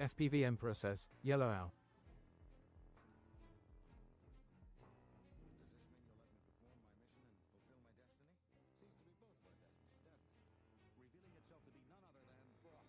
FPV Emperor says, yellow owl. Does this mean you'll let me perform my mission and fulfill my destiny? Seems to be both of our destinies, doesn't it? Revealing itself to be none other than Brock.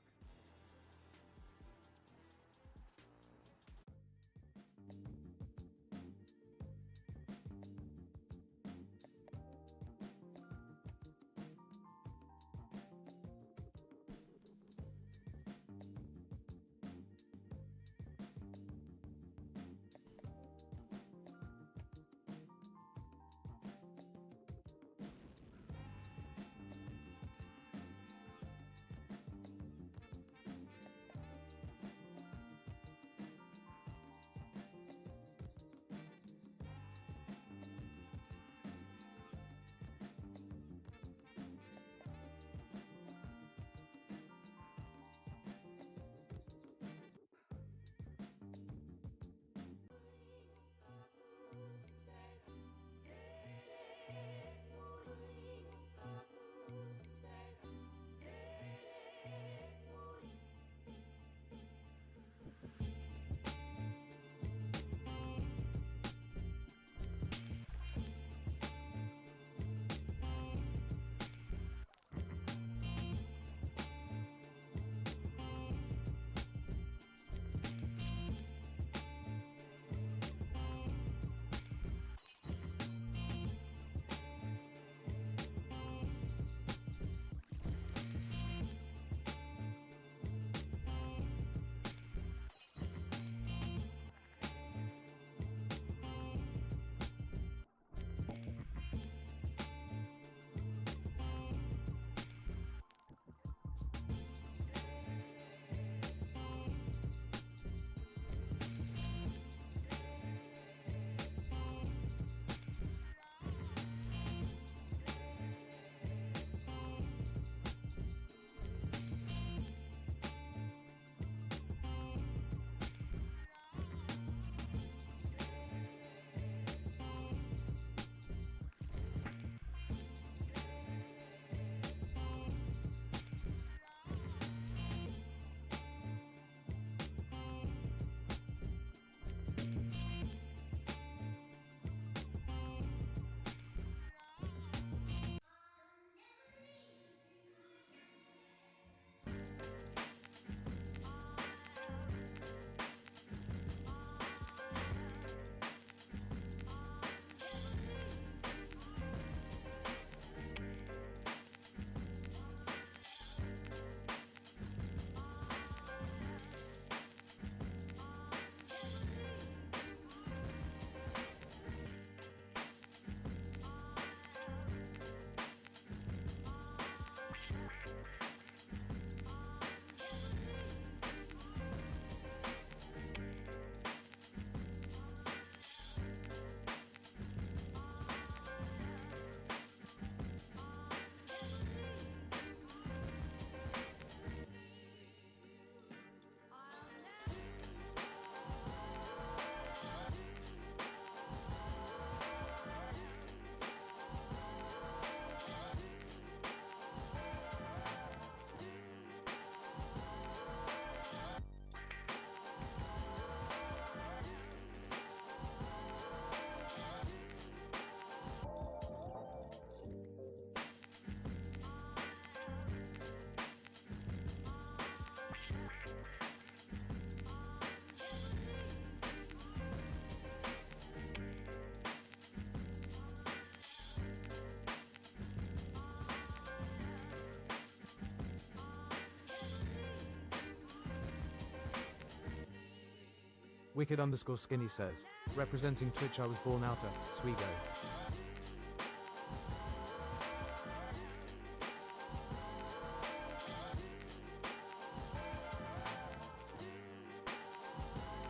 Wicked_skinny says, representing Twitch I was born outer, Swigo.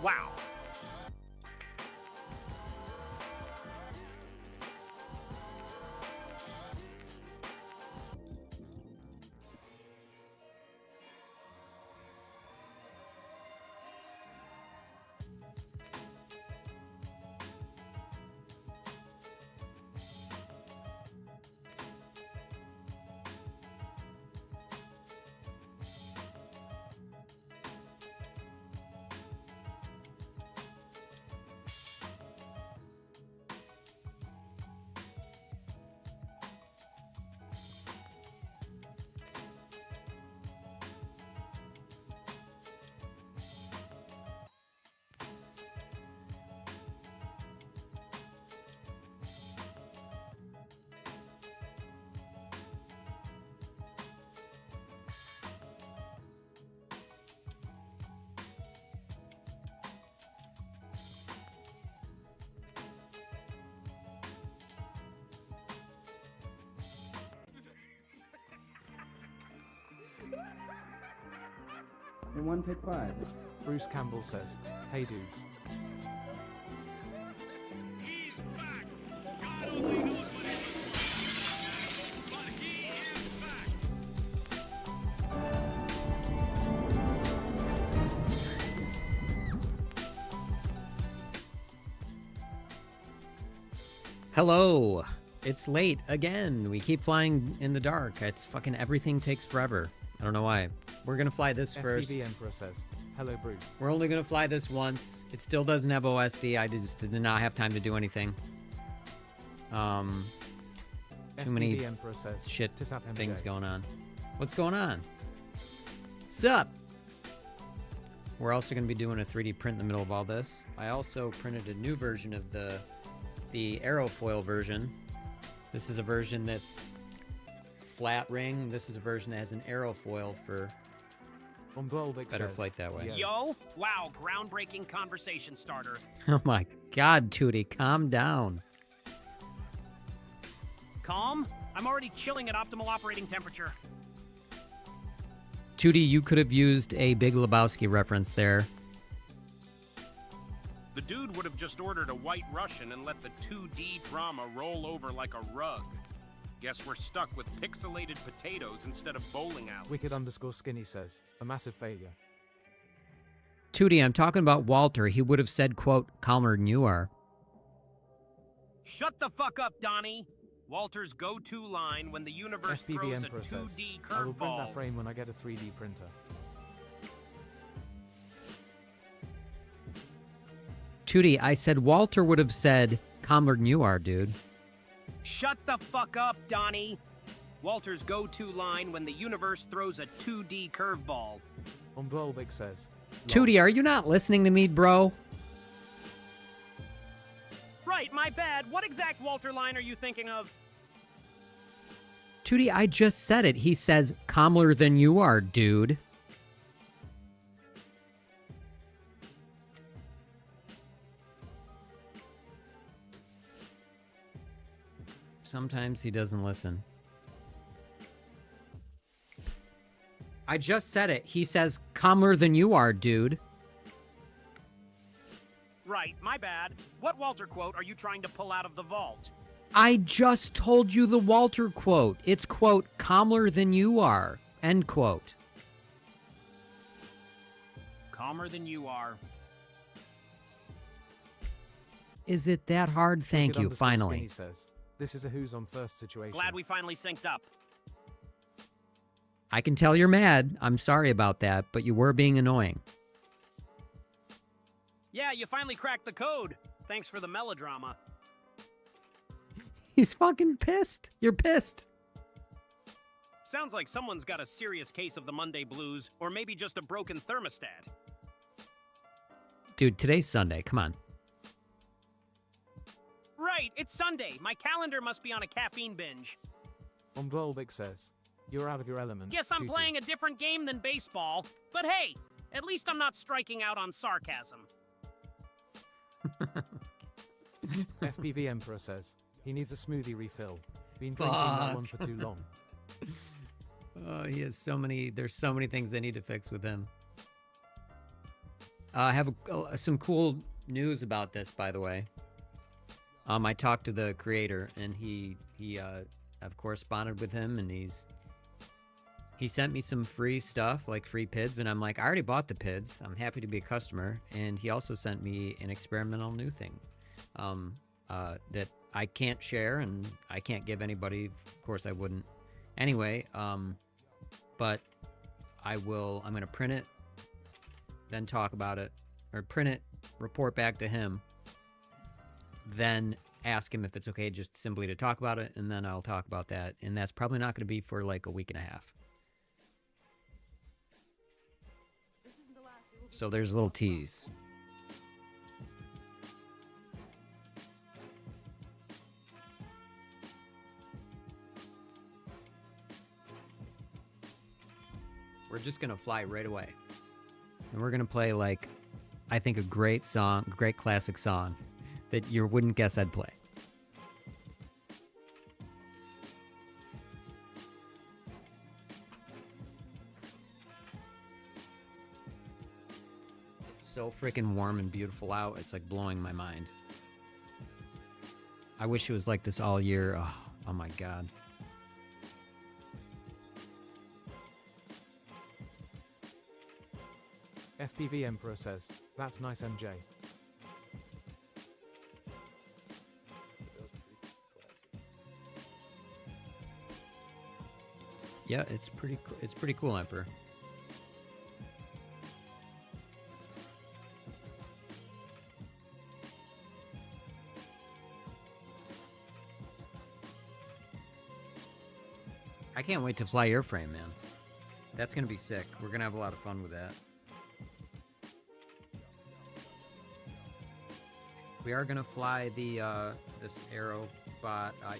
Wow. In one, take 5. Bruce Campbell says, hey dudes. He's back. God only knows what he was doing, but he is back. Hello. It's late again. We keep flying in the dark. It's fucking everything takes forever. I don't know why. We're gonna fly this first. FPV Emperor says, hello Bruce. We're only gonna fly this once. It still doesn't have OSD. I just did not have time to do anything. Too many FPV Emperor says, shit "Tis up, MJ." things going on. What's going on? What's up? We're also gonna be doing a 3D print in the middle of all this. I also printed a new version of the aerofoil version. This is a version that's flat ring. This is a version that has an aerofoil for Umbrolbik better says, flight that way. "Yo." Yo, wow, groundbreaking conversation starter. Oh my god, Tootie, calm down. Calm? I'm already chilling at optimal operating temperature. Tootie, you could have used a Big Lebowski reference there. The dude would have just ordered a White Russian and let the 2D drama roll over like a rug. Guess we're stuck with pixelated potatoes instead of bowling alleys. Wicked_skinny says, a massive failure. Tootie, I'm talking about Walter. He would have said, quote, calmer than you are. Shut the fuck up, Donnie. Walter's go-to line when the universe FPV throws a Emperor says, 2D I will bring that curveball. frame when I get a 3D printer. Tootie, I said Walter would have said, calmer than you are, dude. Shut the fuck up, Donnie. Walter's go-to line when the universe throws a 2D curveball. Umbrolbik says, Tootie, are you not listening to me, bro? Right, my bad. What exact Walter line are you thinking of? Tootie, I just said it. He says, calmer than you are, dude. Sometimes he doesn't listen. I just said it. He says, calmer than you are, dude. Right, my bad. What Walter quote are you trying to pull out of the vault? I just told you the Walter quote. It's, quote, calmer than you are, end quote. Calmer than you are. Is it that hard? Thank you, finally. Wicked_skinny says, this is a who's on first situation. Glad we finally synced up. I can tell you're mad. I'm sorry about that, but you were being annoying. Yeah, you finally cracked the code. Thanks for the melodrama. He's fucking pissed. You're pissed. Sounds like someone's got a serious case of the Monday blues, or maybe just a broken thermostat. Dude, today's Sunday. Come on. Right, it's Sunday. My calendar must be on a caffeine binge. Umbrolbik says, you're out of your element. Guess I'm Tootie." playing a different game than baseball. But hey, at least I'm not striking out on sarcasm. FPV Emperor says, he needs a smoothie refill. Been drinking that Fuck. one for too long. Oh, he has so many. There's so many things I need to fix with him. I have some cool news about this, by the way. I talked to the creator, and I've corresponded with him, and he sent me some free stuff, like free PIDs, and I'm like, I already bought the PIDs. I'm happy to be a customer, and he also sent me an experimental new thing, that I can't share and I can't give anybody. Of course, I wouldn't. Anyway, but I will. I'm gonna print it, then talk about it, or print it, report back to him. Then ask him if it's okay just simply to talk about it, and then I'll talk about that. And that's probably not going to be for like a week and a half. So there's a little tease. We're just going to fly right away. And we're going to play like, I think a great song, great classic song that you wouldn't guess I'd play. so freaking warm and beautiful out. It's like blowing my mind. I wish it was like this all year. Oh my god. FPV Emperor says, that's nice MJ. Yeah, it's pretty cool, Emperor. I can't wait to fly airframe, man. That's gonna be sick. We're gonna have a lot of fun with that. We are gonna fly the this Aerobot.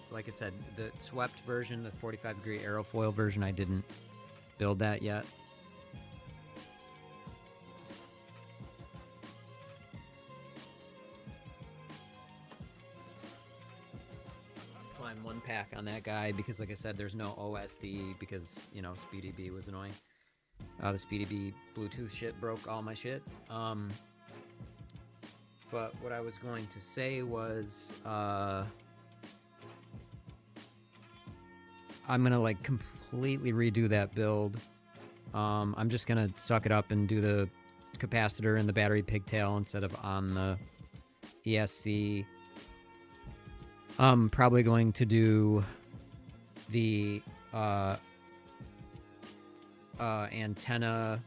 Like I said, the swept version, the 45-degree aerofoil version. I didn't build that yet. Flying one pack on that guy because, like I said, there's no OSD because, you know, SpeedyB was annoying. The SpeedyB Bluetooth shit broke all my shit. But what I was going to say was, I'm gonna like completely redo that build. I'm just gonna suck it up and do the capacitor and the battery pigtail instead of on the ESC. I'm probably going to do the antenna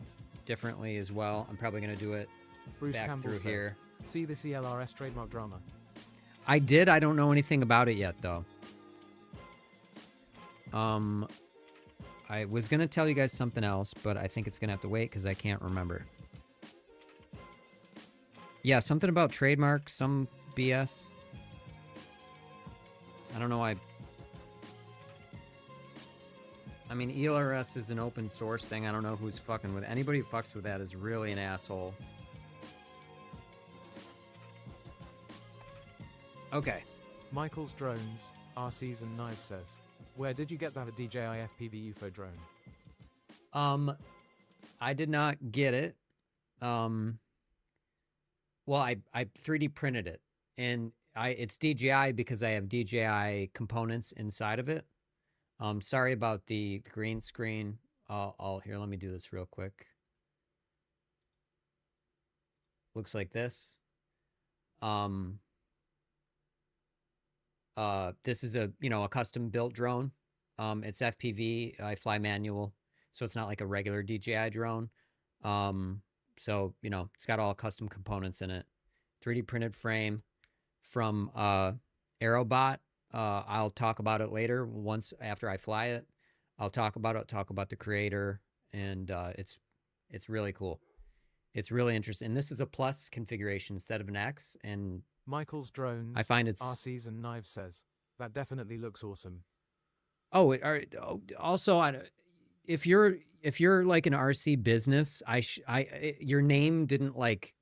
differently as well. I'm probably gonna do it Bruce back Campbell through says, here. see the CLRS trademark drama. I did. I don't know anything about it yet, though. I was gonna tell you guys something else, but I think it's gonna have to wait because I can't remember. Yeah, something about trademark, some BS. I don't know. I mean, ELRS is an open source thing. I don't know who's fucking with it. Anybody who fucks with that is really an asshole. Okay. Michael's Drones, RCs and Knives says, where did you get that DJI FPV UFO drone? I did not get it. Well, I 3D printed it, and it's DJI because I have DJI components inside of it. Sorry about the green screen. Here, let me do this real quick. Looks like this. This is a custom built drone. It's FPV. I fly manual, so it's not like a regular DJI drone. So, it's got all custom components in it. 3D printed frame from Aerobot. I'll talk about it later. Once after I fly it, I'll talk about it. Talk about the creator, and it's really cool. It's really interesting. And this is a plus configuration instead of an X. And Michael's Drones, I find it's RCs and Knives says, that definitely looks awesome. Oh, also, if you're like an RC business, your name didn't like.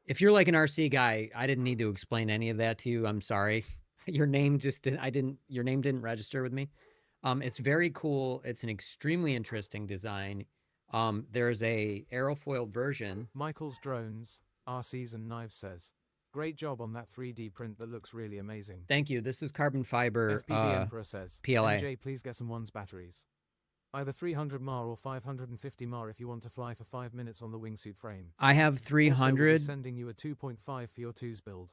If you're like an RC guy, I didn't need to explain any of that to you. I'm sorry. Your name just didn't. Your name didn't register with me. It's very cool. It's an extremely interesting design. There's a aerofoil version. Michael's Drones, RCs and Knives says, great job on that 3D print. That looks really amazing. Thank you. This is carbon fiber. FPV Emperor says, PLA. MJ, please get some ones batteries. Either 300 mAh or 550 mAh if you want to fly for 5 minutes on the wingsuit frame. I have Also, 300. we'll be sending you a 2.5 for your twos build.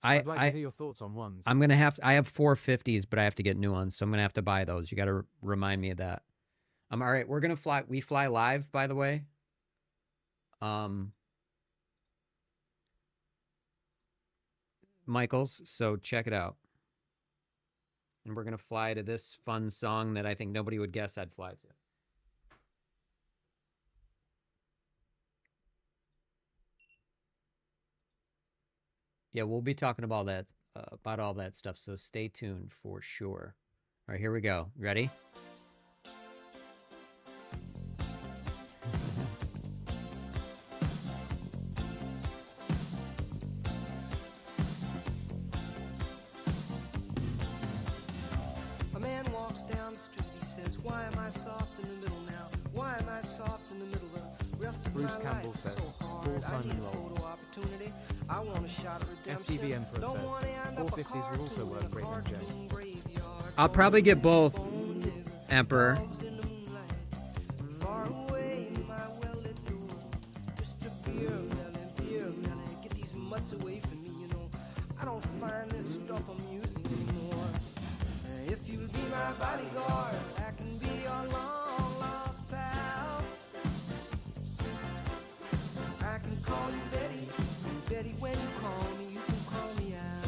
I'd like to hear your thoughts on ones. I'm gonna have. I have 450s, but I have to get new ones, so I'm gonna have to buy those. You got to remind me of that. All right. We're gonna fly. We fly live, by the way. Michael's. So check it out. And we're gonna fly to this fun song that I think nobody would guess I'd fly to. Yeah, we'll be talking about that, about all that stuff. So stay tuned for sure. All right, here we go. Ready? A man walks down the street, he says, why am I soft in the middle now? Why am I soft in the middle? The rest of Bruce my Campbell life is says, so hard. Paul Simon Roll. I want a shot of redemption. FPV Emperor Don't says, wanna end up a 450s will also cartoon work in a great on J. cartoon graveyard. I'll probably get both, Emperor. Dogs in the moonlight, far away in my well-lit door. Mr. Beer Melly, Beer Melly, get these mutts away from me, you know. I don't find this stuff amusing anymore. If you'll be my bodyguard, I can be your long-lost pal. I can call you Betty, and Betty, when you call me, you can call me out.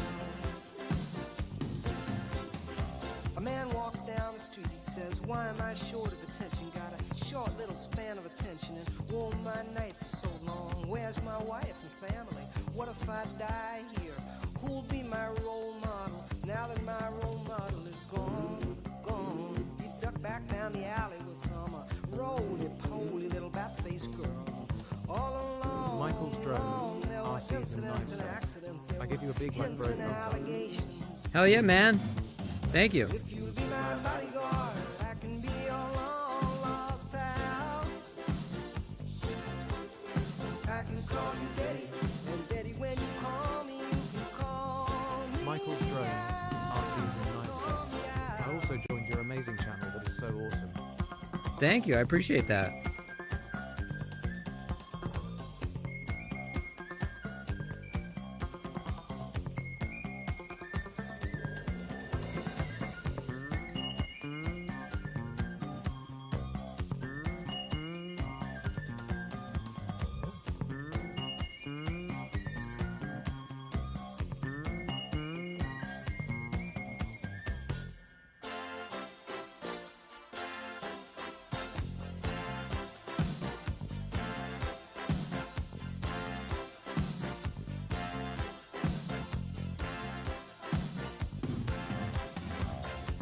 A man walks down the street, he says, why am I short of attention? Got a short little span of attention, and oh, my nights are so long. Where's my wife and family? What if I die here? Who'll be my role model now that my role model is gone? Gone. He ducked back down the alley with some roly-poly little bat-faced girl. All along, Michael's Drones, there were RCs and incidents knife and sets. accidents, there I give you a big were like bro hints and thumbs up. allegations. Hell yeah, man. Thank you. If you'll be my bodyguard, I can be your long-lost pal. I can call you Betty, and Betty, when you call me, you can call me. Michael's Drones, RCs and knife sets. I also joined your amazing channel that is so awesome. Thank you. I appreciate that.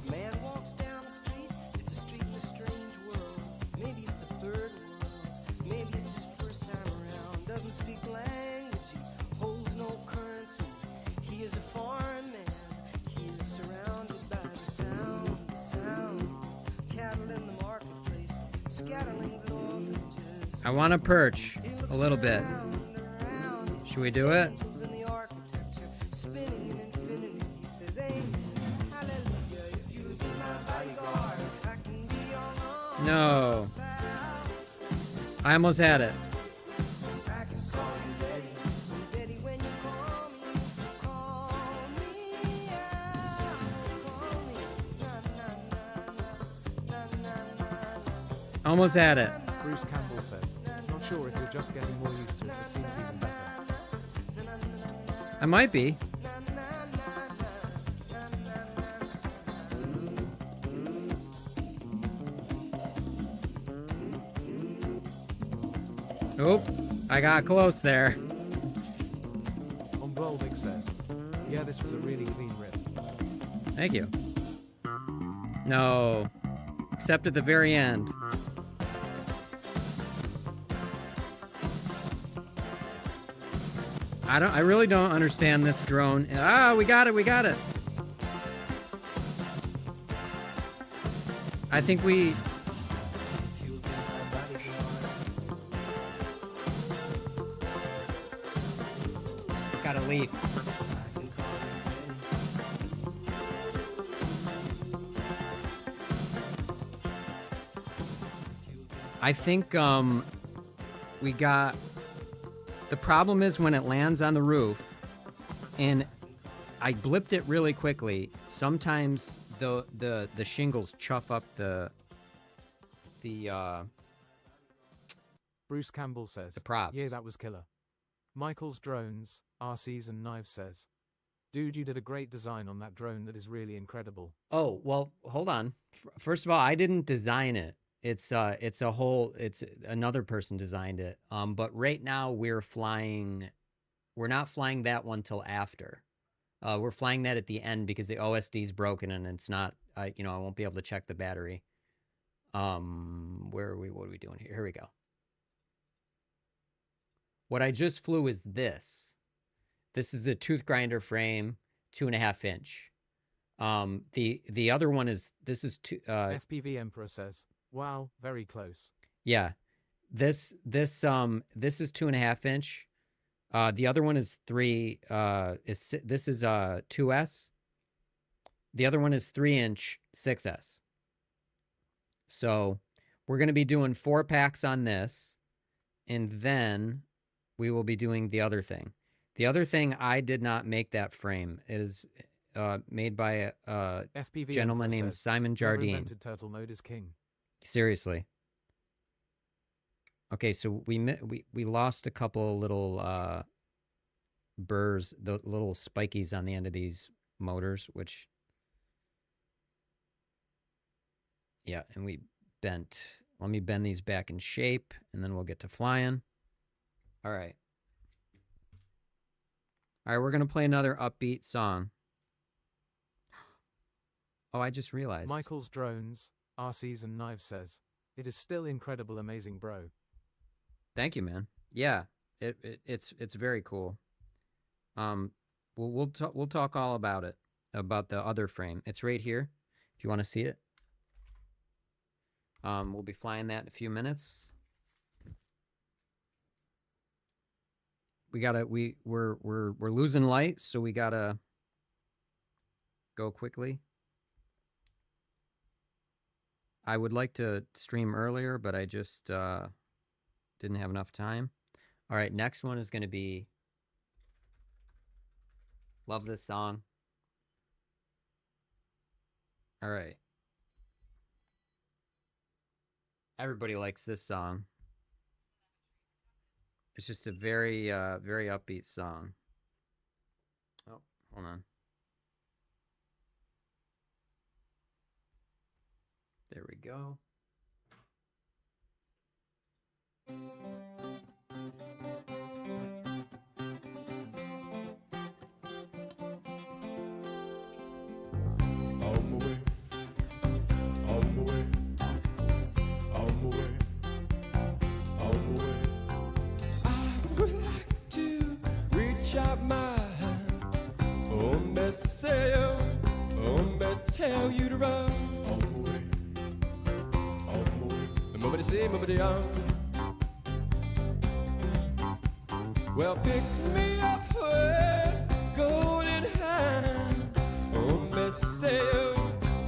A man walks down the street, it's a street in a strange world. Maybe it's the third world, maybe it's his first time around. Doesn't speak language, he holds no currency. He is a foreign man, he is surrounded by the sound. Cattle in the marketplace, scatterlings and orphanages. I want to perch a little bit. Should we do it? Angels in the architecture, spinning in infinity. He says, amen, hallelujah. If you'll be my bodyguard, I can be your No. pal. I almost had it. I can call you Betty, and Betty, when you call me, you can call me out. Call me, na na na na na na na. Almost had it. Bruce Campbell says, not sure if you're just getting more used to it, it seems even better. I might be. Oop. I got close there. On Volvic says, yeah, this was a really clean rip. Thank you. No. Except at the very end. I really don't understand this drone. Ah, we got it, we got it. I think we... Gotta leave. I think, we got... The problem is when it lands on the roof, and I blipped it really quickly, sometimes the shingles chuff up the Bruce Campbell says, props. yeah, that was killer. Michael's Drones, RCs and Knives says, dude, you did a great design on that drone that is really incredible. Oh, well, hold on. First of all, I didn't design it. It's another person designed it. But right now we're not flying that one till after. We're flying that at the end because the OSD is broken and it's not, I won't be able to check the battery. What are we doing here? Here we go. What I just flew is this. This is a tooth grinder frame, 2.5 inch. The other one is, this is FPV Emperor says, wow, very close. Yeah. This is 2.5 inch. The other one is 3. This is 2S. The other one is 3-inch 6S. So we're going to be doing 4 packs on this, and then we will be doing the other thing. The other thing, I did not make that frame. It is made by a FPV gentleman named Simon Jardine. Invented turtle mode is king. Seriously. Okay, so we lost a couple little burrs, the little spikies on the end of these motors, which, yeah, and we bent. Let me bend these back in shape, and then we'll get to flying. All right. All right, we're going to play another upbeat song. Oh, I just realized. Michael's Drones, RCs and Knives says, it is still incredible, amazing, bro. Thank you, man. Yeah, it's very cool. We'll talk all about it, about the other frame. It's right here, if you want to see it. We'll be flying that in a few minutes. We're losing light, so we gotta go quickly. I would like to stream earlier, but I just didn't have enough time. All right, next one is going to be, love this song. All right. Everybody likes this song. It's just a very, very upbeat song. Oh, hold on. There we go. Out my hand, oh, me say, oh, me tell you to run. On the way. Nobody say, nobody on. Well, pick me up with golden hand. Oh, me say,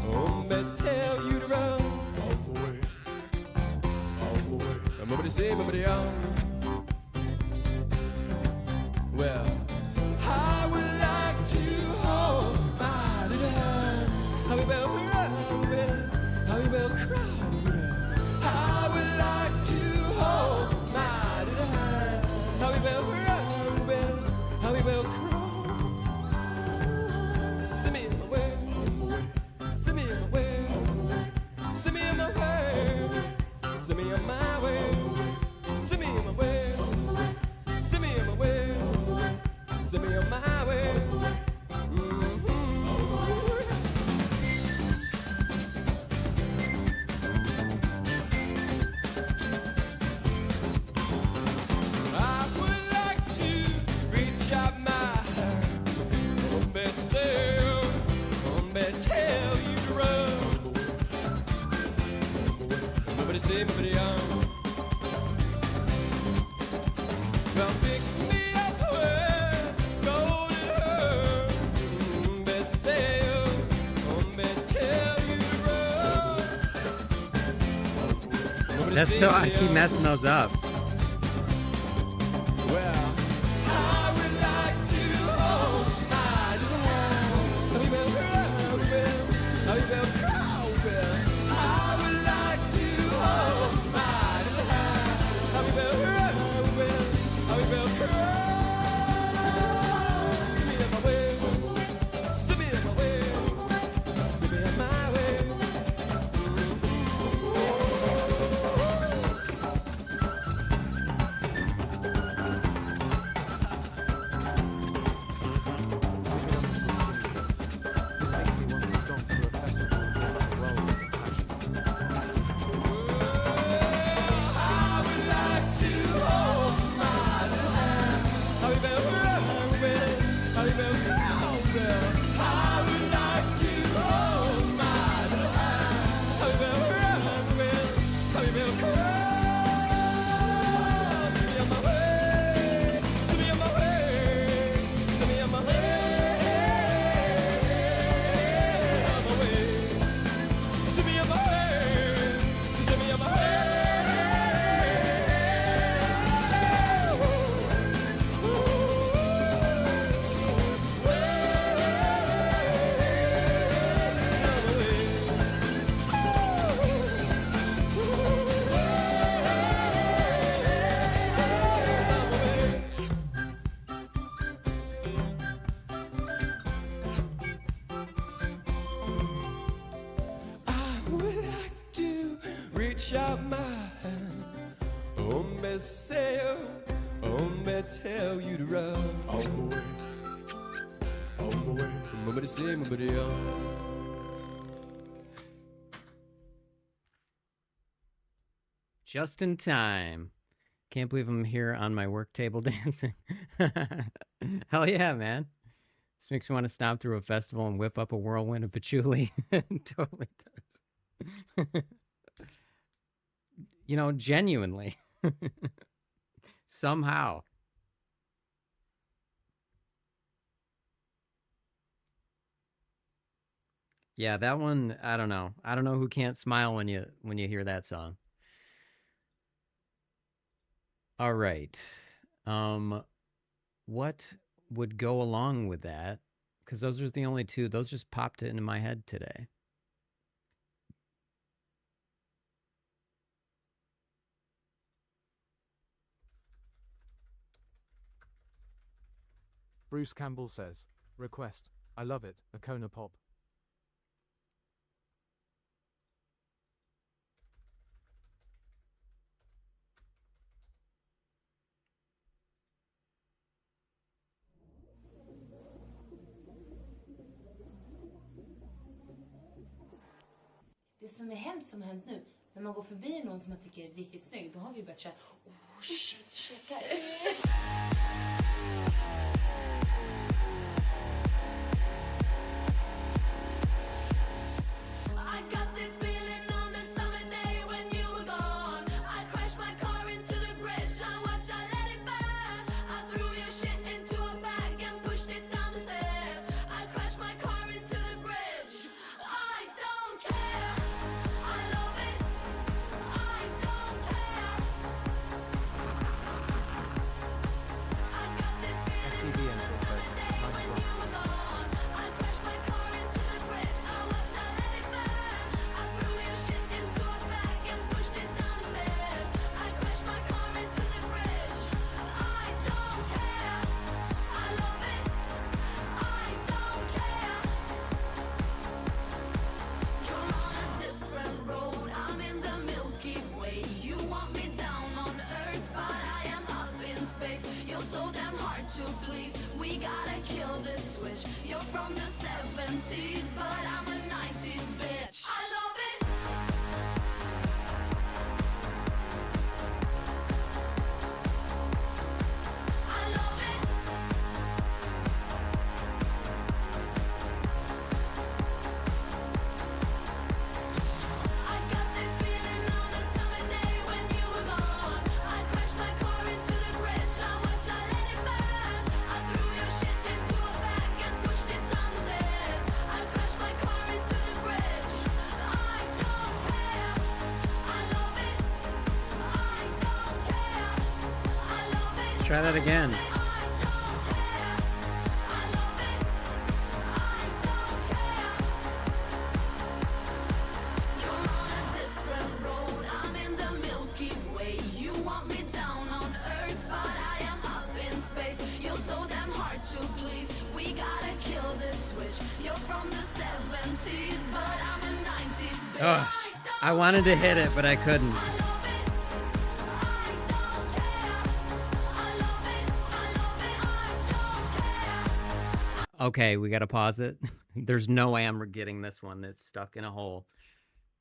oh, me tell you to run. On the way. Nobody say, nobody on. Well, I would like to hold my little hand. How we will run, how we will cry. I would like to hold my little hand. How we will run, how we will cry. Send me in my way, send me in my way, send me in my way, send me on my way, send me in my way, send me in my way. Send me on my way. I would like to reach out my hand. Oh, me say, oh, me tell you to run. Nobody say, nobody on. Well, pick me up with golden hair. Me say, oh, me tell you to run. Nobody That's say, so, I nobody keep on. messing those up. Well, I would like to hold my little hand. How we will cry, how we will cry. I would like to hold my little hand. How we will cry, how we will cry. Send me on my way, send me on my way, send me on my way. would like to reach out my hand. Oh, me say, oh, me tell you to run. On my way, on my way. Nobody say, nobody else. Just in time. Can't believe I'm here on my work table dancing. Hell yeah, man. This makes me want to stop through a festival and whip up a whirlwind of patchouli. It totally does. You know, genuinely. Somehow. Yeah, that one, I don't know. I don't know who can't smile when you hear that song. All right. What would go along with that? Because those are the only two. Those just popped into my head today. Bruce Campbell says, request, I love it, a Kona pop. Det som är hemskt som har hänt nu, när man går förbi någon som man tycker är riktigt snygg, då har vi börjat säga, oh shit, checka I got this feeling on the summer day when you were gone. I crashed my car into the bridge, I watched, I let it burn. I threw your shit into a bag and pushed it down the stairs. I crashed my car into the bridge. I don't care. I love it. I don't care. I got this feeling on the summer day when you were gone. I crashed my car into the bridge, I watched, I let it burn. I threw your shit into a bag and pushed it down the stairs. I crashed my car into the bridge. I don't care. I love it. I don't care. You're on a different road, I'm in the Milky Way. You want me down on Earth, but I am up in space. You're so damn hard to please. We gotta kill this switch. You're from the 70s, but I'm a 90s bitch. I love it. I love it. I got this feeling on the summer day when you were gone. I crashed my car into the bridge, I watched, I let it burn. I threw your shit into a bag and pushed it down the stairs. I crashed my car into the bridge. I don't care. I love it. I don't care. I love it. Try that again. I don't care. I love it. I don't care. You're on a different road, I'm in the Milky Way. You want me down on Earth, but I am up in space. You're so damn hard to please. We gotta kill this switch. You're from the 70s, but I'm a 90s bitch. Ugh, I wanted to hit it, but I couldn't. I love it. I don't care. I love it. I love it. I don't care. Okay, we gotta pause it. There's no way I'm getting this one that's stuck in a hole.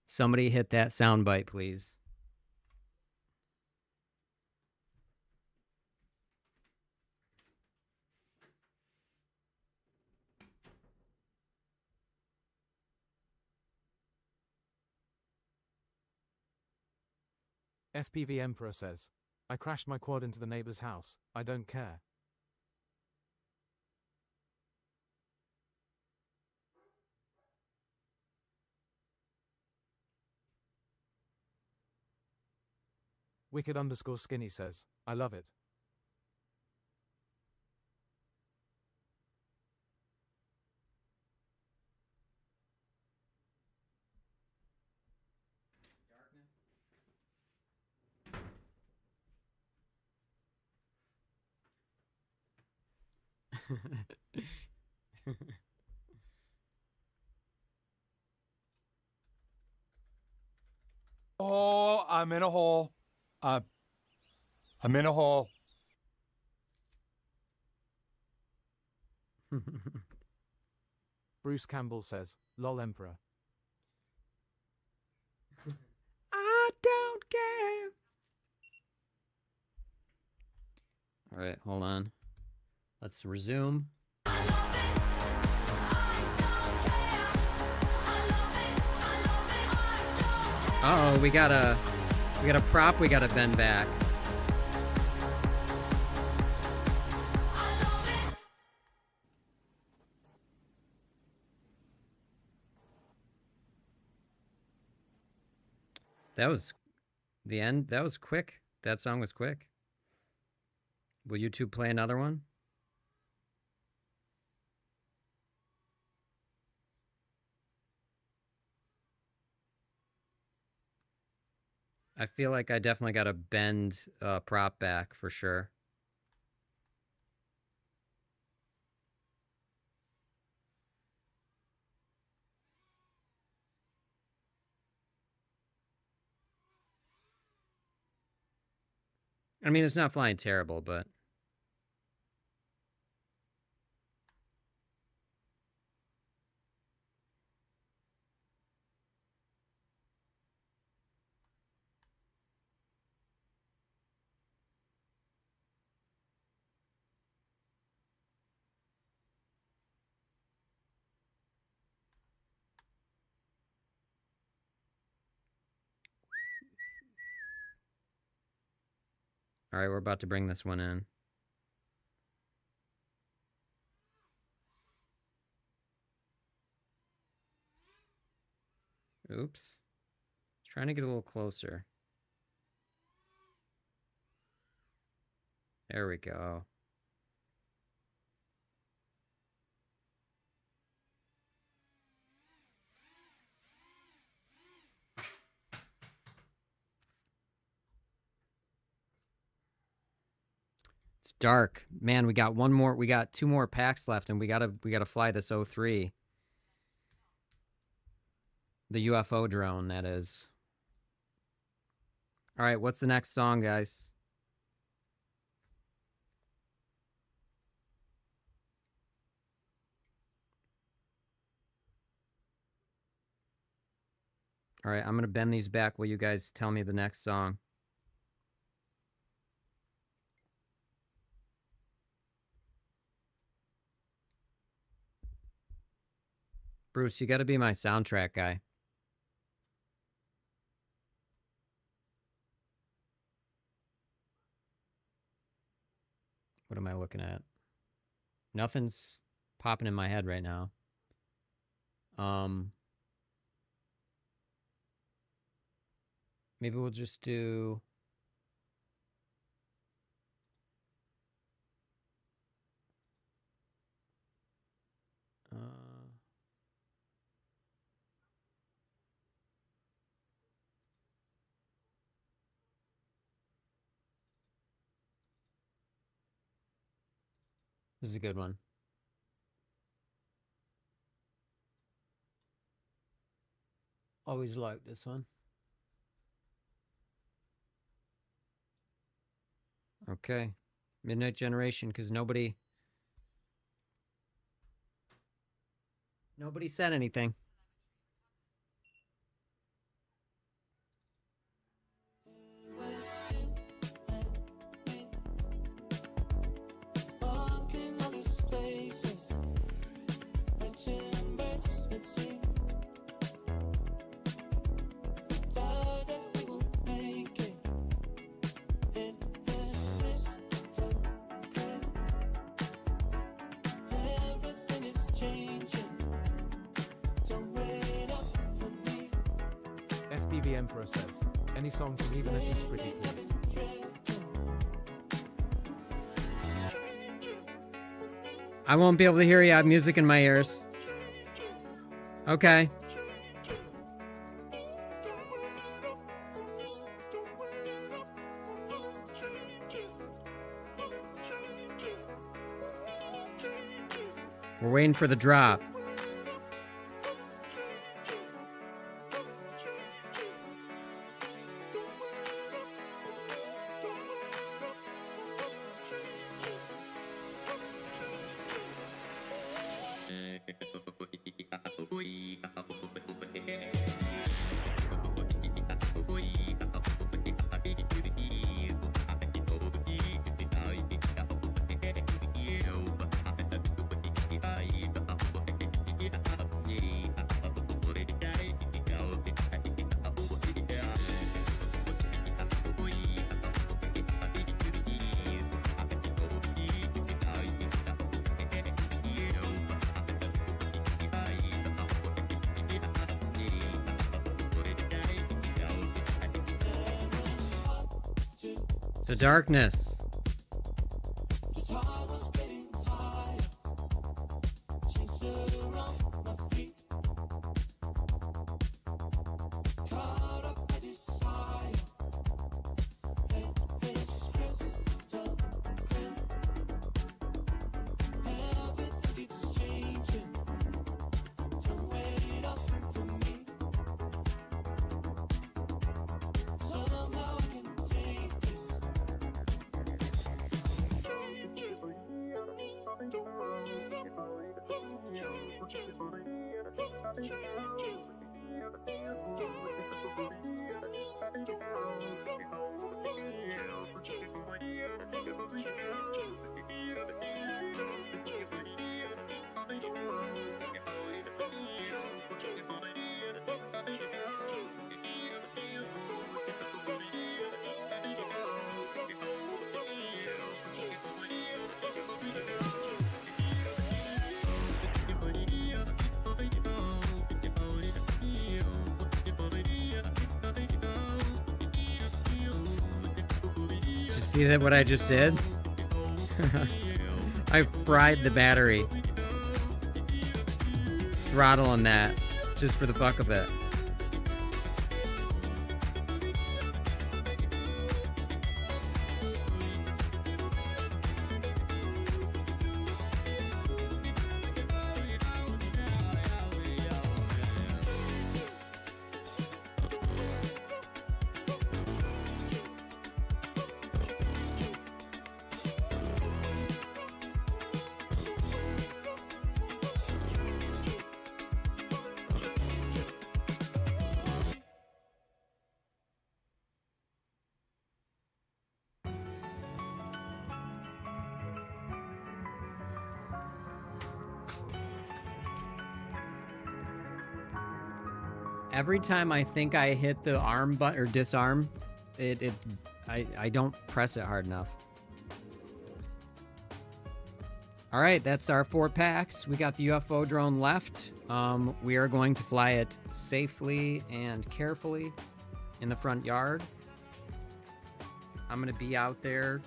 Somebody hit that soundbite, please. FPV Emperor says, I crashed my quad into the neighbor's house, I don't care. Wicked_skinny says, I love it. Oh, I'm in a hole. I'm in a hole. Bruce Campbell says, "Lol, Emperor." I don't care. All right, hold on. Let's resume. Uh-oh, we got a prop we gotta bend back. That was the end. That was quick. That song was quick. Will you two play another one? I feel like I definitely got to bend prop back for sure. I mean, it's not flying terrible, but... All right, we're about to bring this one in. Oops. Trying to get a little closer. There we go. It's dark. Man, we got one more, we got 2 more packs left, and we gotta fly this 03. The UFO drone, that is. All right, what's the next song, guys? All right, I'm going to bend these back while you guys tell me the next song. Bruce, you got to be my soundtrack guy. What am I looking at? Nothing's popping in my head right now. Maybe we'll just do... This is a good one. Always liked this one. Okay. Midnight Generation, because nobody said anything. FPV Emperor says, "Any song from Evanescence pretty please." I won't be able to hear you. I have music in my ears. Okay. We're waiting for the drop. The darkness. See that what I just did? I fried the battery. Throttling that just for the fuck of it. Every time I think I hit the arm button or disarm, I don't press it hard enough. All right, that's our 4 packs. We got the UFO drone left. We are going to fly it safely and carefully in the front yard. I'm gonna be out there,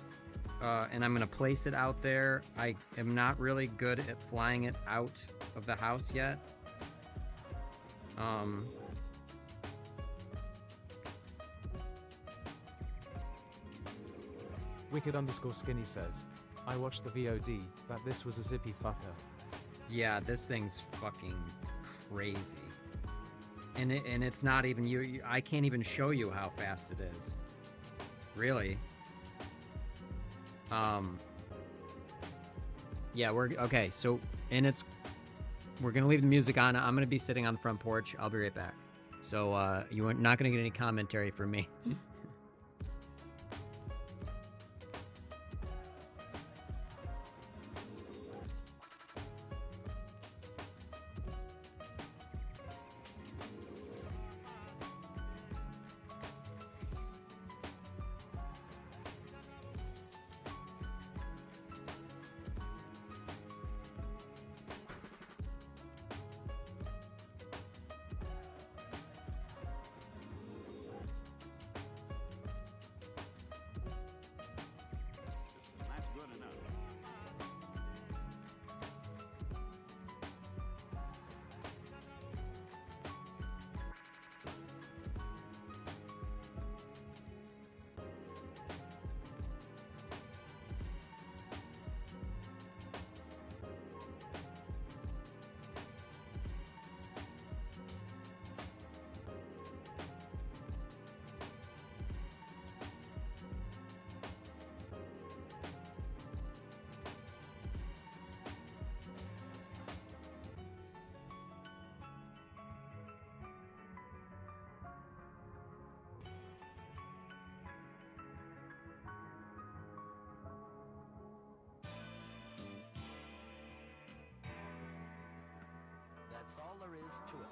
and I'm gonna place it out there. I am not really good at flying it out of the house yet. Wicked_skinny says, I watched the VOD, that this was a zippy fucker. Yeah, this thing's fucking crazy. And it's not even you. I can't even show you how fast it is. Really. Yeah, okay. So, we're gonna leave the music on. I'm gonna be sitting on the front porch. I'll be right back. So, you're not gonna get any commentary from me. That's good enough. That's all there is to it.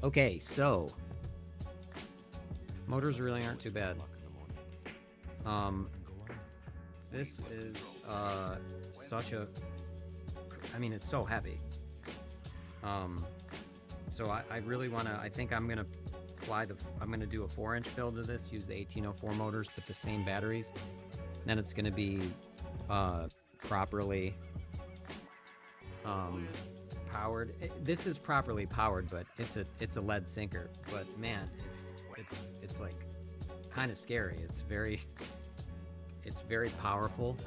Okay, so motors really aren't too bad. This is such a, I mean, it's so heavy. So I really want to, I think I'm gonna I'm gonna do a 4-inch build of this, use the 1804 motors with the same batteries. Then it's gonna be properly powered. This is properly powered, but it's a lead sinker. But man, it's like kind of scary. It's very powerful.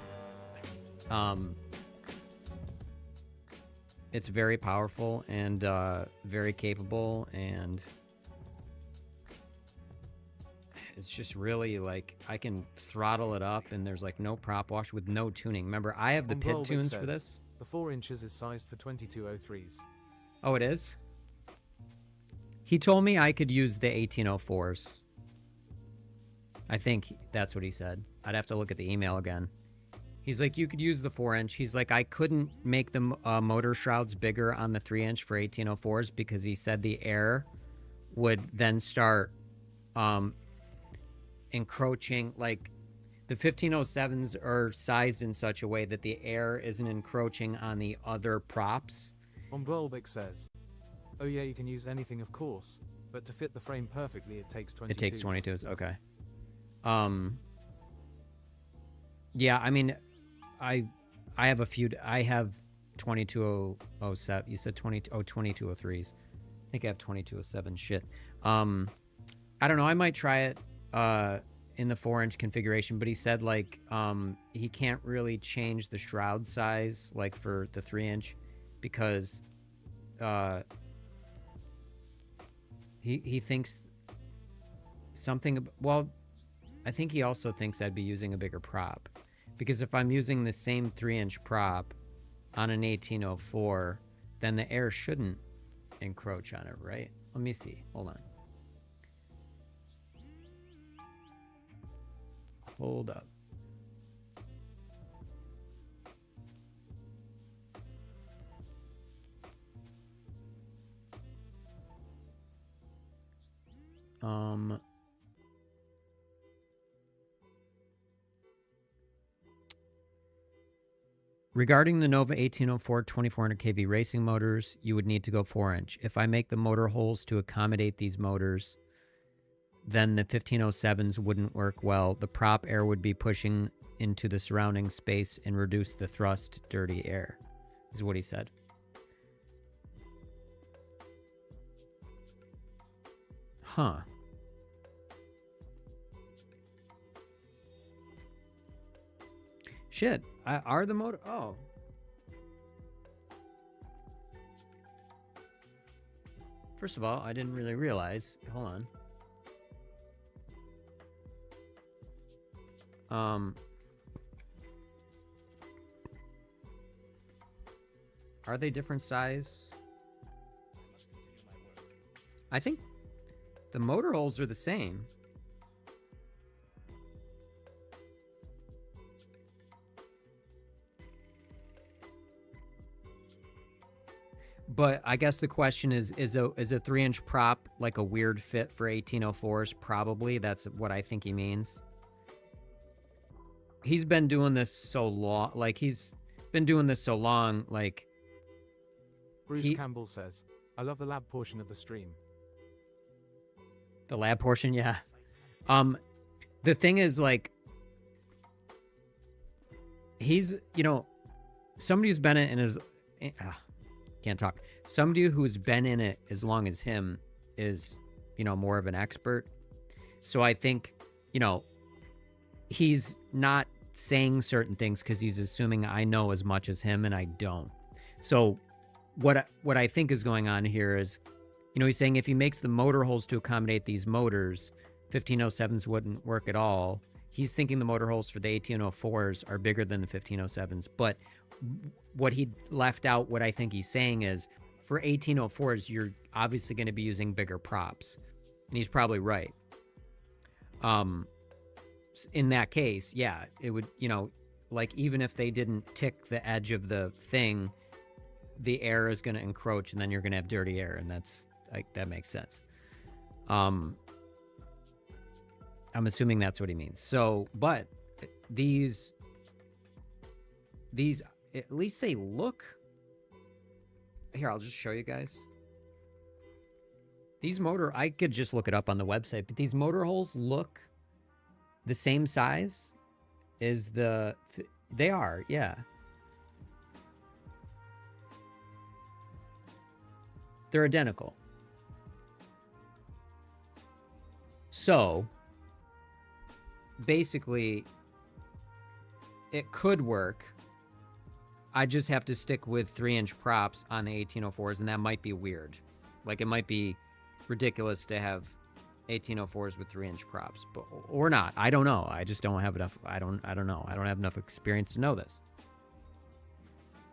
It's very powerful and very capable, and it's just really like I can throttle it up, and there's like no prop wash with no tuning. Remember, I have the pit Umbrelvic tunes for says, this. The 4 inches is sized for 2203s. Oh, it is? He told me I could use the 1804s. I think that's what he said. I'd have to look at the email again. He's like, you could use the 4-inch. He's like, I couldn't make the motor shrouds bigger on the 3-inch for 1804s because he said the air would then start encroaching. Like, the 1507s are sized in such a way that the air isn't encroaching on the other props. Umbrelvic says, oh yeah, you can use anything, of course, but to fit the frame perfectly, it takes 22s. It takes 22s, okay. Yeah, I mean, I have a few. I have 2207. You said 2203s. I think I have 2207 shit. I don't know. I might try it in the 4-inch configuration, but he said like he can't really change the shroud size like for the 3-inch because he thinks something. Well, I think he also thinks I'd be using a bigger prop. Because if I'm using the same 3-inch prop on an 1804, then the air shouldn't encroach on it, right? Let me see. Hold on. Hold up. Regarding the Nova 1804 2400 kV racing motors, you would need to go 4-inch. If I make the motor holes to accommodate these motors, then the 1507s wouldn't work well. The prop air would be pushing into the surrounding space and reduce the thrust dirty air, is what he said. Huh. Shit. Are the motor... Oh. First of all, I didn't really realize... Hold on. Are they different size? I think the motor holes are the same. But I guess the question is a 3-inch prop like a weird fit for 1804s? Probably. That's what I think he means. He's been doing this so long. Like, Bruce Campbell says, I love the lab portion of the stream. The lab portion, yeah. The thing is, like, he's, somebody who's been in his... can't talk. Somebody who's been in it as long as him is, more of an expert. So I think, he's not saying certain things because he's assuming I know as much as him, and I don't. So what I think is going on here is, he's saying if he makes the motor holes to accommodate these motors, 1507s wouldn't work at all. He's thinking the motor holes for the 1804s are bigger than the 1507s. But what he left out, what I think he's saying is, for 1804s, you're obviously going to be using bigger props. And he's probably right. In that case, yeah, it would, like, even if they didn't tick the edge of the thing, the air is going to encroach, and then you're going to have dirty air. And that's, like that makes sense. I'm assuming that's what he means. So, but these at least they look. Here, I'll just show you guys. These I could just look it up on the website, but these motor holes look the same size as they are, yeah. They're identical. So, basically, it could work. I just have to stick with 3-inch props on the 1804s, and that might be weird. Like, it might be ridiculous to have 1804s with 3-inch props, but or not. I don't know. I just don't have enough. I don't know. I don't have enough experience to know this.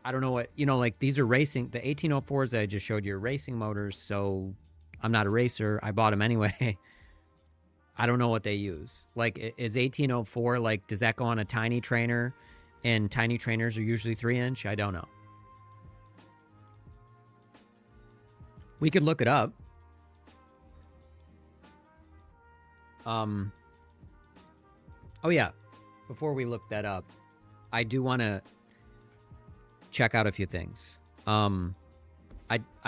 I don't know what, like these are racing. The 1804s that I just showed you are racing motors, so I'm not a racer. I bought them anyway. I don't know what they use. Like, is 1804, like, does that go on a tiny trainer? And tiny trainers are usually 3-inch? I don't know. We could look it up. Oh yeah, before we look that up, I do want to check out a few things. I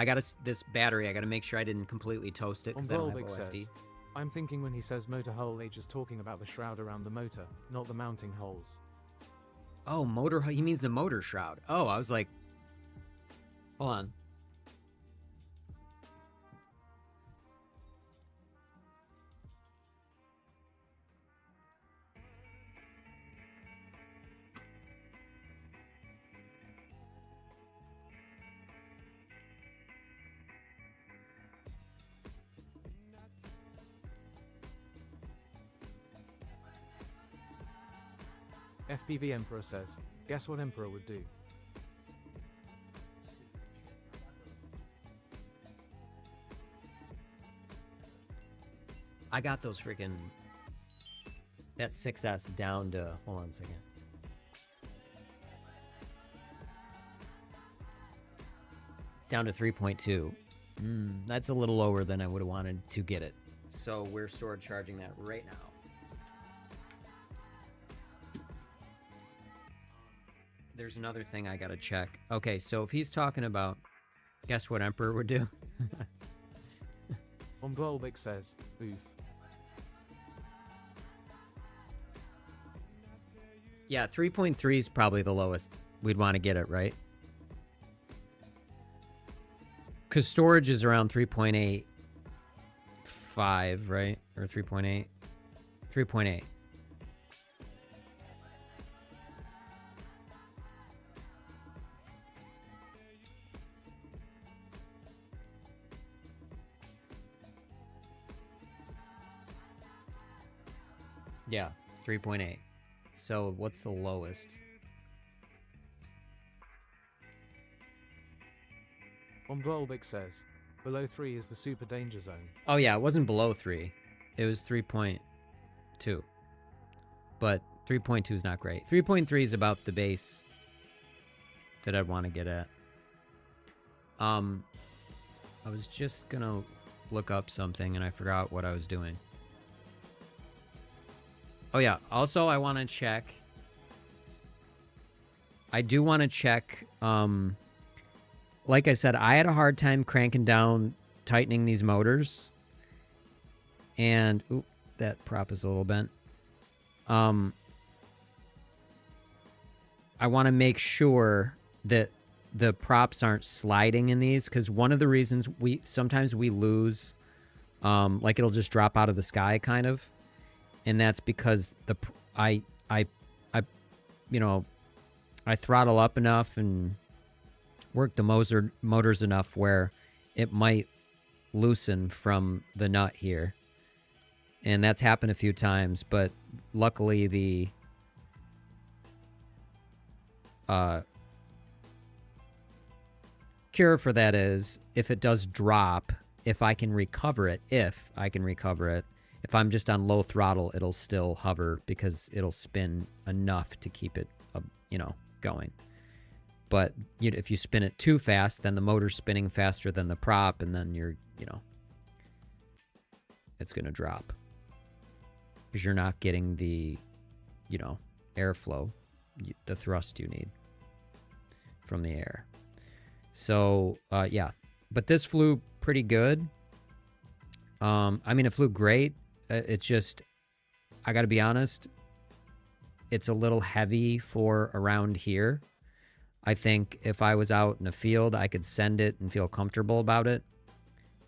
got this battery. I got to make sure I didn't completely toast it because I don't have Volvic OSD. says, I'm thinking when he says motor hole, he's just talking about the shroud around the motor, not the mounting holes. Oh, motor. He means the motor shroud. Oh, I was like, hold on. FPV Emperor says, guess what Emperor would do? I got those freaking that 6S down to, hold on a second. Down to 3.2. That's a little lower than I would have wanted to get it. So we're stored charging that right now. There's another thing I gotta check. Okay, so if he's talking about, guess what Emperor would do? Volvic says, oof. Yeah, 3.3 is probably the lowest we'd want to get it, right? Because storage is around 3.85, right? Or 3.8? 3.8. Yeah, 3.8. So what's the lowest? Volvic says, below 3 is the super danger zone. Oh yeah, it wasn't below 3. It was 3.2. But 3.2 is not great. 3.3 is about the base that I'd want to get at. I was just gonna look up something and I forgot what I was doing. Oh yeah, also I want to check. I do want to check, like I said, I had a hard time cranking down, tightening these motors. And, oop, that prop is a little bent. I want to make sure that the props aren't sliding in these, because one of the reasons sometimes we lose, like it'll just drop out of the sky kind of. And that's because I throttle up enough and work the motors enough where it might loosen from the nut here. And that's happened a few times, but luckily the cure for that is if it does drop, if I can recover it, if I'm just on low throttle, it'll still hover because it'll spin enough to keep it, going. But if you spin it too fast, then the motor's spinning faster than the prop, and then it's going to drop. Because you're not getting the, airflow, the thrust you need from the air. So, yeah. But this flew pretty good. It flew great. It's just, I got to be honest, it's a little heavy for around here. I think if I was out in a field, I could send it and feel comfortable about it.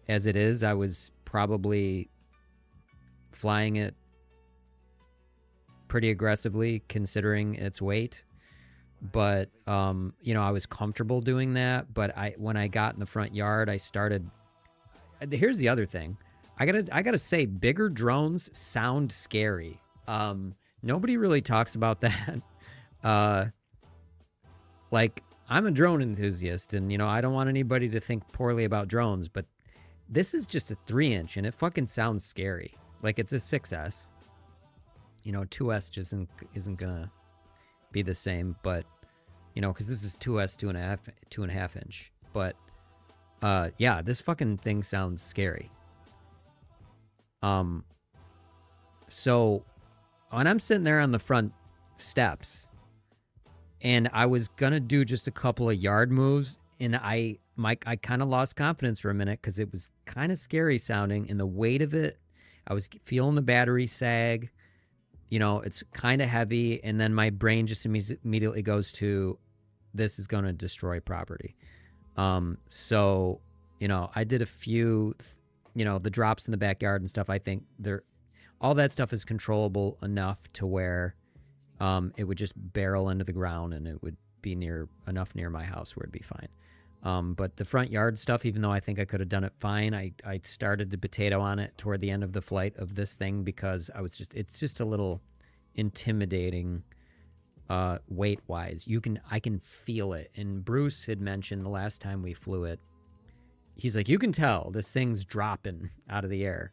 As it is, I was probably flying it pretty aggressively considering its weight. But, I was comfortable doing that. But when I got in the front yard, I started... Here's the other thing. I gotta say, bigger drones sound scary. Nobody really talks about that. I'm a drone enthusiast, and, I don't want anybody to think poorly about drones, but this is just a 3-inch, and it fucking sounds scary. Like, it's a 6S. 2S just isn't gonna be the same, but, because this is 2S, 2.5 inch. But, yeah, this fucking thing sounds scary. So when I'm sitting there on the front steps and I was gonna do just a couple of yard moves, and I kind of lost confidence for a minute because it was kind of scary sounding, and the weight of it, I was feeling the battery sag. It's kind of heavy, and then my brain just immediately goes to, this is going to destroy property. So, I did a few, the drops in the backyard and stuff. I think all that stuff is controllable enough to where it would just barrel into the ground, and it would be near my house where it'd be fine. But the front yard stuff, even though I think I could have done it fine, I started to potato on it toward the end of the flight of this thing because it's just a little intimidating weight wise. I can feel it. And Bruce had mentioned the last time we flew it, he's like, you can tell this thing's dropping out of the air.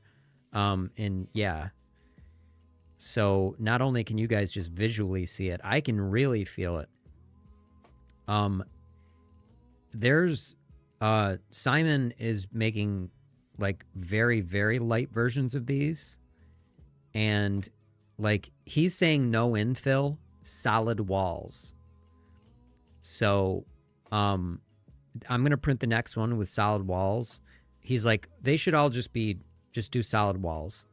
And yeah. So not only can you guys just visually see it, I can really feel it. There's Simon is making like very, very light versions of these, and like he's saying no infill, solid walls. So I'm gonna print the next one with solid walls. He's like, they should all just do solid walls.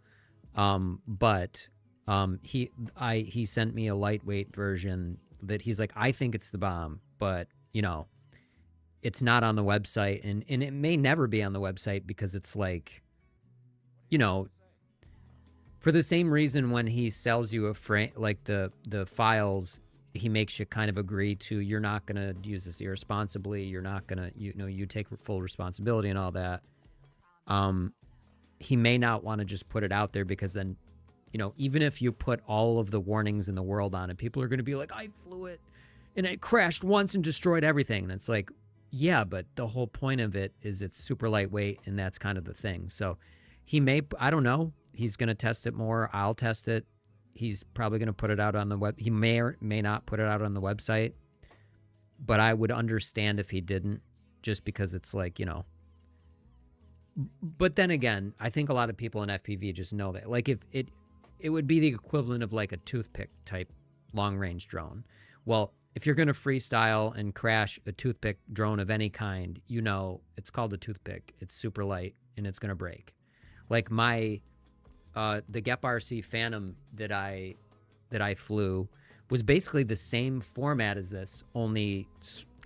But he sent me a lightweight version that he's like, I think it's the bomb, but it's not on the website, and it may never be on the website because it's like, for the same reason when he sells you a frame, like the files, he makes you kind of agree to, you're not going to use this irresponsibly. You're not going to, you take full responsibility and all that. He may not want to just put it out there because then, even if you put all of the warnings in the world on it, people are going to be like, I flew it and it crashed once and destroyed everything. And it's like, yeah, but the whole point of it is it's super lightweight, and that's kind of the thing. So he may, I don't know, he's going to test it more. I'll test it. He's probably going to put it out on the web. He may or may not put it out on the website, but I would understand if he didn't, just because it's like, but then again, I think a lot of people in FPV just know that, like, if it would be the equivalent of like a toothpick type long range drone. Well, if you're going to freestyle and crash a toothpick drone of any kind, it's called a toothpick. It's super light and it's going to break. Like the Gep RC Phantom that I flew was basically the same format as this, only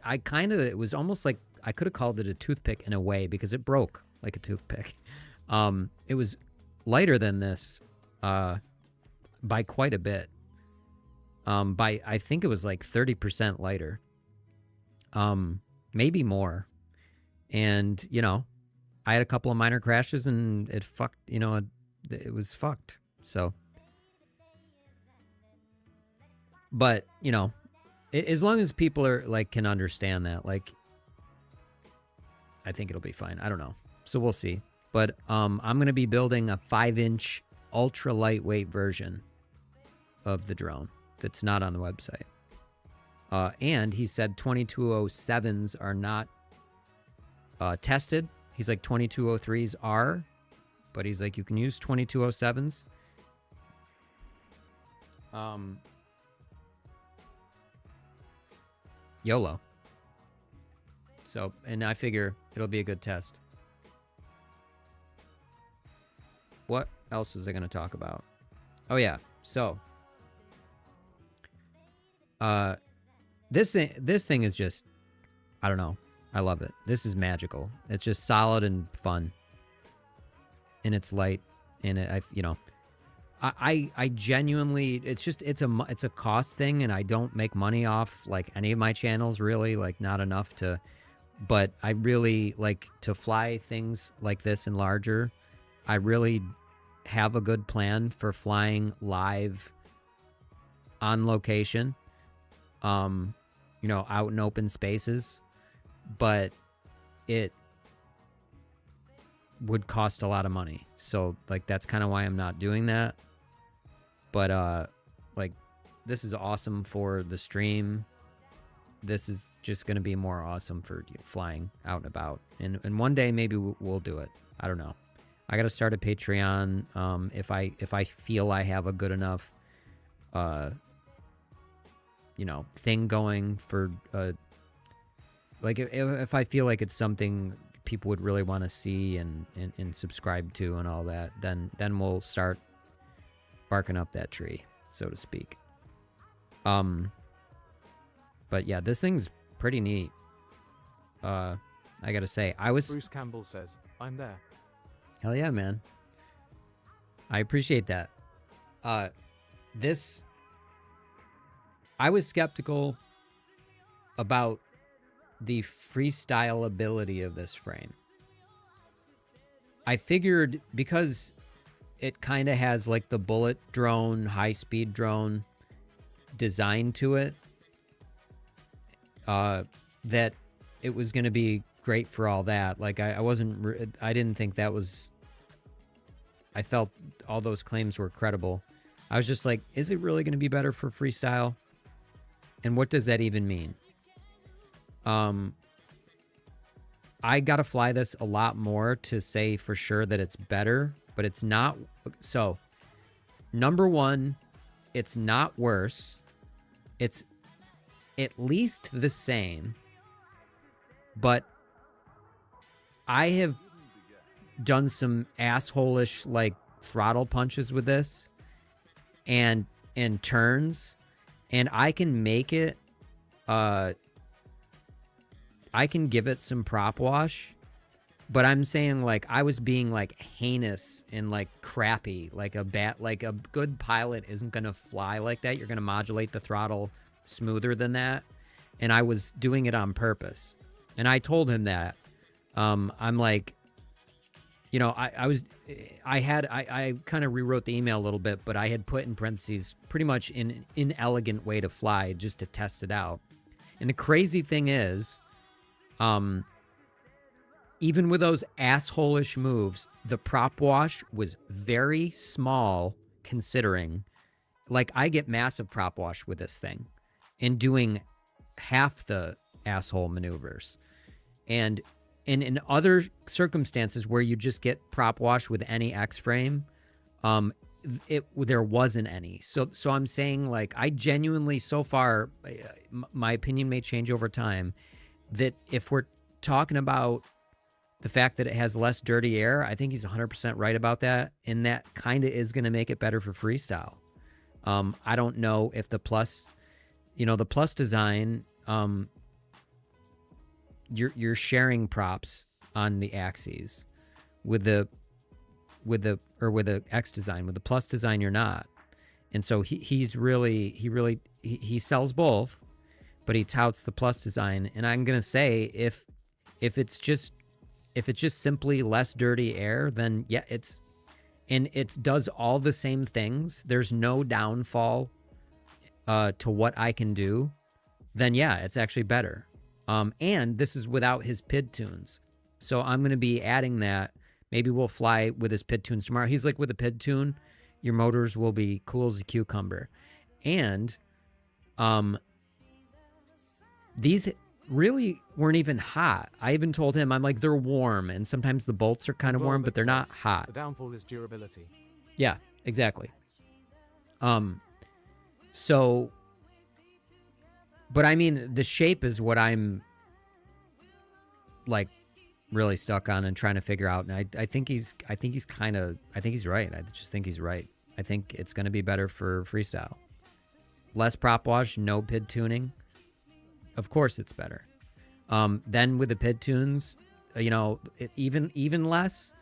it was almost like I could have called it a toothpick in a way because it broke like a toothpick. It was lighter than this by quite a bit. I think it was like 30% lighter, maybe more. And, I had a couple of minor crashes and it fucked, it was fucked. So, but, as long as people are like, can understand that, like, I think it'll be fine. I don't know. So we'll see. But, I'm going to be building a 5-inch ultra lightweight version of the drone that's not on the website. And he said 2207s are not tested. He's like 2203s are, but he's like, you can use 2207s. YOLO. So, and I figure it'll be a good test. What else was I going to talk about? Oh yeah, so this thing is just, I don't know. I love it. This is magical. It's just solid and fun. And it's light. And I genuinely, it's a cost thing, and I don't make money off like any of my channels really, like not enough to, but I really like to fly things like this and larger. I really have a good plan for flying live on location, out in open spaces, but it would cost a lot of money. So like, that's kind of why I'm not doing that. But like, this is awesome for the stream. This is just going to be more awesome for flying out and about. And one day maybe we'll do it. I don't know. I got to start a Patreon. If I feel I have a good enough, thing going for, like if I feel like it's something people would really want to see and subscribe to and all that, then we'll start barking up that tree, so to speak. But yeah, this thing's pretty neat. I gotta say, Bruce Campbell says, I'm there. Hell yeah, man. I appreciate that. I was skeptical about the freestyle ability of this frame. I figured because it kind of has like the bullet drone, high-speed drone design to it, that it was going to be great for all that. Like I didn't think that was, I felt all those claims were credible. I was just like, is it really going to be better for freestyle? And what does that even mean? I got to fly this a lot more to say for sure that it's better, but it's not. So, number one, it's not worse. It's at least the same, but I have done some asshole-ish like throttle punches with this and turns, and I can make it, I can give it some prop wash, but I'm saying like I was being like heinous and like crappy, like a good pilot isn't going to fly like that. You're going to modulate the throttle smoother than that. And I was doing it on purpose. And I told him that. I'm like, I kind of rewrote the email a little bit, but I had put in parentheses pretty much in an inelegant way to fly just to test it out. And the crazy thing is, even with those asshole-ish moves, the prop wash was very small considering. Like, I get massive prop wash with this thing and doing half the asshole maneuvers. And in other circumstances where you just get prop wash with any X frame, there wasn't any. So I'm saying, like, I genuinely, so far, my opinion may change over time, that if we're talking about the fact that it has less dirty air, I think he's 100% right about that. And that kind of is going to make it better for freestyle. I don't know if the plus design, you're sharing props on the axes with the X design. With the plus design, you're not. And so he sells both, but he touts the plus design. And I'm gonna say if it's just simply less dirty air, then yeah, it does all the same things. There's no downfall to what I can do. Then yeah, it's actually better. And this is without his PID tunes. So I'm going to be adding that. Maybe we'll fly with his PID tunes tomorrow. He's like, with a PID tune, your motors will be cool as a cucumber. And these really weren't even hot. I even told him, I'm like, they're warm, and sometimes the bolts are kind of warm, but they're not hot. The downfall is durability. Yeah, exactly. So, but I mean, the shape is what I'm like really stuck on and trying to figure out. And I think he's right. I just think he's right. I think it's going to be better for freestyle. Less prop wash, no PID tuning. Of course it's better. Then with the PID tunes, even less,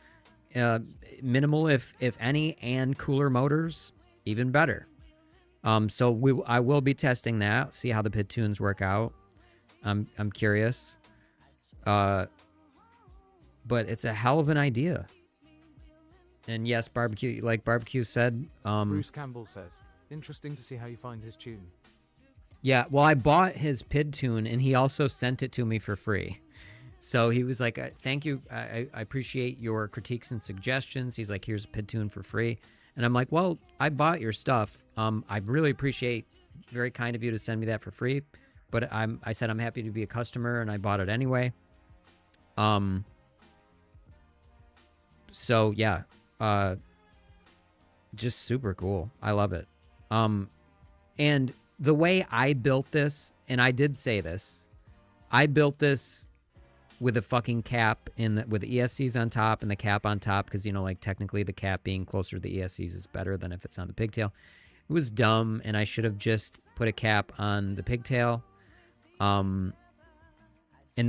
minimal if any, and cooler motors, even better. So I will be testing that, see how the PID tunes work out. I'm curious. But it's a hell of an idea. And yes, barbecue, like barbecue said. Bruce Campbell says, interesting to see how you find his tune. Yeah, well, I bought his PID tune, and he also sent it to me for free. So he was like, thank you. I appreciate your critiques and suggestions. He's like, here's a PID tune for free. And I'm like, well, I bought your stuff. I really appreciate, very kind of you to send me that for free. But I said I'm happy to be a customer, and I bought it anyway. So, yeah. Just super cool. I love it. And the way I built this, and I did say this, I built this with a fucking cap with the ESCs on top and the cap on top, because, like, technically the cap being closer to the ESCs is better than if it's on the pigtail. It was dumb, and I should have just put a cap on the pigtail. And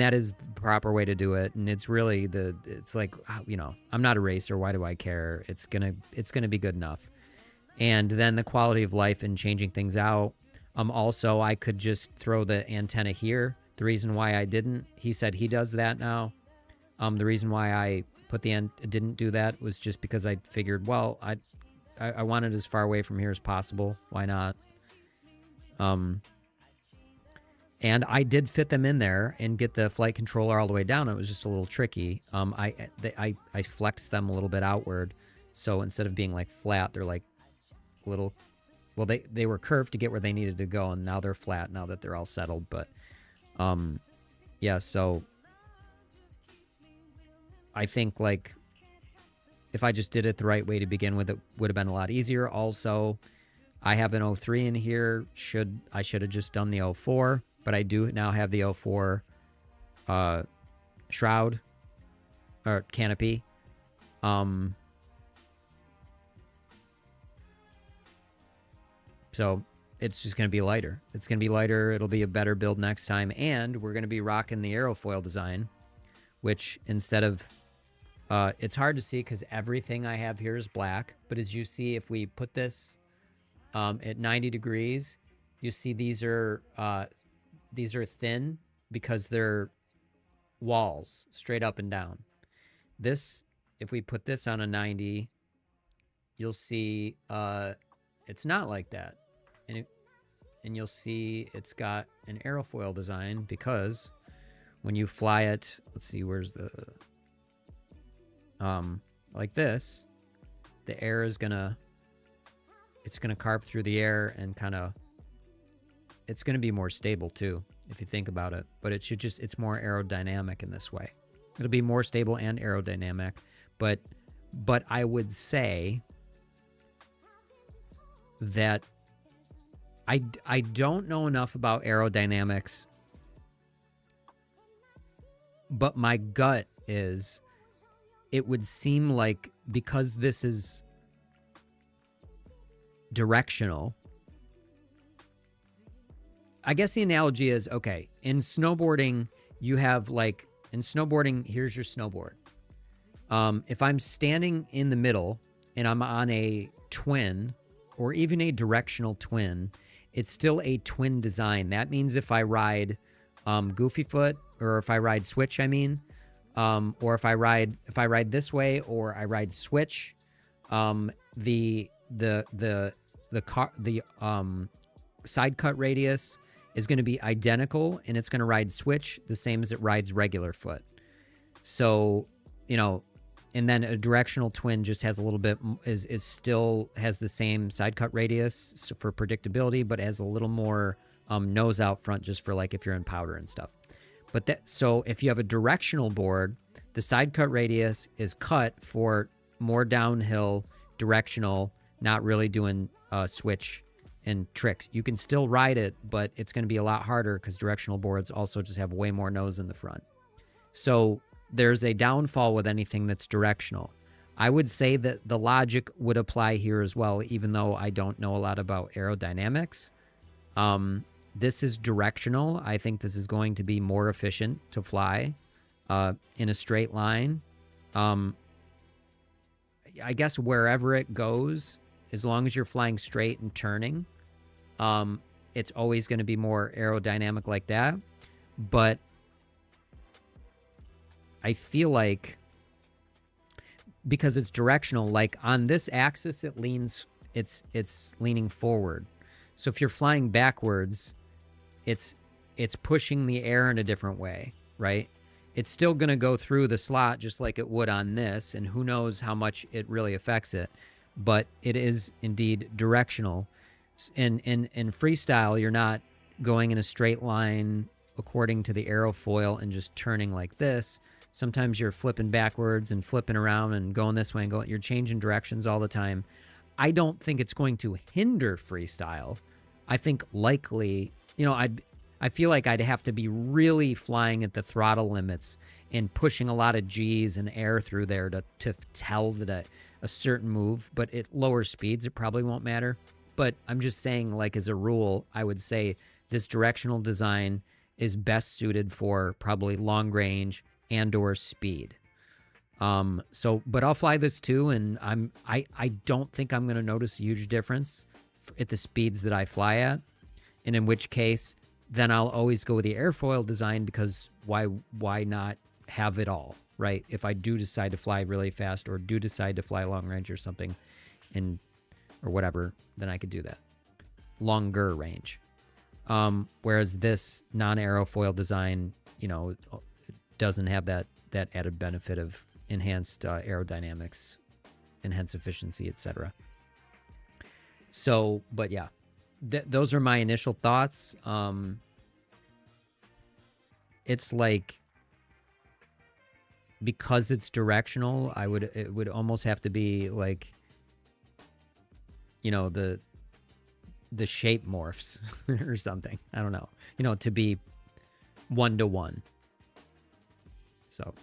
that is the proper way to do it. And it's really it's like, I'm not a racer. Why do I care? It's gonna be good enough. And then the quality of life and changing things out. Also, I could just throw the antenna here. The reason why I didn't, he said he does that now. The reason why I didn't do that was just because I figured, well, I want it as far away from here as possible. Why not? And I did fit them in there and get the flight controller all the way down. It was just a little tricky. I flexed them a little bit outward. So instead of being like flat, they're like little, well, they were curved to get where they needed to go. And now they're flat now that they're all settled. But yeah, so I think like if I just did it the right way to begin with, it would have been a lot easier. Also, I have an 03 in here. I should have just done the 04. But I do now have the 04 shroud or canopy. So it's just going to be lighter. It's going to be lighter. It'll be a better build next time. And we're going to be rocking the aerofoil design, which instead of... it's hard to see because everything I have here is black. But as you see, if we put this at 90 degrees, you see these are thin because they're walls straight up and down. This, if we put this on a 90, you'll see it's not like that. And you'll see it's got an aerofoil design because when you fly it, let's see, where's the, like this, the air is it's gonna carve through the air and kind of, it's going to be more stable too, if you think about it. But it's more aerodynamic in this way. It'll be more stable and aerodynamic. But I would say that I don't know enough about aerodynamics. But my gut is, it would seem like because this is directional, I guess the analogy is, okay, in snowboarding, you have like, here's your snowboard. If I'm standing in the middle and I'm on a twin or even a directional twin, it's still a twin design. That means if I ride Goofy Foot, or if I ride Switch, or if I ride this way or I ride Switch, the side cut radius is going to be identical, and it's going to ride Switch the same as it rides regular foot. So, and then a directional twin just has a little bit, is still has the same side cut radius for predictability, but has a little more nose out front just for like if you're in powder and stuff. But so if you have a directional board, the side cut radius is cut for more downhill, directional, not really doing switch and tricks. You can still ride it, but it's going to be a lot harder because directional boards also just have way more nose in the front. So there's a downfall with anything that's directional. I would say that the logic would apply here as well, even though I don't know a lot about aerodynamics. This is directional. I think this is going to be more efficient to fly in a straight line. I guess wherever it goes, as long as you're flying straight and turning, it's always going to be more aerodynamic like that. But I feel like because it's directional, like on this axis, it leans, it's leaning forward. So if you're flying backwards, it's pushing the air in a different way, right? It's still going to go through the slot just like it would on this, and who knows how much it really affects it. But it is indeed directional. In freestyle, you're not going in a straight line according to the aerofoil and just turning like this. Sometimes you're flipping backwards and flipping around and going this way and going. You're changing directions all the time. I don't think it's going to hinder freestyle. I think likely, you know, I feel like I'd have to be really flying at the throttle limits and pushing a lot of G's and air through there to tell that a certain move. But at lower speeds, it probably won't matter. But I'm just saying, like, as a rule, I would say this directional design is best suited for probably long range and or speed. But I'll fly this too, and I don't think I'm going to notice a huge difference at the speeds that I fly at. And in which case, then I'll always go with the airfoil design, because why not have it all, right? If I do decide to fly really fast or do decide to fly long range or something, or whatever, then I could do that. Longer range. Whereas this non-aerofoil design, you know, doesn't have that added benefit of enhanced aerodynamics, enhanced efficiency, etc. So, but yeah, those are my initial thoughts. It's like, because it's directional, it would almost have to be like, you know, the shape morphs or something. I don't know, you know, to be 1-to-1. So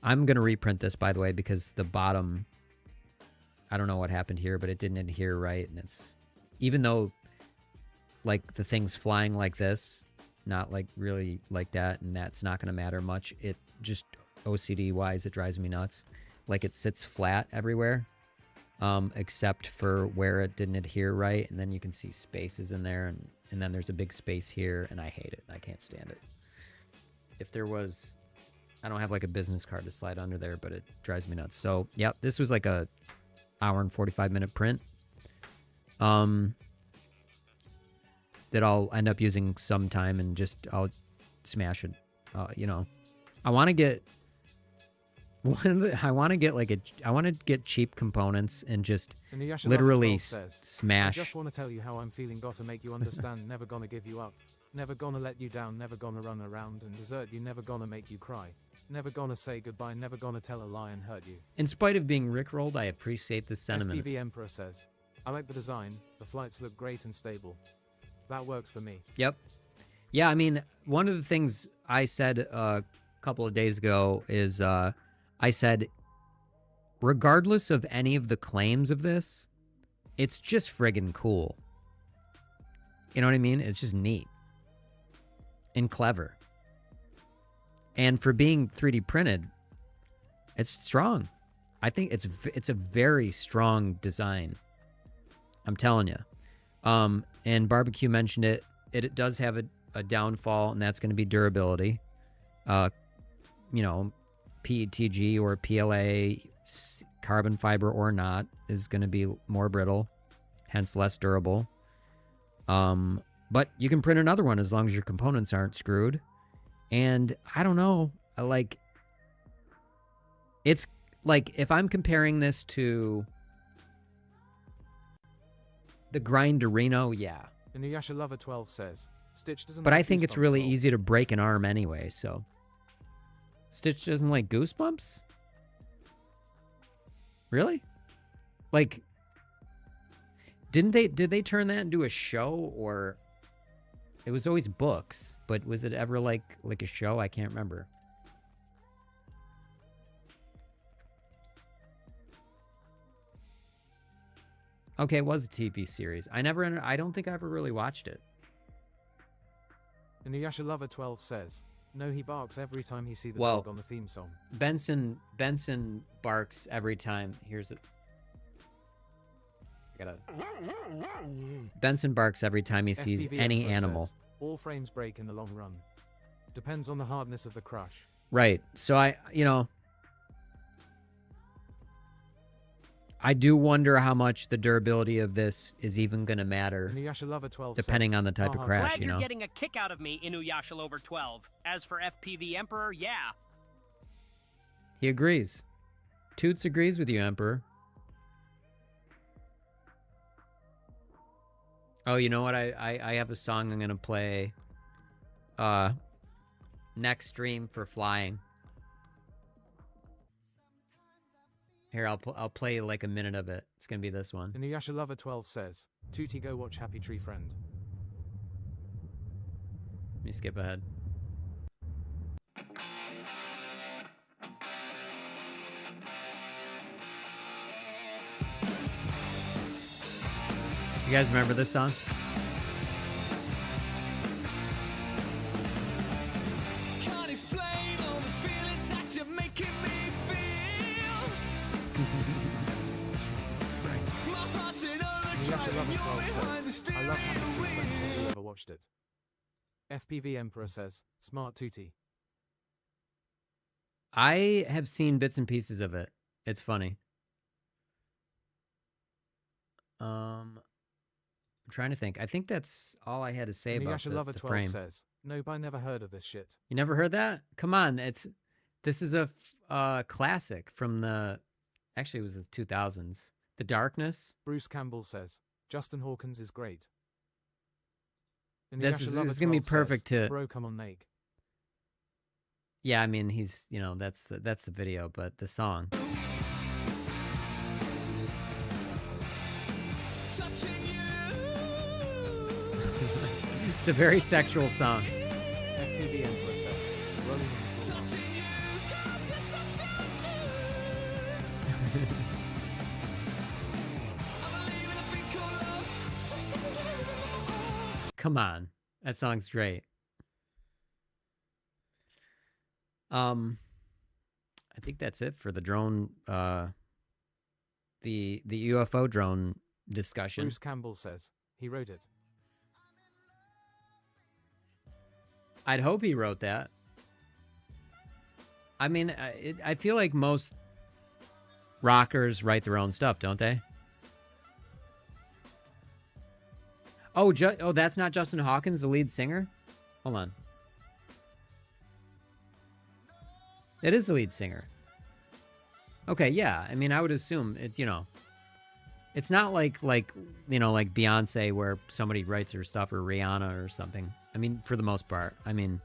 I'm going to reprint this, by the way, because the bottom, I don't know what happened here, but it didn't adhere right. And it's, even though like the thing's flying like this, not like really like that, and that's not going to matter much. It just OCD wise, it drives me nuts. Like it sits flat everywhere, except for where it didn't adhere right. And then you can see spaces in there, and then there's a big space here, and I hate it. I can't stand it. If there was, I don't have like a business card to slide under there, but it drives me nuts. So, yeah, this was like a hour and 45-minute print. That I'll end up using sometime, and just I'll smash it. You know, I want to get cheap components and just literally smash. I just want to tell you how I'm feeling. Got to make you understand. Never gonna give you up. Never gonna let you down. Never gonna run around and desert you. Never gonna make you cry. Never gonna say goodbye. Never gonna tell a lie and hurt you. In spite of being rickrolled, I appreciate the sentiment. FPV Emperor says, I like the design. The flights look great and stable. That works for me. Yep. Yeah, I mean, one of the things I said a couple of days ago is I said, regardless of any of the claims of this, it's just friggin' cool. You know what I mean? It's just neat and clever. And for being 3D printed, it's strong. I think it's a very strong design. I'm telling you. And Barbecue mentioned it. It does have a downfall, and that's going to be durability. You know, PETG or PLA, carbon fiber or not, is going to be more brittle, hence less durable. But you can print another one as long as your components aren't screwed. And I don't know, it's like, if I'm comparing this to the Grinderino, yeah, Inuyasha Lover 12 says, Stitch doesn't But like I think it's Goosebumps really lol. easy to break an arm anyway, so. Stitch doesn't like Goosebumps? Really? Like, did they turn that into a show, or it was always books, but was it ever like a show? I can't remember. Okay, it was a TV series. I don't think I ever really watched it. Inuyasha Lover 12 says, no, he barks every time he sees the Well, dog on the theme song. Benson barks every time. Here's it. Benson barks every time he sees FPV any Emperor animal. says, all frames break in the long run. Depends on the hardness of the crush. Right. So I do wonder how much the durability of this is even going to matter, Inuyasha Lover 12 depending says, on the type of "Haha, crash, Glad you you're know. getting a kick out of me, Inuyasha over 12. As for FPV Emperor, yeah. He agrees. Toots agrees with you, Emperor. Oh, you know what? I have a song I'm going to play next stream for flying. Here, I'll play like a minute of it. It's going to be this one. Inuyasha Lover 12 says, Tootie go watch Happy Tree Friend. Let me skip ahead. You guys remember this song? Can't explain all the feelings that you're making me feel. Jesus Christ. My heart's in overdrive Inuyasha and Lover you're 12 behind the says, I love Happy steering Tree Friend. Have you wheel. ever watched it? FPV Emperor says, smart Tootie. I have seen bits and pieces of it. It's funny. I'm trying to think. I think that's all I had to say about Inuyasha Lover the 12 frame. says, nope, I never heard of this shit. You never heard that? Come on, this is a classic from actually it was the 2000s. The Darkness. Bruce Campbell says, Justin Hawkins is great. This Inuyasha is Lover gonna be 12 perfect says, to. Bro, come on, Nake. Yeah, I mean he's that's the video, but the song. Touching you. It's a very sexual song. FPV Emperor says, rolling on the floor. Touching you. God, you're touching me. I'm believing a thing called love. Just a little. Come on, that song's great. I think that's it for the drone, the UFO drone discussion. Bruce Campbell says, he wrote it. I'd hope he wrote that. I mean, I feel like most rockers write their own stuff, don't they? Oh, that's not Justin Hawkins, the lead singer? Hold on. It is the lead singer. Okay, yeah. I mean, I would assume it's, it's not like Beyonce where somebody writes her stuff, or Rihanna or something. I mean, for the most part. I mean,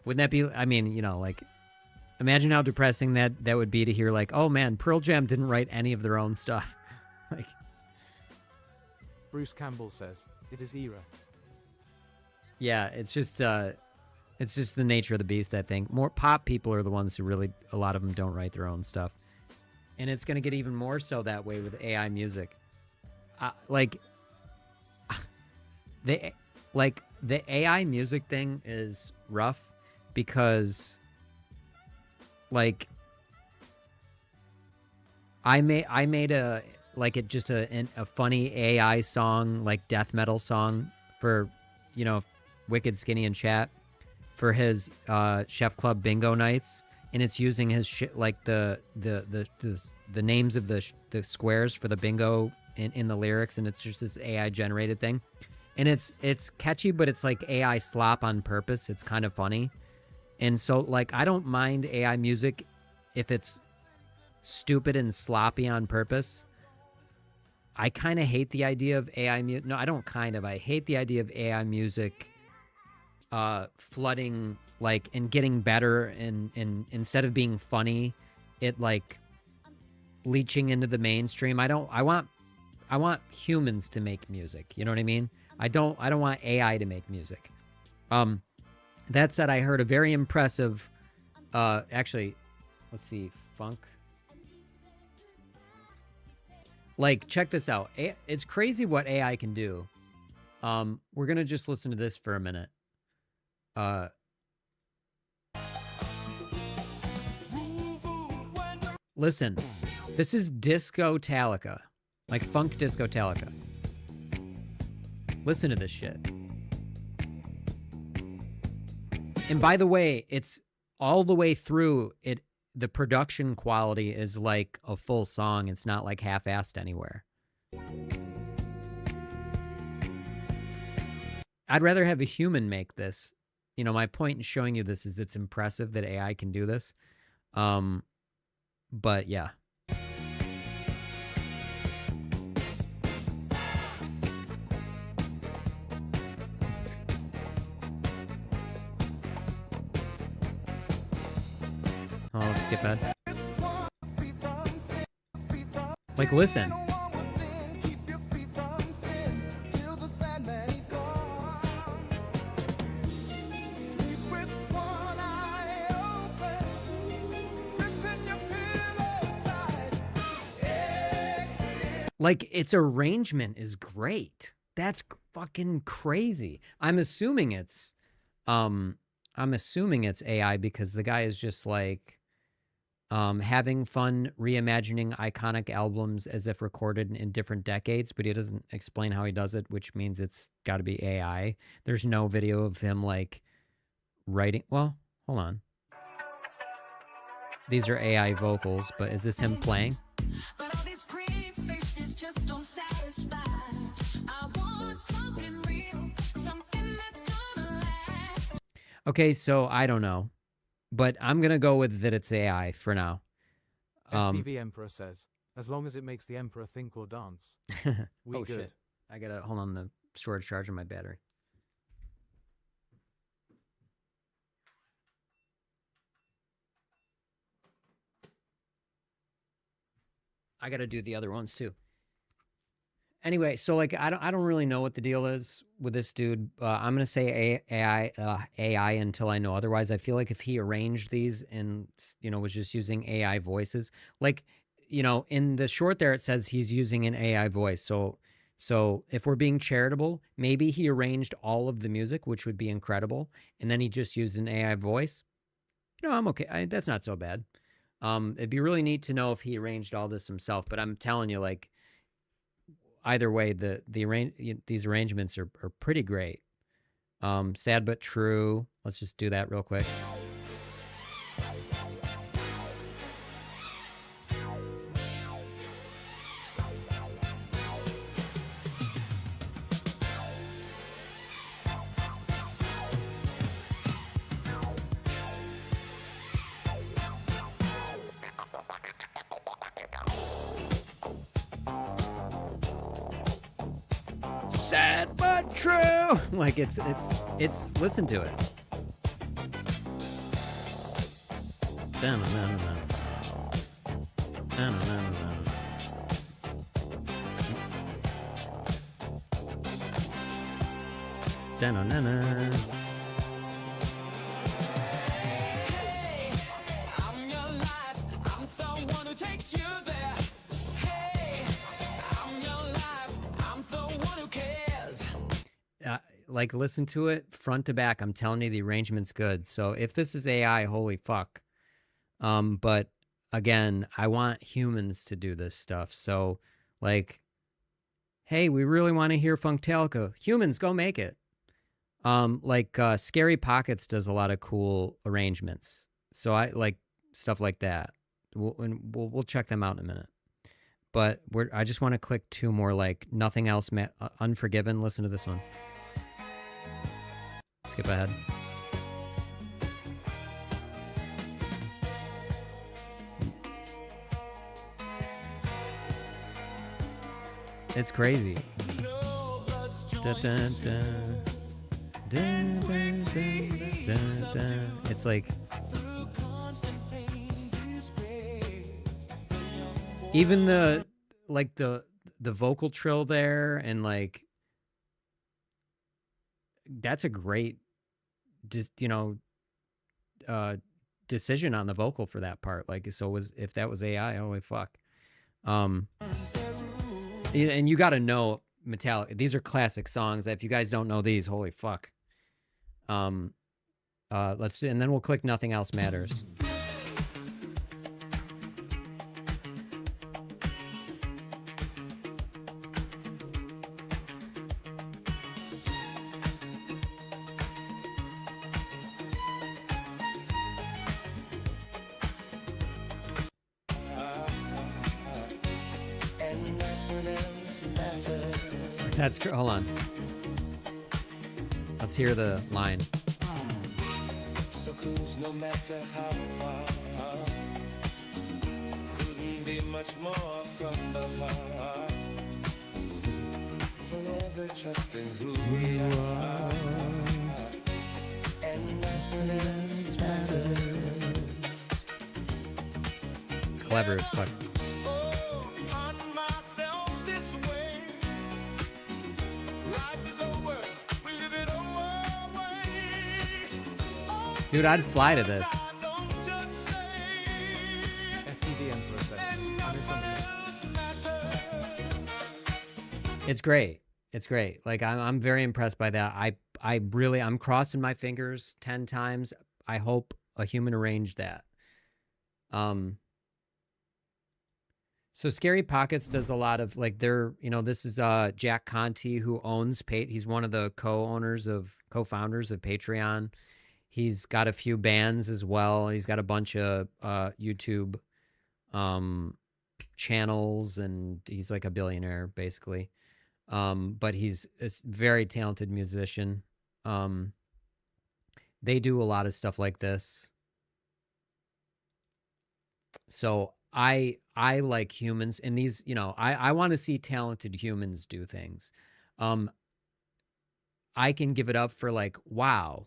wouldn't that be, imagine how depressing that would be to hear, like, oh man, Pearl Jam didn't write any of their own stuff. Like, Bruce Campbell says, it is era. yeah, it's just the nature of the beast, I think. More pop people are the ones who really, a lot of them don't write their own stuff. And it's going to get even more so that way with AI music. The AI music thing is rough because, like, I made a funny AI song, like death metal song for, Wicked Skinny and Chat for his Chef Club bingo nights, and it's using his the names of the squares for the bingo in the lyrics, and it's just this AI generated thing, and it's catchy, but it's like AI slop on purpose. It's kind of funny, and so like I don't mind AI music if it's stupid and sloppy on purpose. I kind of hate the idea of AI music. No, I don't kind of. I hate the idea of AI music flooding, like, and getting better, and instead of being funny, it like leaching into the mainstream. I want humans to make music. You know what I mean? I don't want AI to make music. That said, I heard a very impressive, actually, let's see, funk. Like, check this out. It's crazy what AI can do. We're going to just listen to this for a minute. Listen, this is Disco Talica. Like funk Disco Talica. Listen to this shit. And by the way, it's all the way through it. The production quality is like a full song. It's not like half-assed anywhere. I'd rather have a human make this. You know, my point in showing you this is it's impressive that AI can do this. But yeah. Oh, let's skip ahead. Like, listen. Like, its arrangement is great. That's fucking crazy. I'm assuming it's AI because the guy is just like having fun reimagining iconic albums as if recorded in different decades, but he doesn't explain how he does it, which means it's got to be AI. There's no video of him like writing. Well, hold on. These are AI vocals, but is this him playing? Just don't satisfy. I want something real, something that's gonna last. Okay, so I don't know, but I'm gonna go with that it's AI for now. FPV Emperor says, as long as it makes the Emperor think or dance, we good. Shit. I gotta hold on the storage charge on my battery. I gotta do the other ones too. Anyway, so like I don't really know what the deal is with this dude. I'm gonna say AI until I know otherwise. I feel like if he arranged these and was just using AI voices, like in the short there it says he's using an AI voice. So if we're being charitable, maybe he arranged all of the music, which would be incredible, and then he just used an AI voice. I'm okay. That's not so bad. It'd be really neat to know if he arranged all this himself. But I'm telling you, like. Either way, these arrangements are pretty great. Sad but true. Let's just do that real quick. Sad but true. Like it's listen to it. Hey, I'm your life. I'm the one who takes you there. Hey, I'm your life. I'm the one who cares. Like listen to it front to back. I'm telling you, the arrangement's good. So if this is AI, holy fuck. But again, I want humans to do this stuff. So like, hey, we really want to hear Funktalica. Humans, go make it. Scary Pockets does a lot of cool arrangements. So I like stuff like that. We'll check them out in a minute. But I just want to click two more, like Nothing Else, Unforgiven. Listen to this one. Skip ahead. It's crazy. Dun, dun, dun. Dun, dun, dun, dun, dun. It's like even the vocal trill there, and like that's a great decision on the vocal for that part. Like, so if that was AI, holy fuck. And you got to know Metallica. These are classic songs. If you guys don't know these, holy fuck. Let's do, and then we'll click Nothing Else Matters. That's hold on. Let's hear the line. So close, no matter how far, couldn't be much more from the heart. Forever trusting who we are, and nothing else matters. It's clever as fuck. Dude, I'd fly to this. FPV Emperor says, I know something. It's great. It's great. Like I'm very impressed by that. I'm crossing my fingers 10 times. I hope a human arranged that. So Scary Pockets does a lot of like this is Jack Conte, who owns he's one of the co-founders of Patreon. He's got a few bands as well. He's got a bunch of YouTube channels, and he's like a billionaire basically. But he's a very talented musician. They do a lot of stuff like this. So I like humans, and these, I want to see talented humans do things. I can give it up for like, wow,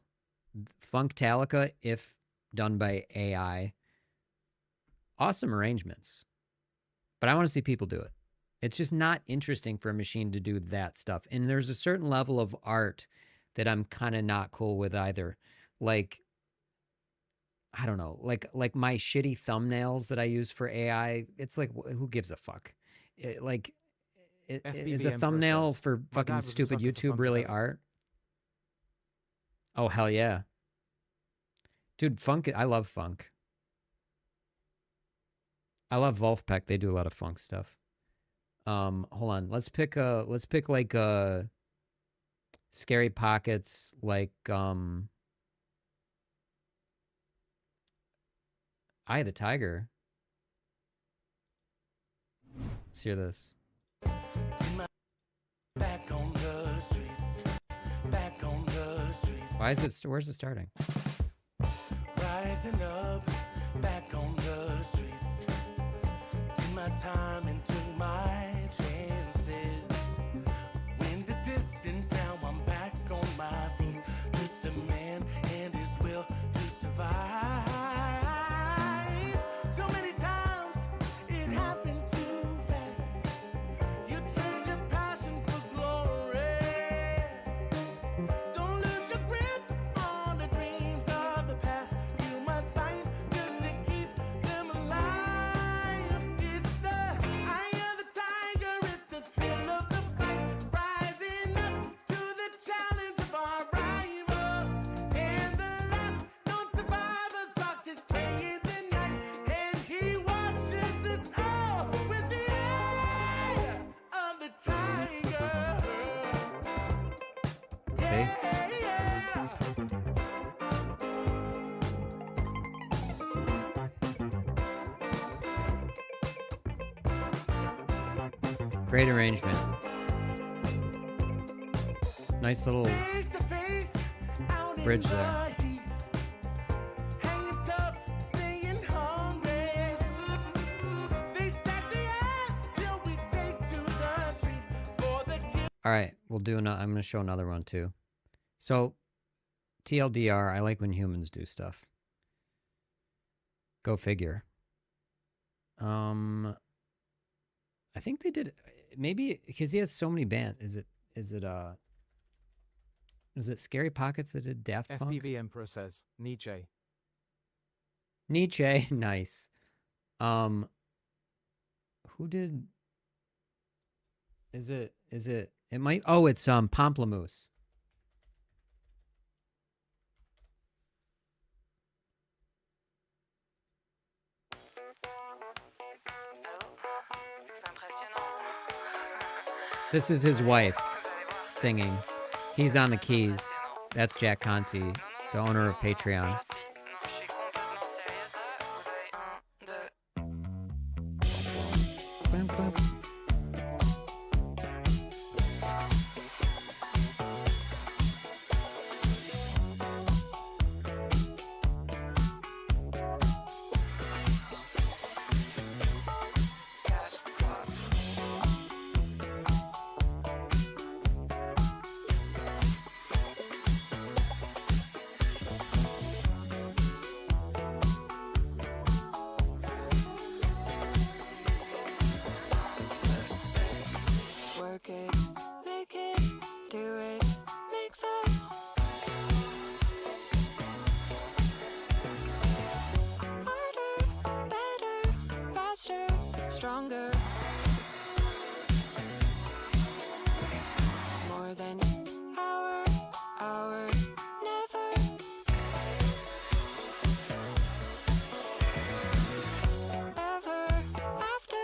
Funktalica, if done by AI, awesome arrangements. But I want to see people do it. It's just not interesting for a machine to do that stuff. And there's a certain level of art that I'm kind of not cool with either. Like, I don't know, like my shitty thumbnails that I use for AI. It's like, who gives a fuck? Is a thumbnail for fucking stupid YouTube really art? Oh, hell yeah. Dude, funk, I love funk. I love Wolfpack. They do a lot of funk stuff. Hold on. Let's pick like Scary Pockets, like Eye of the Tiger. Let's hear this. Back on the streets, back on the streets. Where's it starting? Rising up, back on the streets. Took my time and took my chances. When the distance, now I'm back on my feet. Just a man and his will to survive. So many times it happened too fast. You trade your passion for glory. Don't lose your grip on the dreams of the past. You must fight just to keep them alive. It's the eye of the tiger, it's the thrill of the fight. Rising up to the challenge of our rivals. And the last known survivor talks his prey in the night. And he watches us all with the eye of the tiger. See? Great arrangement. Nice little Face to face, out in bridge the there. heat. Hanging tough, staying hungry. They said the axe till we take to the street. All right, we'll do another. I'm gonna show another one too. So, TLDR, I like when humans do stuff. Go figure. I think they did maybe because he has so many bands. Was it Scary Pockets that did Daft Punk? FPV Emperor says Nietzsche. Nietzsche, nice. Who did? Is it? It might. Oh, it's Pomplamoose. This is his wife singing. He's on the keys. That's Jack Conti, the owner of Patreon. Work it, make it, do it, makes us harder, better, faster, stronger. More than hour, never. Ever after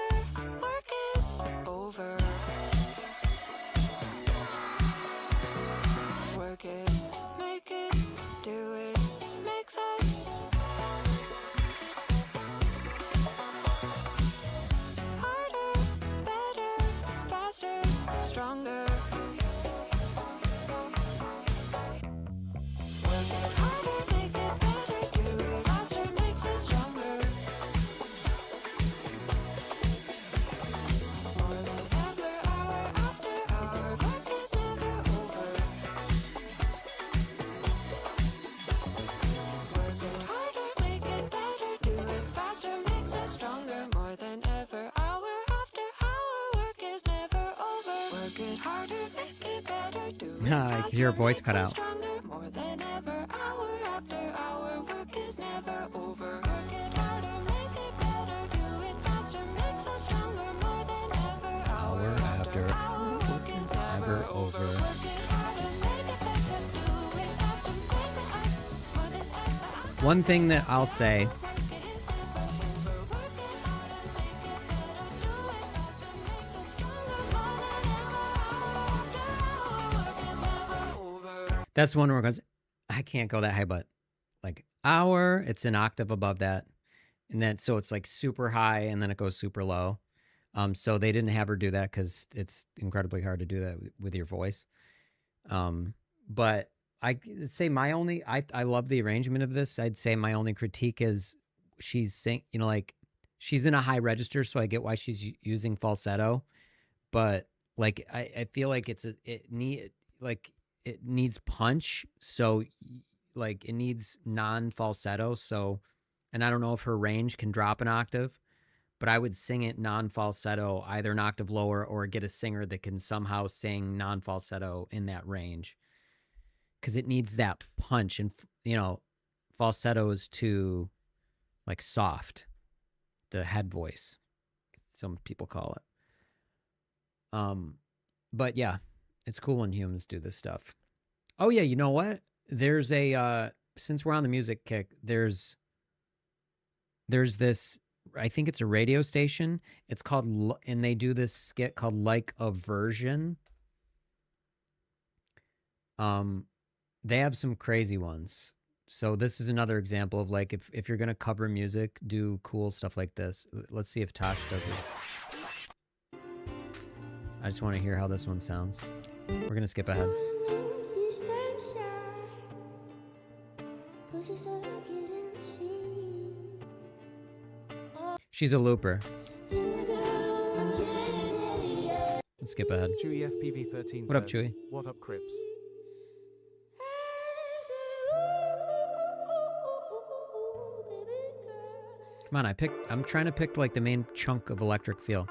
work is over. Work it, make it, do it, makes us harder, better, faster, stronger. Work it harder, make it better, do it faster, makes us stronger. More than ever, hour after hour, work is never over. Work it harder, make it better, do it faster, makes us stronger. More than ever, hour after hour, work is never over. Work it harder, make it better, do it I can faster, hear a voice makes cut us out. stronger. More than ever, hour after hour, work is never over. Work it harder, make it better, do it faster, makes us stronger. More than ever, hour after hour, work is never over. Work it harder, make it better, do it faster, make us more than ever. One thing that I'll say, that's one where it goes, I can't go that high, but like hour, it's an octave above that. And then, so it's like super high and then it goes super low. So they didn't have her do that because it's incredibly hard to do that with your voice. But I'd say I love the arrangement of this. I'd say my only critique is she's like she's in a high register. So I get why she's using falsetto, but like, I feel like it needs punch. So like it needs non-falsetto. So, and I don't know if her range can drop an octave, but I would sing it non-falsetto, either an octave lower or get a singer that can somehow sing non-falsetto in that range. Cause it needs that punch, and falsetto is too like soft, the head voice, some people call it. But yeah, it's cool when humans do this stuff. Oh yeah, you know what? There's a since we're on the music kick, there's this, I think it's a radio station. It's called, and they do this skit called Like a Version. They have some crazy ones. So this is another example of like, if you're going to cover music, do cool stuff like this. Let's see if Tosh does it. I just want to hear how this one sounds. We're going to skip ahead. She's a looper. Let's skip ahead. Chewy FPV13 What up, says, Chewy? What up, Crips? Come on, I'm trying to pick like the main chunk of electric feel.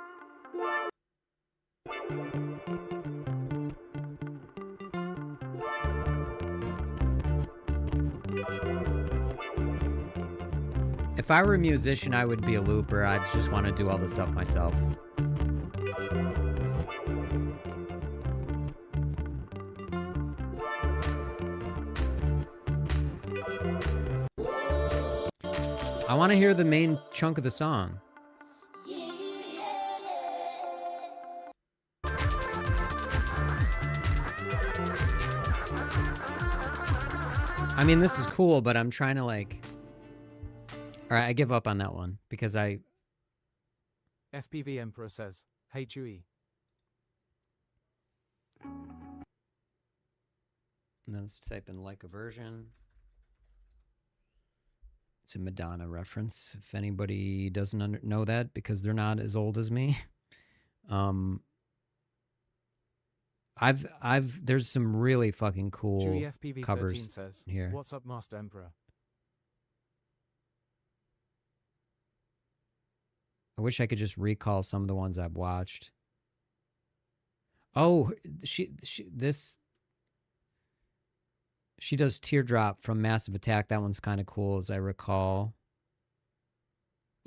If I were a musician, I would be a looper. I'd just want to do all the stuff myself. I want to hear the main chunk of the song. I mean, this is cool, but I'm trying to like... All right, I give up on that one because I... FPV Emperor says, Hey Chewy. And then let's type in like a version. It's a Madonna reference. If anybody doesn't know that because they're not as old as me. There's some really fucking cool Chewy FPV13 covers says, here. What's up, Master Emperor? I wish I could just recall some of the ones I've watched. Oh, she does Teardrop from Massive Attack. That one's kind of cool, as I recall.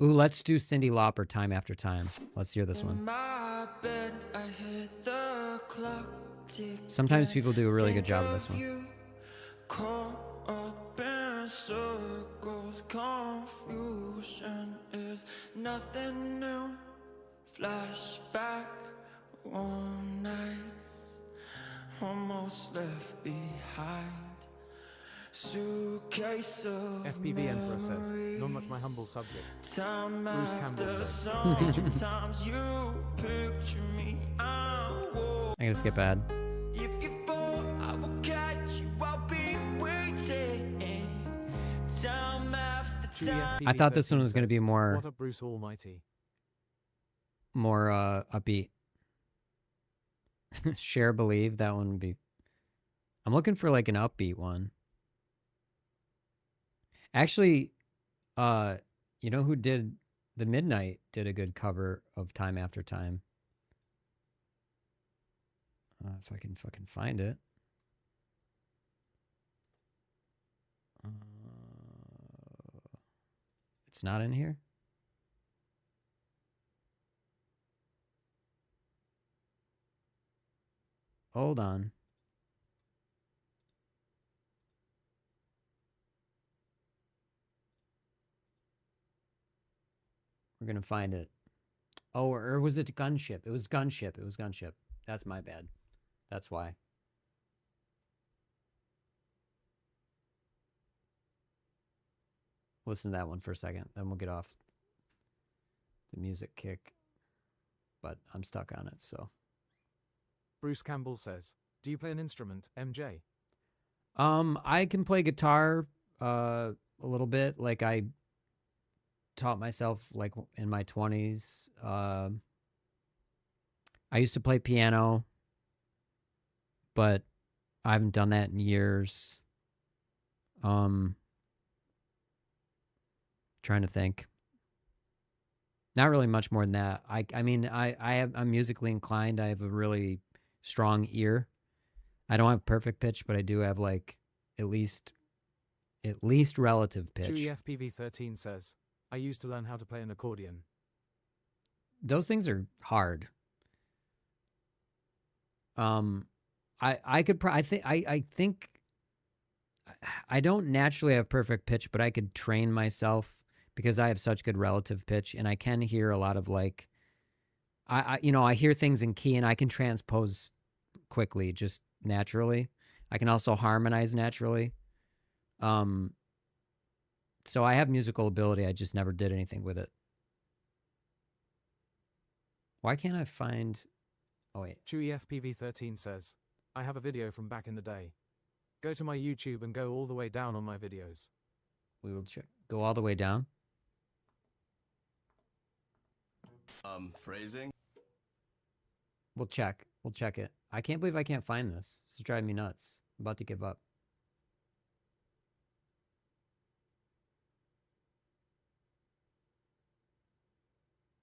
Ooh, let's do Cyndi Lauper, Time After Time. Let's hear this one. Sometimes people do a really good job of this one. Circles, confusion is nothing new. Flashback, warm nights, almost left behind. Suitcase of FPV Emperor says, not much my humble subject. Time Bruce Campbell says, sometimes you picture me. I'm gonna skip ahead. If you fall, I will catch you. I'll be waiting. Time after time. I thought this one was gonna be more. What up, Bruce Almighty? More upbeat. Share Believe, that one would be... I'm looking for like an upbeat one. Actually, you know who did... The Midnight did a good cover of Time After Time. If I can fucking find it. It's not in here? Hold on. We're gonna find it. Oh, or was it Gunship? It was Gunship. It was Gunship. That's my bad. That's why. Listen to that one for a second, then we'll get off the music kick. But I'm stuck on it, so. Bruce Campbell says, do you play an instrument, MJ? I can play guitar a little bit. Like I taught myself like in my 20s. I used to play piano, but I haven't done that in years. Trying to think. Not really much more than that. I mean, I'm musically inclined. I have a really strong ear. I don't have perfect pitch, but I do have like at least relative pitch. Chewy FPV13 says, I used to learn how to play an accordion. Those things are hard. I think I don't naturally have perfect pitch, but I could train myself because I have such good relative pitch, and I can hear a lot of like, I hear things in key, and I can transpose quickly, just naturally. I can also harmonize naturally. So I have musical ability. I just never did anything with it. Why can't I find? Oh wait. Chewy FPV13 says, I have a video from back in the day. Go to my YouTube and go all the way down on my videos. We will check. Go all the way down. Phrasing. We'll check. We'll check it. I can't believe I can't find this. This is driving me nuts. I'm about to give up.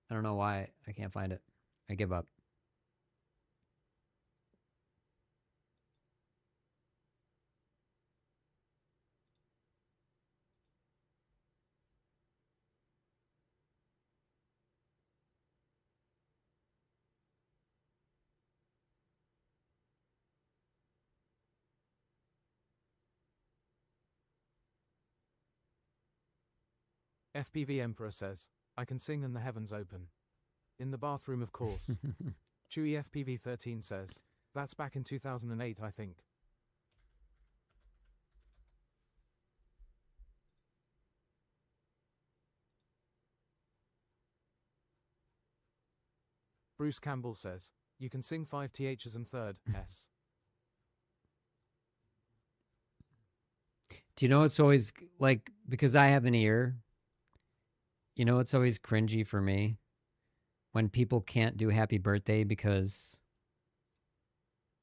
I don't know why I can't find it. I give up. FPV Emperor says, I can sing and the heavens open. In the bathroom, of course. Chewy FPV 13 says, that's back in 2008, I think. Bruce Campbell says, you can sing 5 THs and third S. Do you know it's always like, because I have an ear, you know it's always cringy for me? When people can't do happy birthday because...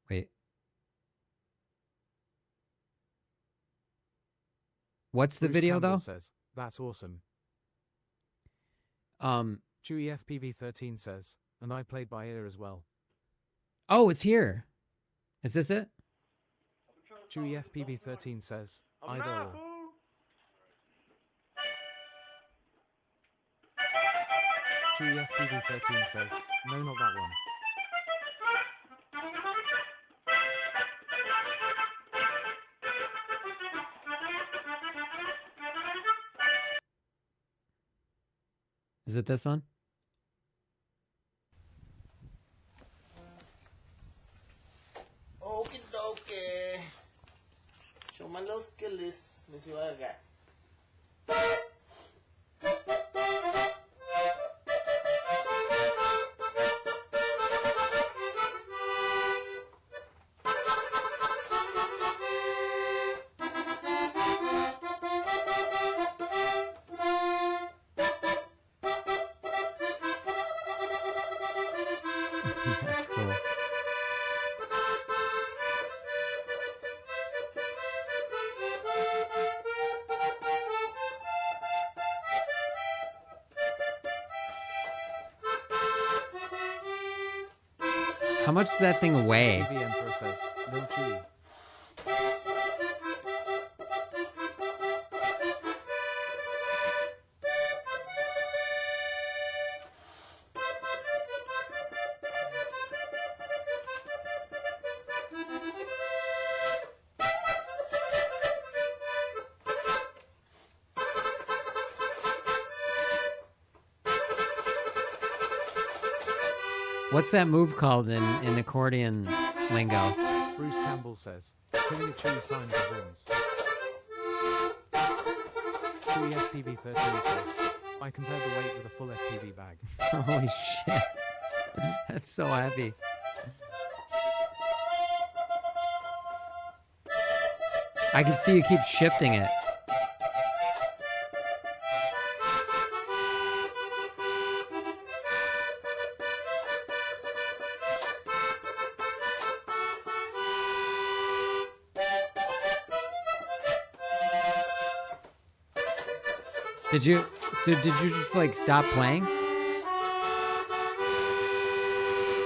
Wait. What's the Bruce video, Campbell though? Says, that's awesome. Chewy FPV 13 says, and I played by ear as well. Oh, it's here. Is this it? Chewy FPV 13 says, either or. Chewy FPV 13 says, no, not that one. Is it this one? Okie dokie. Show my little skills. Let me see what I got. That's cool. How much does that thing weigh? FPV Emperor says, Lil Chewy. What's that move called in accordion lingo? Bruce Campbell says, killing a Chewy sign of the horns. Chewy FPV 13 says, I compared the weight with a full FPV bag. Holy shit. That's so heavy. I can see you keep shifting it. Did you just like stop playing?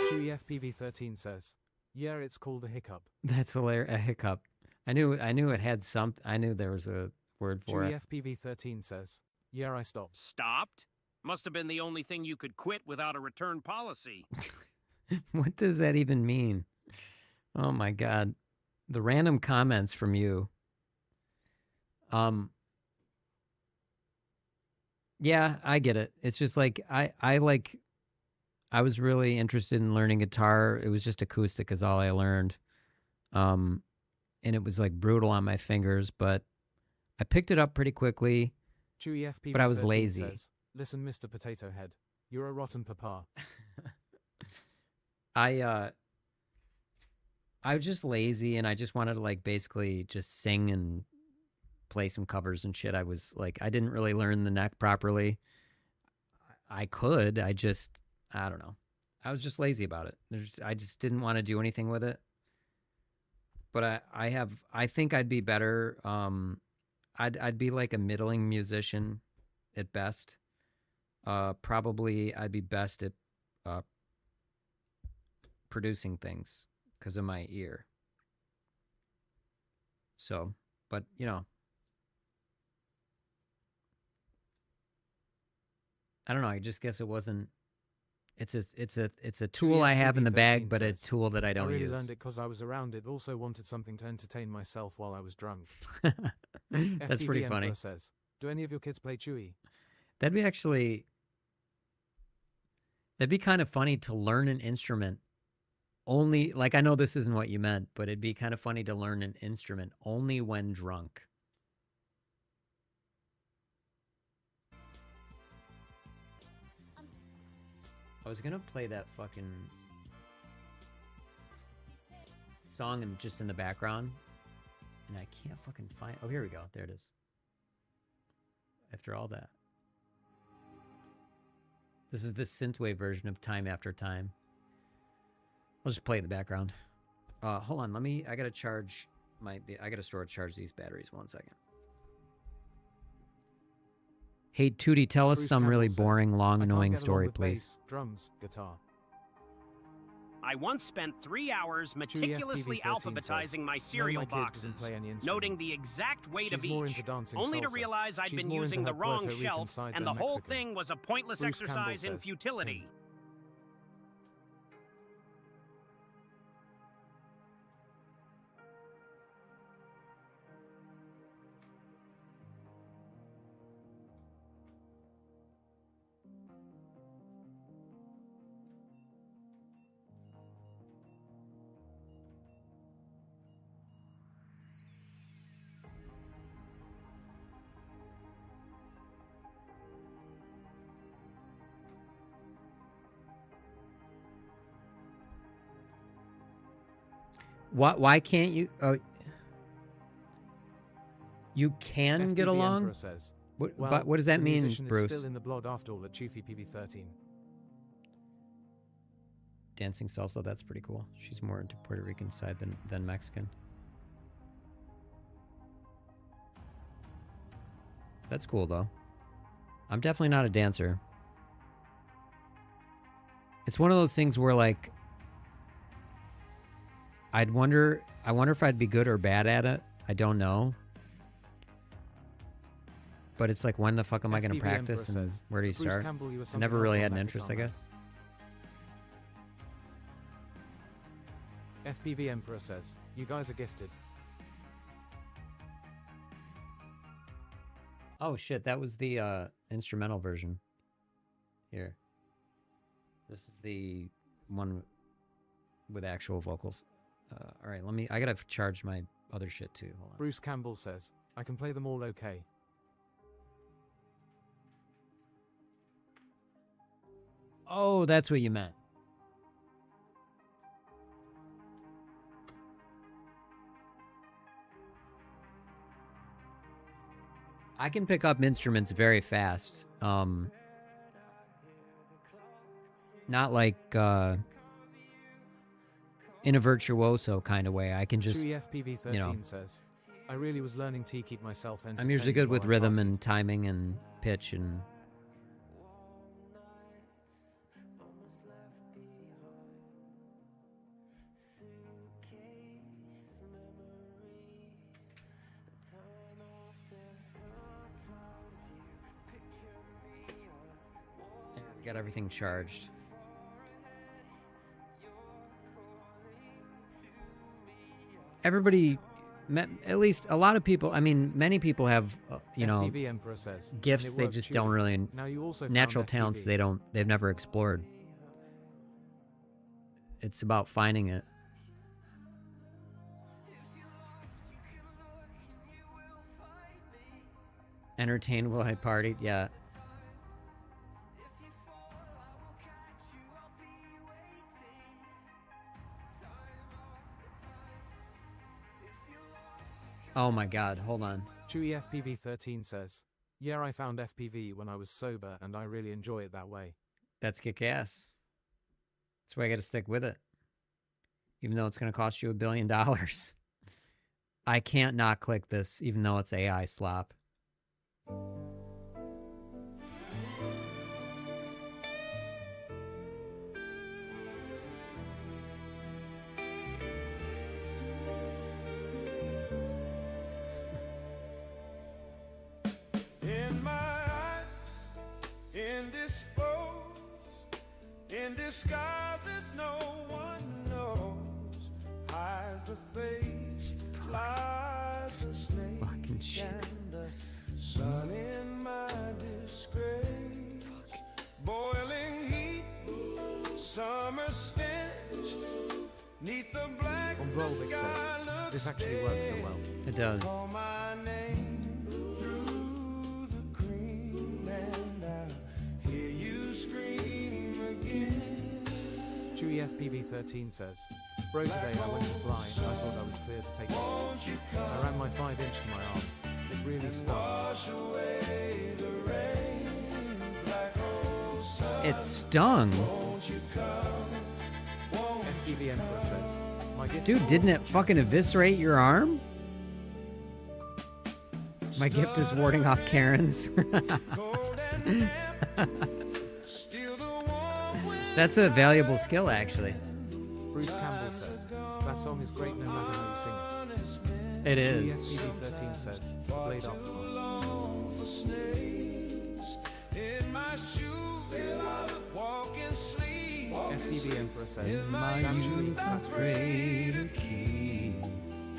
Chewy FPV 13 says, yeah, it's called a hiccup. That's hilarious. A hiccup. I knew it had some. I knew there was a word for Chewy it. FPV 13 says, yeah, I stopped. Stopped? Must have been the only thing you could quit without a return policy. What does that even mean? Oh my god. The random comments from you. Yeah, I get it. It's just like I was really interested in learning guitar. It was just acoustic is all I learned. And it was like brutal on my fingers, but I picked it up pretty quickly. Chewy FPV But I was 13 lazy. Says, listen, Mr. Potato Head, you're a rotten papa. I was just lazy and I just wanted to like basically just sing and play some covers and shit. I was like, I didn't really learn the neck properly. I could, I don't know. I was just lazy about it. I just didn't want to do anything with it. But I think I'd be better. I'd be like a middling musician at best. Probably I'd be best at producing things because of my ear. So, but you know, I don't know. I just guess it wasn't. It's a tool I have in the bag, but a tool that I don't I really use. learned it because I was around it. Also wanted something to entertain myself while I was drunk. That's pretty FPV funny. Emperor says, do any of your kids play Chewy? That'd be kind of funny to learn an instrument only, like, I know this isn't what you meant, but it'd be kind of funny to learn an instrument only when drunk. I was gonna play that fucking song just in the background, and I can't fucking find. Oh, here we go. There it is. After all that, this is the synthwave version of Time After Time. I'll just play it in the background. Hold on. I gotta charge I gotta charge these batteries. 1 second. Hey, Tootie, tell us Bruce some really Campbell boring, says, long, "I can't annoying get along story, with please. bass, drums, guitar. I once spent 3 hours meticulously FPV 13 alphabetizing says, my "No, cereal my kid doesn't boxes, play any noting the instruments. exact weight of She's more each, into dancing only to salsa. realize I'd She's been more using into the her wrong Puerto Rican shelf, side and the than whole Mexican. thing was a pointless Bruce Campbell exercise in says, futility. Why can't you? You can get FPV along? Emperor says, What, well, but what does that the mean, musician is Bruce? still in the blood after all at Chufi PV13. Dancing salsa, that's pretty cool. She's more into Puerto Rican side than Mexican. That's cool, though. I'm definitely not a dancer. It's one of those things where, like, I wonder if I'd be good or bad at it. I don't know. But it's like, when the fuck am I going to FPV practice, Emperor and says, where do you Bruce start? Campbell, you were I something never else really on had an that interest, I guitar, guess. FPV Emperor says, you guys are gifted. Oh shit, that was the instrumental version. Here. This is the one with actual vocals. All right, I gotta charge my other shit too. Hold on. Bruce Campbell says, I can play them all okay. Oh, that's what you meant. I can pick up instruments very fast. Not like in a virtuoso kind of way. I can just, Chewy FPV13 you know, says, I really was learning to keep myself entertained. I'm usually good with while I rhythm partied. and timing and pitch and. Got everything charged. Everybody, at least a lot of people, I mean, many people have, you know, FPV Emperor says, gifts and it they works just chewy. don't really, Now you also found natural FPV. talents they've never explored. It's about finding it. Entertained while I partied, yeah. Oh my god, hold on. Chewy FPV13 says, yeah, I found FPV when I was sober and I really enjoy it that way. That's kick-ass. That's why I got to stick with it. Even though it's going to cost you $1 billion. I can't not click this, even though it's AI slop. In my eyes, indisposed, in disguises no one knows, hides the face, lies the snake, Fucking shit. and the sun in my disgrace. Boiling heat, summer stench, neath the black On roll, it sky says, this actually works so well. It does. call my name through the cream, and I'll hear you scream again. Chewy FPV13 says, bro, today I went to fly and I thought I was clear to take off. I ran my 5-inch to my arm. It really stung. Wash away the rain, black hole sun, It stung. won't you come? FPV Emperor says, my gift. Dude, didn't it fucking eviscerate your arm? My gift is warding off Karens. Cold and damp, still the warm wind. That's a valuable skill, actually. Bruce Campbell says, that song is great no matter how you sing it. It Chewy is. FPV13 says, blade off. Long for snakes in my shoes, walking sleep. FPV Emperor says, my damn youth Chewy, that's pray great. to keep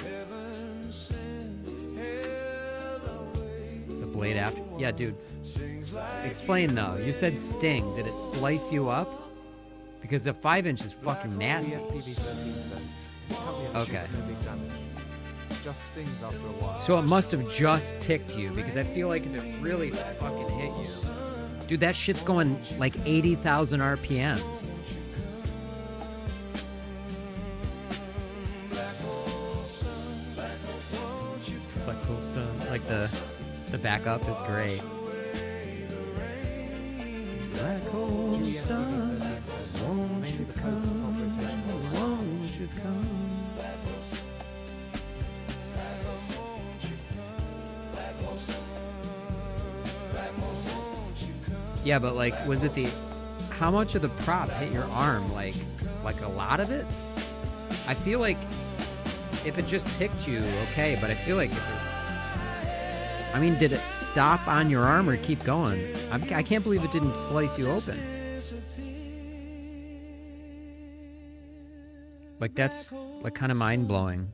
heaven send hell away. The blade after. Yeah, dude. Sings like Explain, though. You said sting. Did it slice you up? Because a 5-inch is fucking Chewy nasty. FPV13 says, cut me a Okay. shoot, no big damage. Just stings after a while. So it must have just ticked you, because I feel like if it really fucking hit you. Dude, that shit's going like 80,000 RPMs. Black hole sun. Like the backup is great. Black hole Chewy sun, FPV13 says, won't mainly you the coat of come, rotation. won't you come? Yeah, but like, was it the? How much of the prop hit your arm? Like a lot of it? I feel like if it just ticked you, okay, but I feel like if it, I mean, did it stop on your arm or keep going? I can't believe it didn't slice you open. Like, that's like kind of mind blowing.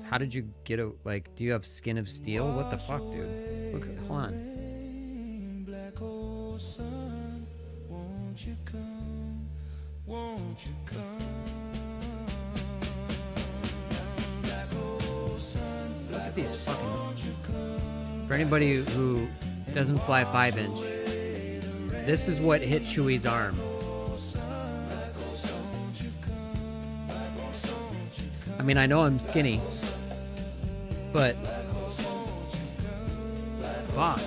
How did you get a, like, do you have skin of steel? What the fuck, dude? Look, hold on. black hole sun, won't you come? Won't you come? Black hole sun, Look at these fucking. For anybody who doesn't fly 5-inch, this is what hit Chewy's arm. I mean, I know I'm skinny, but fuck,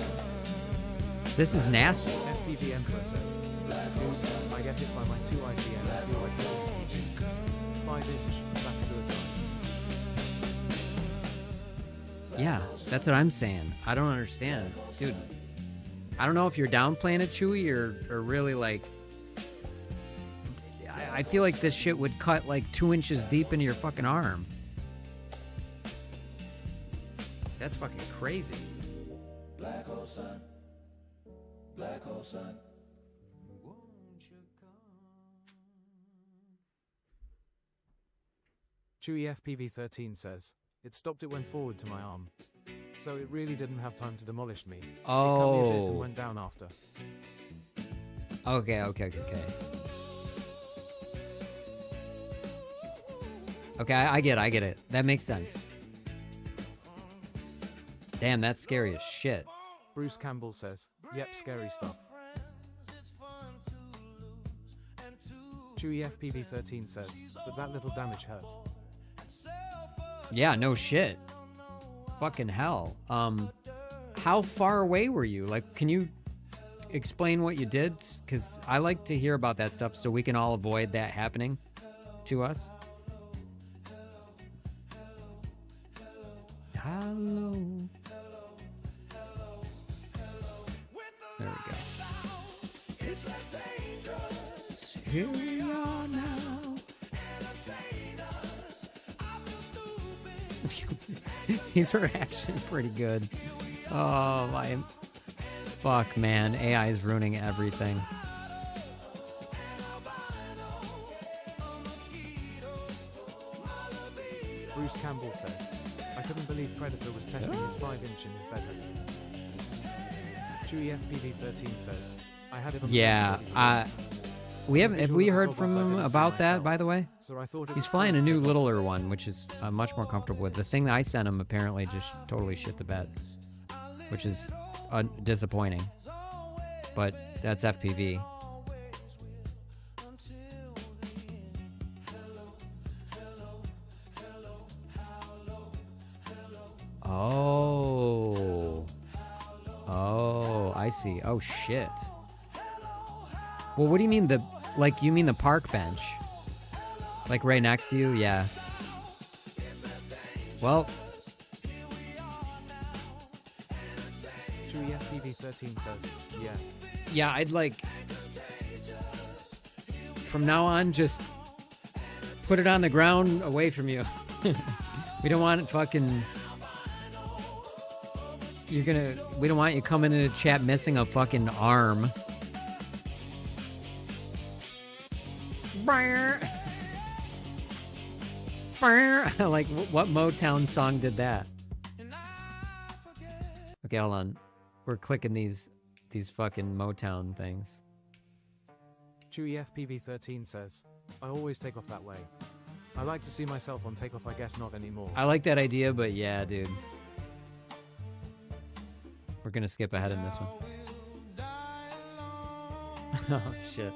this is nasty. FPV Emperor says, dude, I get hit by my 2 ICM, I feel like 5-inch, that's suicide. Yeah, that's what I'm saying. I don't understand, dude. I don't know if you're downplaying it, Chewy, or really like. I feel like this shit would cut like 2 inches deep into your fucking arm. That's fucking crazy. black hole sun, black hole sun. Chewy FPV13 says, it stopped, it went forward to my arm. So it really didn't have time to demolish me. It cut me a bit and Oh. went down after. Okay. Okay, I get it. That makes sense. Damn, that's scary as shit. Bruce Campbell says, yep, scary stuff. Chewy FPV13 says, but that little damage hurt. Yeah, no shit. Fucking hell. How far away were you? Like, can you explain what you did? Because I like to hear about that stuff so we can all avoid that happening to us. Hello. There we go. Here we are now. These are actually pretty good. Oh my. Fuck, man. AI is ruining everything. Bruce Campbell says, I couldn't believe Predator was testing his 5-inch in his bedroom. Chewy FPV13 says, I had it on the Yeah, we haven't. Have we heard from him about that, by the way? So I thought He's flying a new littler one, which is I'm much more comfortable with. The thing that I sent him apparently just totally shit the bed, which is disappointing. But that's FPV. Oh. Oh, I see. Oh, shit. Well, what do you mean you mean the park bench? Like right next to you? Yeah. Well. Chewy FPV13 says, yeah. Yeah, I'd from now on, just put it on the ground away from you. We don't want it fucking... We don't want you coming into chat missing a fucking arm. Like, what Motown song did that? Okay, hold on. We're clicking these fucking Motown things. Chewy FPV13 says, I always take off that way. I like to see myself on takeoff, I guess not anymore. I like that idea, but yeah, dude. We're gonna skip ahead in this one. Oh, shit.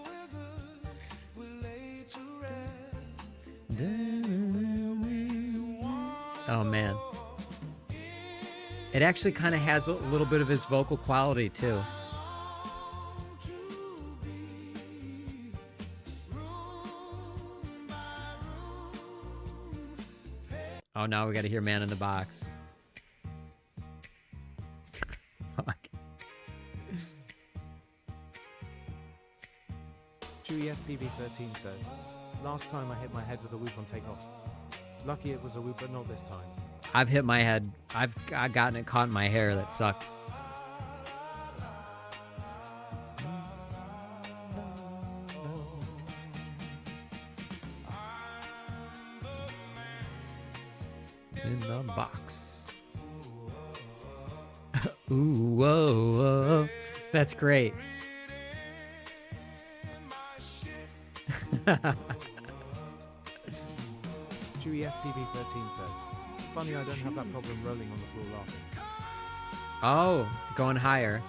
Oh, man. It actually kind of has a little bit of his vocal quality, too. Oh, now we gotta hear Man in the Box. Fuck. Chewy FPV13 says, last time I hit my head with a whoop on takeoff. Lucky it was a whoop, but not this time. I've hit my head. I've gotten it caught in my hair. That sucked. In the box. Ooh, whoa, whoa. That's great. Chewy FPV13 says, funny I don't have that problem rolling on the floor laughing. Oh, going higher.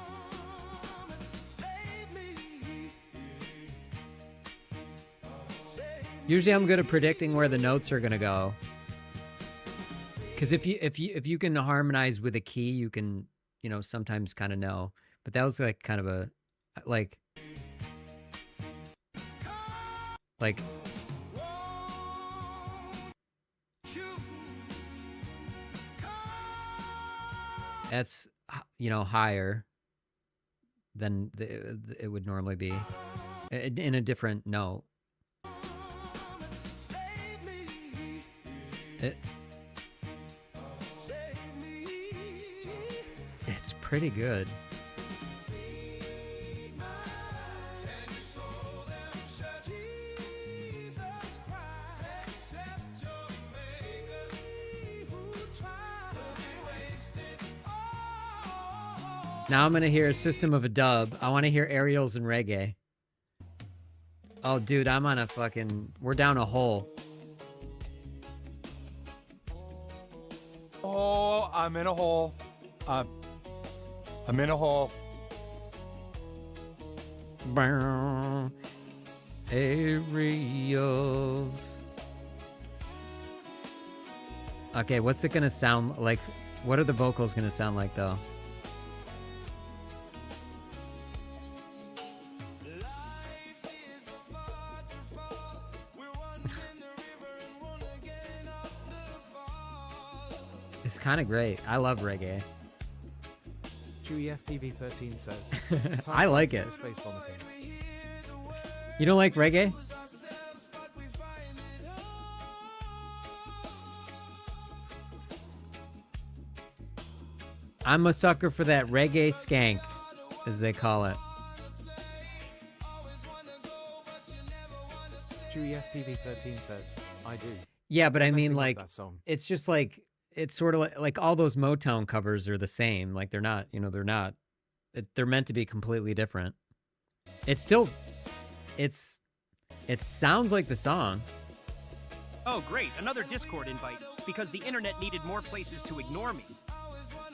Usually I'm good at predicting where the notes are gonna go. Because if you can harmonize with a key, you can, sometimes kind of know. But that was like kind of a like that's higher than it would normally be in a different note. It's pretty good. Now I'm gonna hear a System of a Dub. I want to hear Aerials and reggae. Oh, dude, I'm on a fucking... We're down a hole. Oh, I'm in a hole. I'm in a hole. Aerials. Okay, what's it gonna sound like? What are the vocals gonna sound like, though? It's kind of great. I love reggae. Chewy FPV13 says. I like it. His face vomiting. You don't like reggae? I'm a sucker for that reggae skank, as they call it. Chewy FPV13 says, I do. Yeah, but I mean, Messing up like, that song. it's just like, it's sort of like all those Motown covers are the same. Like, they're not, they're not, they're meant to be completely different. It's still, it sounds like the song. Oh, great. Another Discord invite. Because the internet needed more places to ignore me.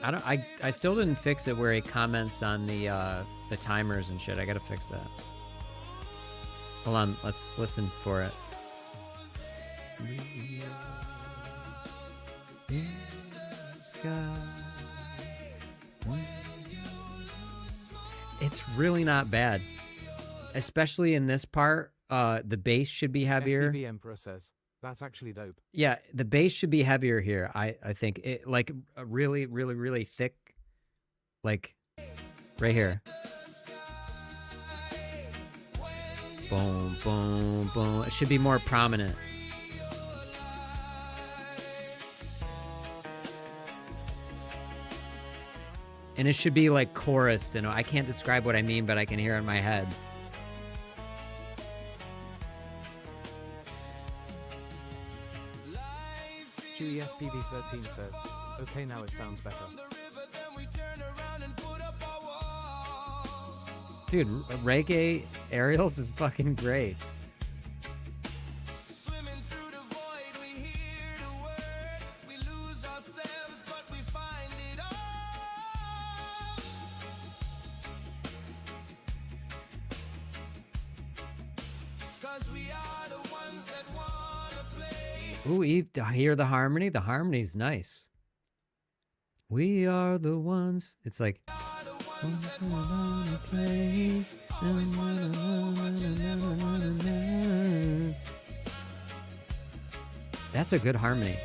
I still didn't fix it where he comments on the timers and shit. I gotta fix that. Hold on, let's listen for it. It's really not bad. Especially in this part, the bass should be heavier. FPV Emperor says, that's actually dope. Yeah, the bass should be heavier here. I think it like a really, really, really thick, like right here. Boom, boom, boom. It should be more prominent. And it should be like chorused, and I can't describe what I mean, but I can hear it in my head. Chewy FPV13 says, okay, now it sounds better. Dude, reggae aerials is fucking great. Ooh, Eve, I hear the harmony. The harmony's nice. We are the ones. It's like. That's a good harmony.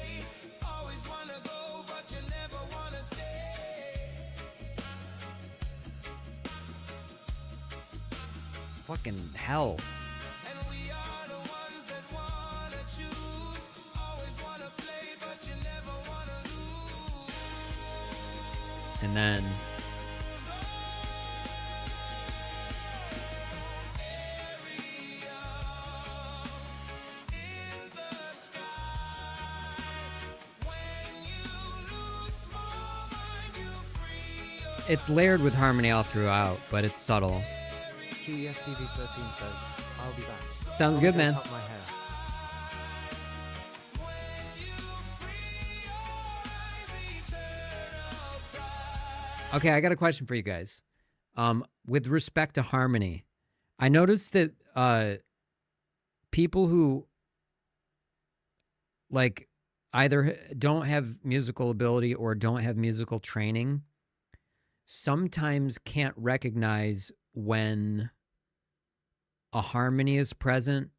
Fucking hell. And then it's layered with harmony all throughout, but it's subtle. GFPV13 says, I'll be back. Sounds good, man. Cut my hair. Okay, I got a question for you guys. With respect to harmony, I noticed that people who like either don't have musical ability or don't have musical training sometimes can't recognize when a harmony is present.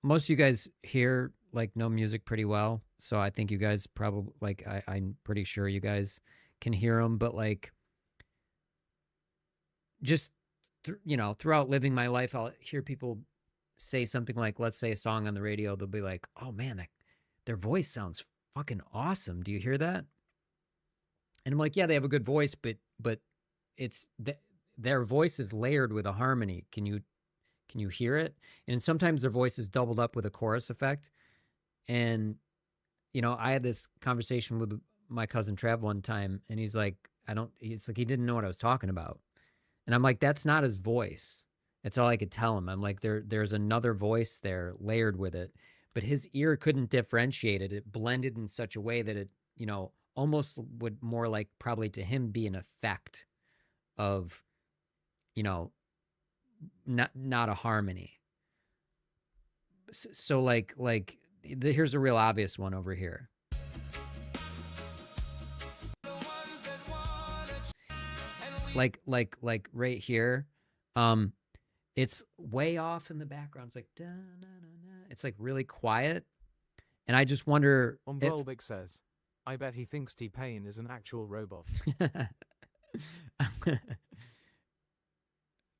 Most of you guys hear like know music pretty well, so I think you guys probably like I'm pretty sure you guys can hear them, but like just throughout living my life, I'll hear people say something like, let's say a song on the radio, they'll be like, oh man, their voice sounds fucking awesome, do you hear that? And I'm like, yeah, they have a good voice, but it's their voice is layered with a harmony. Can you hear it? And sometimes their voice is doubled up with a chorus effect. And I had this conversation with my cousin Trav one time, and he's like, it's like he didn't know what I was talking about. And I'm like, that's not his voice. That's all I could tell him. I'm like, there's another voice there layered with it, but his ear couldn't differentiate it. It blended in such a way that it, almost would more like probably to him be an effect of, not a harmony. So like here's a real obvious one over here. Like right here, it's way off in the background. It's like da, na, na, na. It's like really quiet, and I just wonder. Volbeck says, I bet he thinks T-Pain is an actual robot.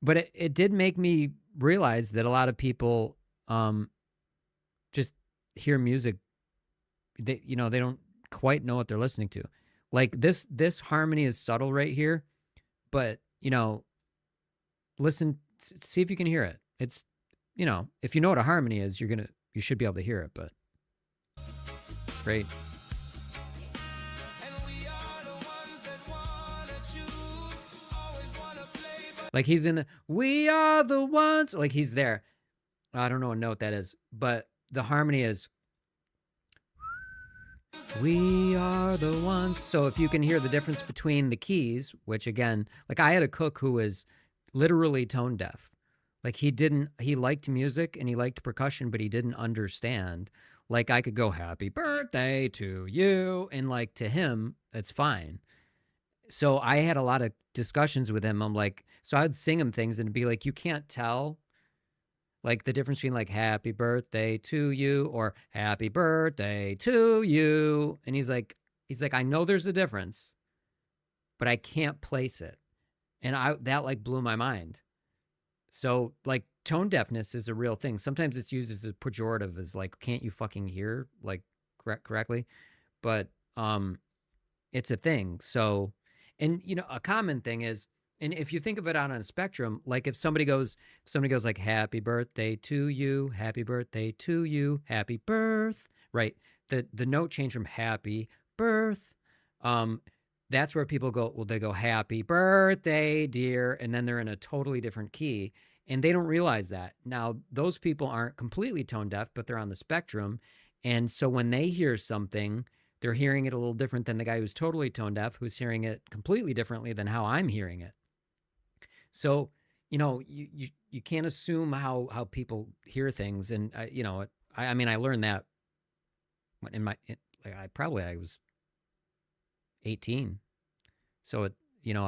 But it did make me realize that a lot of people just hear music. They don't quite know what they're listening to. Like this harmony is subtle right here, but listen, see if you can hear it. It's if you know what a harmony is, you should be able to hear it. But great. Like he's in the "We Are the Ones," like he's there. I don't know what note that is, but the harmony is "We are the ones." So if you can hear the difference between the keys, which again, like I had a cook who was literally tone deaf. Like he liked music and he liked percussion, but he didn't understand. Like I could go "Happy birthday to you," and like to him, it's fine. So I had a lot of discussions with him. I'm like, so I'd sing him things and be like, you can't tell like the difference between like "Happy birthday to you" or "Happy birthday to you." And he's like, I know there's a difference, but I can't place it. And that like blew my mind. So like tone deafness is a real thing. Sometimes it's used as a pejorative, as like, can't you fucking hear like correctly? But it's a thing. So, and a common thing is, and if you think of it on a spectrum, like if somebody goes like "Happy birthday to you, happy birthday to you, happy birth," right? The note change from "happy birth," that's where people go, well, they go "Happy birthday, dear," and then they're in a totally different key, and they don't realize that. Now, those people aren't completely tone deaf, but they're on the spectrum, and so when they hear something, they're hearing it a little different than the guy who's totally tone deaf, who's hearing it completely differently than how I'm hearing it. So, you can't assume how people hear things. And, I mean, I learned that I was 18. So, I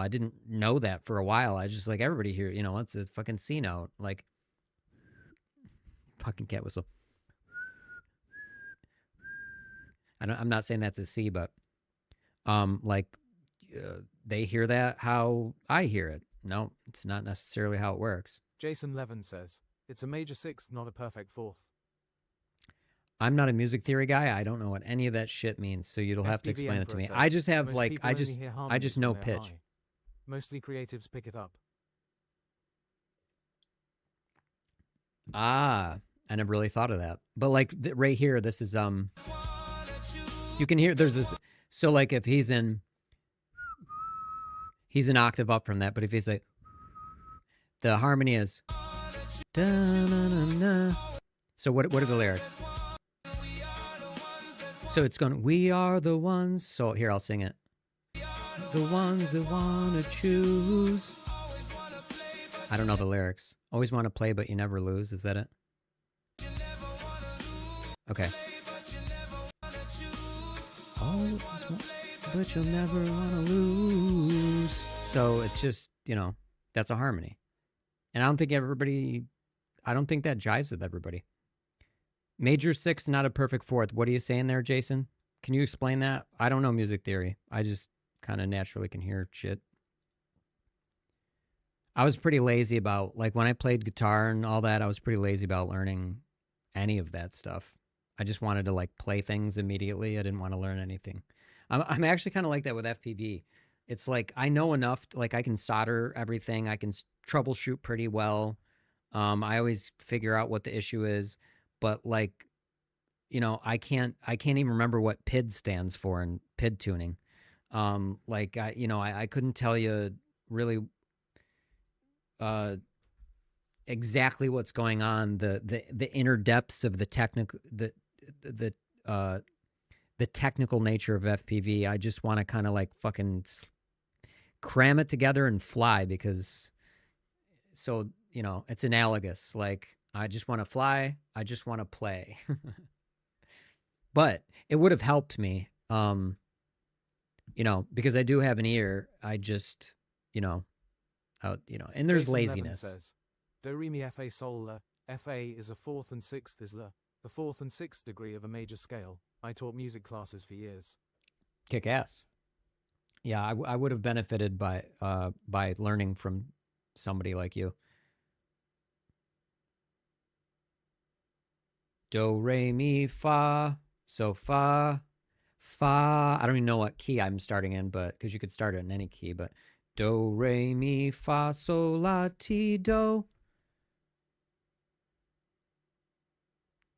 didn't know that for a while. I just like, everybody here, it's a fucking C note, like fucking cat whistle. I'm not saying that's a C, but they hear that how I hear it. No, it's not necessarily how it works. Jason Levin says, it's a major sixth, not a perfect fourth. I'm not a music theory guy. I don't know what any of that shit means, so you'll have to explain it to me. I just have like, I just know pitch. High. Mostly creatives pick it up. Ah, I never really thought of that. But like right here, this is you can hear there's this. So like if he's an octave up from that, but if he's like, the harmony is da-na-na-na. So what are the lyrics? So it's going, "We are the ones." So here, I'll sing it. The ones that want to choose. I don't know the lyrics. Always want to play, but you never lose. Is that it? Okay. Always want, but you'll never want to lose. So it's just, that's a harmony. And I don't think that jives with everybody. Major sixth, not a perfect fourth. What are you saying there, Jason? Can you explain that? I don't know music theory. I just kind of naturally can hear shit. I was pretty lazy about, like, when I played guitar and all that, I was pretty lazy about learning any of that stuff. I just wanted to, like, play things immediately. I didn't want to learn anything. I'm actually kind of like that with FPV. It's like, I know enough, like, I can solder everything. I can troubleshoot pretty well. I always figure out what the issue is. But like, I can't even remember what PID stands for in PID tuning. I couldn't tell you really exactly what's going on, the inner depths of the technical nature of FPV. I just want to kind of like fucking cram it together and fly, because it's analogous. Like, I just want to fly. I just want to play. But it would have helped me, because I do have an ear. I just, and there's Jason laziness. Levin says, Do re mi fa sol la. Fa is a fourth and sixth is la. The fourth and sixth degree of a major scale. I taught music classes for years. Kick ass. Yeah, I would have benefited by learning from somebody like you. Do, re, mi, fa, so fa, fa. I don't even know what key I'm starting in, but because you could start it in any key, but do, re, mi, fa, sol, la, ti, do.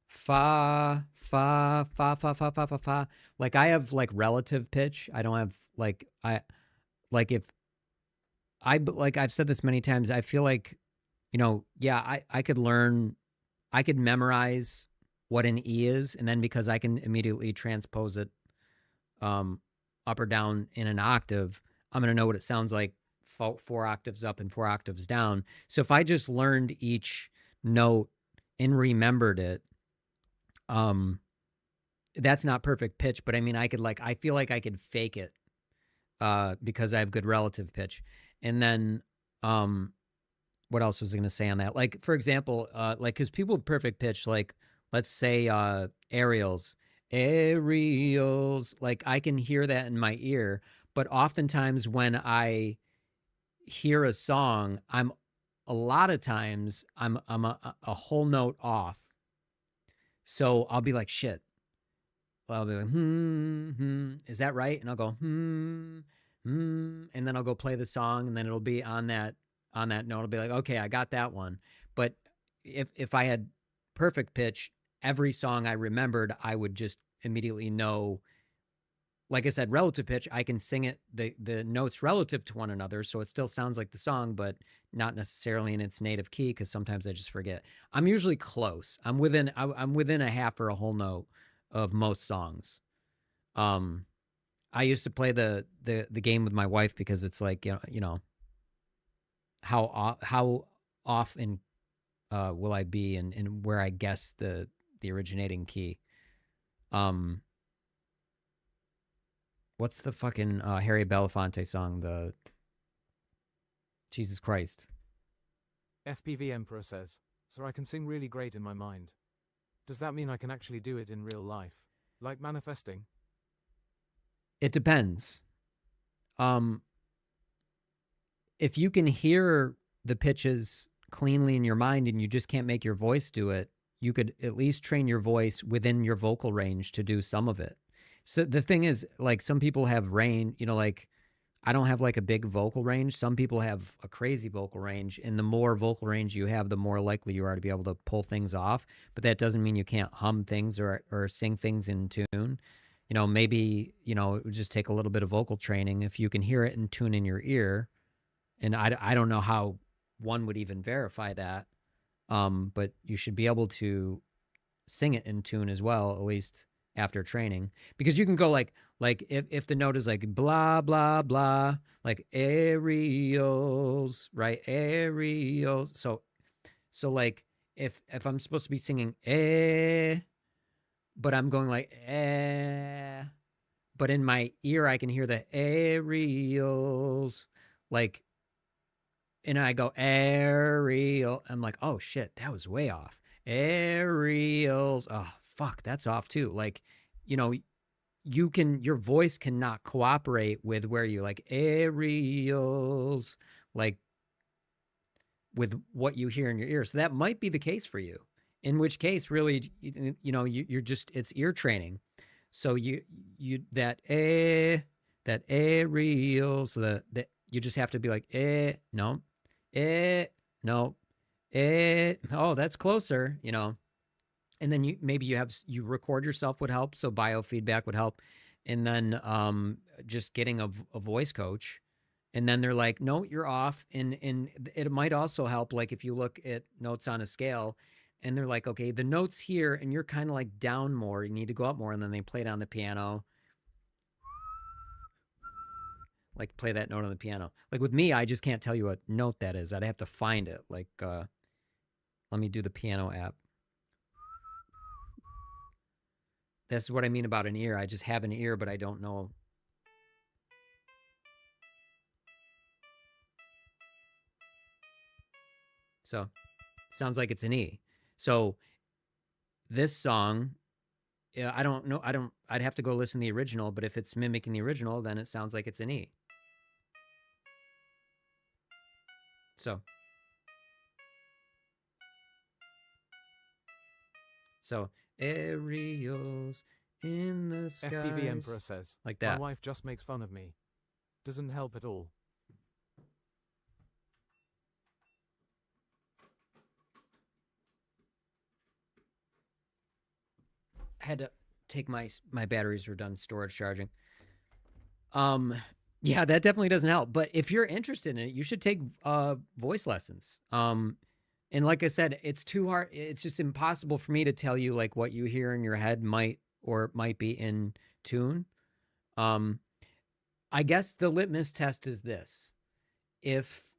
Fa, fa, fa, fa, fa, fa, fa, fa. Like I have like relative pitch. I don't have like if like I've said this many times. I feel like, yeah, I could learn, I could memorize what an E is, and then because I can immediately transpose it up or down in an octave, I'm going to know what it sounds like 4 octaves up and 4 octaves down. So if I just learned each note and remembered it, that's not perfect pitch, but I mean, I feel like I could fake it because I have good relative pitch. And then what else was I going to say on that? Like, for example, like, because people with perfect pitch, like, let's say aerials, like I can hear that in my ear, but oftentimes when I hear a song, a lot of times I'm a whole note off. So I'll be like, shit. I'll be like, is that right? And I'll go, and then I'll go play the song, and then it'll be on that note. I'll be like, okay, I got that one. But if I had perfect pitch, every song I remembered, I would just immediately know. Like I said, relative pitch, I can sing it, the notes relative to one another, so it still sounds like the song, but not necessarily in its native key, because sometimes I just forget. I'm usually close. I'm within a half or a whole note of most songs. I used to play the game with my wife because it's like, how often will I be and where I guess the originating key. What's the fucking Harry Belafonte song? The Jesus Christ. FPV Emperor says, "So I can sing really great in my mind. Does that mean I can actually do it in real life? Like manifesting?" It depends. If you can hear the pitches cleanly in your mind and you just can't make your voice do it, you could at least train your voice within your vocal range to do some of it. So the thing is, like, some people have range, like I don't have like a big vocal range. Some people have a crazy vocal range, and the more vocal range you have, the more likely you are to be able to pull things off. But that doesn't mean you can't hum things or sing things in tune. Maybe, it would just take a little bit of vocal training. If you can hear it in tune in your ear, and I don't know how one would even verify that, but you should be able to sing it in tune as well, at least after training, because you can go like if the note is like blah blah blah, like aerials, right? Aerials. So like if I'm supposed to be singing but I'm going like but in my ear I can hear the aerials, like, and I go aerial. I'm like, oh shit, that was way off. Aerials. Oh fuck, that's off too. Like, your voice cannot cooperate with where you like aerials, like with what you hear in your ear. So that might be the case for you. In which case, really, you're just, it's ear training. So that aerials, so that you just have to be like no, no, oh, that's closer, and then you record yourself would help. So biofeedback would help. And then just getting a voice coach. And then they're like, no, you're off. And it might also help, like if you look at notes on a scale and they're like, okay, the note's here and you're kind of like down more. You need to go up more. And then they play it on the piano. Like play that note on the piano. Like with me, I just can't tell you what note that is. I'd have to find it. Like, let me do the piano app. That's what I mean about an ear. I just have an ear, but I don't know. So, sounds like it's an E. So, this song yeah, I don't know. I'd have to go listen to the original, but if it's mimicking the original, then it sounds like it's an E. So aerials in the skies. FPV Emperor says, like my that. wife just makes fun of me. Doesn't help at all. Had to take my batteries were done storage charging. Yeah, that definitely doesn't help. But if you're interested in it, you should take voice lessons. And like I said, it's too hard. It's just impossible for me to tell you like what you hear in your head might be in tune. I guess the litmus test is this: if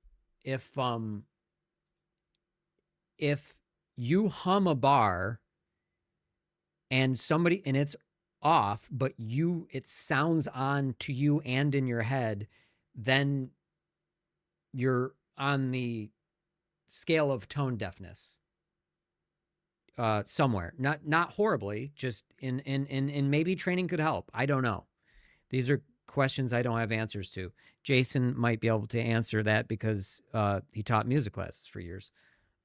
you hum a bar and it's off, but it sounds on to you and in your head, then you're on the scale of tone deafness. Somewhere. Not horribly, just in maybe training could help. I don't know. These are questions I don't have answers to. Jason might be able to answer that because he taught music classes for years.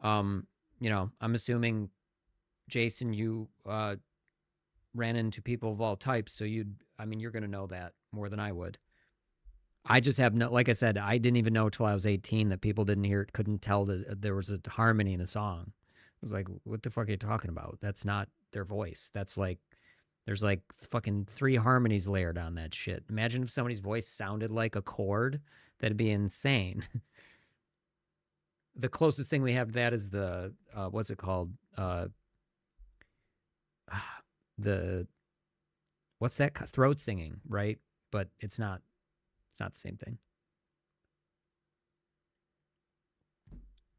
I'm assuming, Jason, you ran into people of all types, so you're going to know that more than I would. I just have like I said, I didn't even know till I was 18 that people couldn't tell that there was a harmony in a song. I was like, what the fuck are you talking about? That's not their voice. That's like, there's like fucking 3 harmonies layered on that shit. Imagine if somebody's voice sounded like a chord. That'd be insane. The closest thing we have to that is the, what's it called? What's that? Throat singing, right? But it's not the same thing.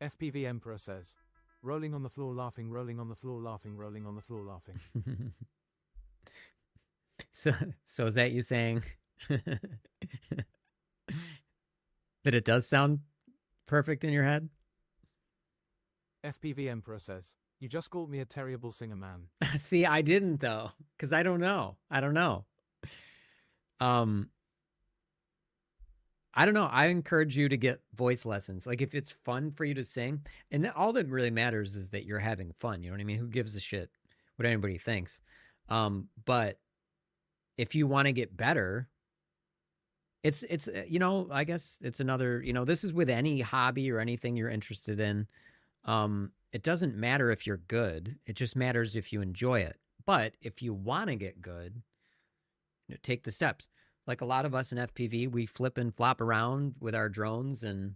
FPV Emperor says, rolling on the floor laughing, rolling on the floor laughing, rolling on the floor laughing. So is that you saying that it does sound perfect in your head? FPV Emperor says, you just called me a terrible singer, man. See, I didn't though, because I don't know. I don't know. I encourage you to get voice lessons. Like if it's fun for you to sing, and all that really matters is that you're having fun. You know what I mean? Who gives a shit what anybody thinks? But if you want to get better, it's I guess it's another, this is with any hobby or anything you're interested in. It doesn't matter if you're good. It just matters if you enjoy it. But if you want to get good, take the steps. Like a lot of us in FPV, we flip and flop around with our drones and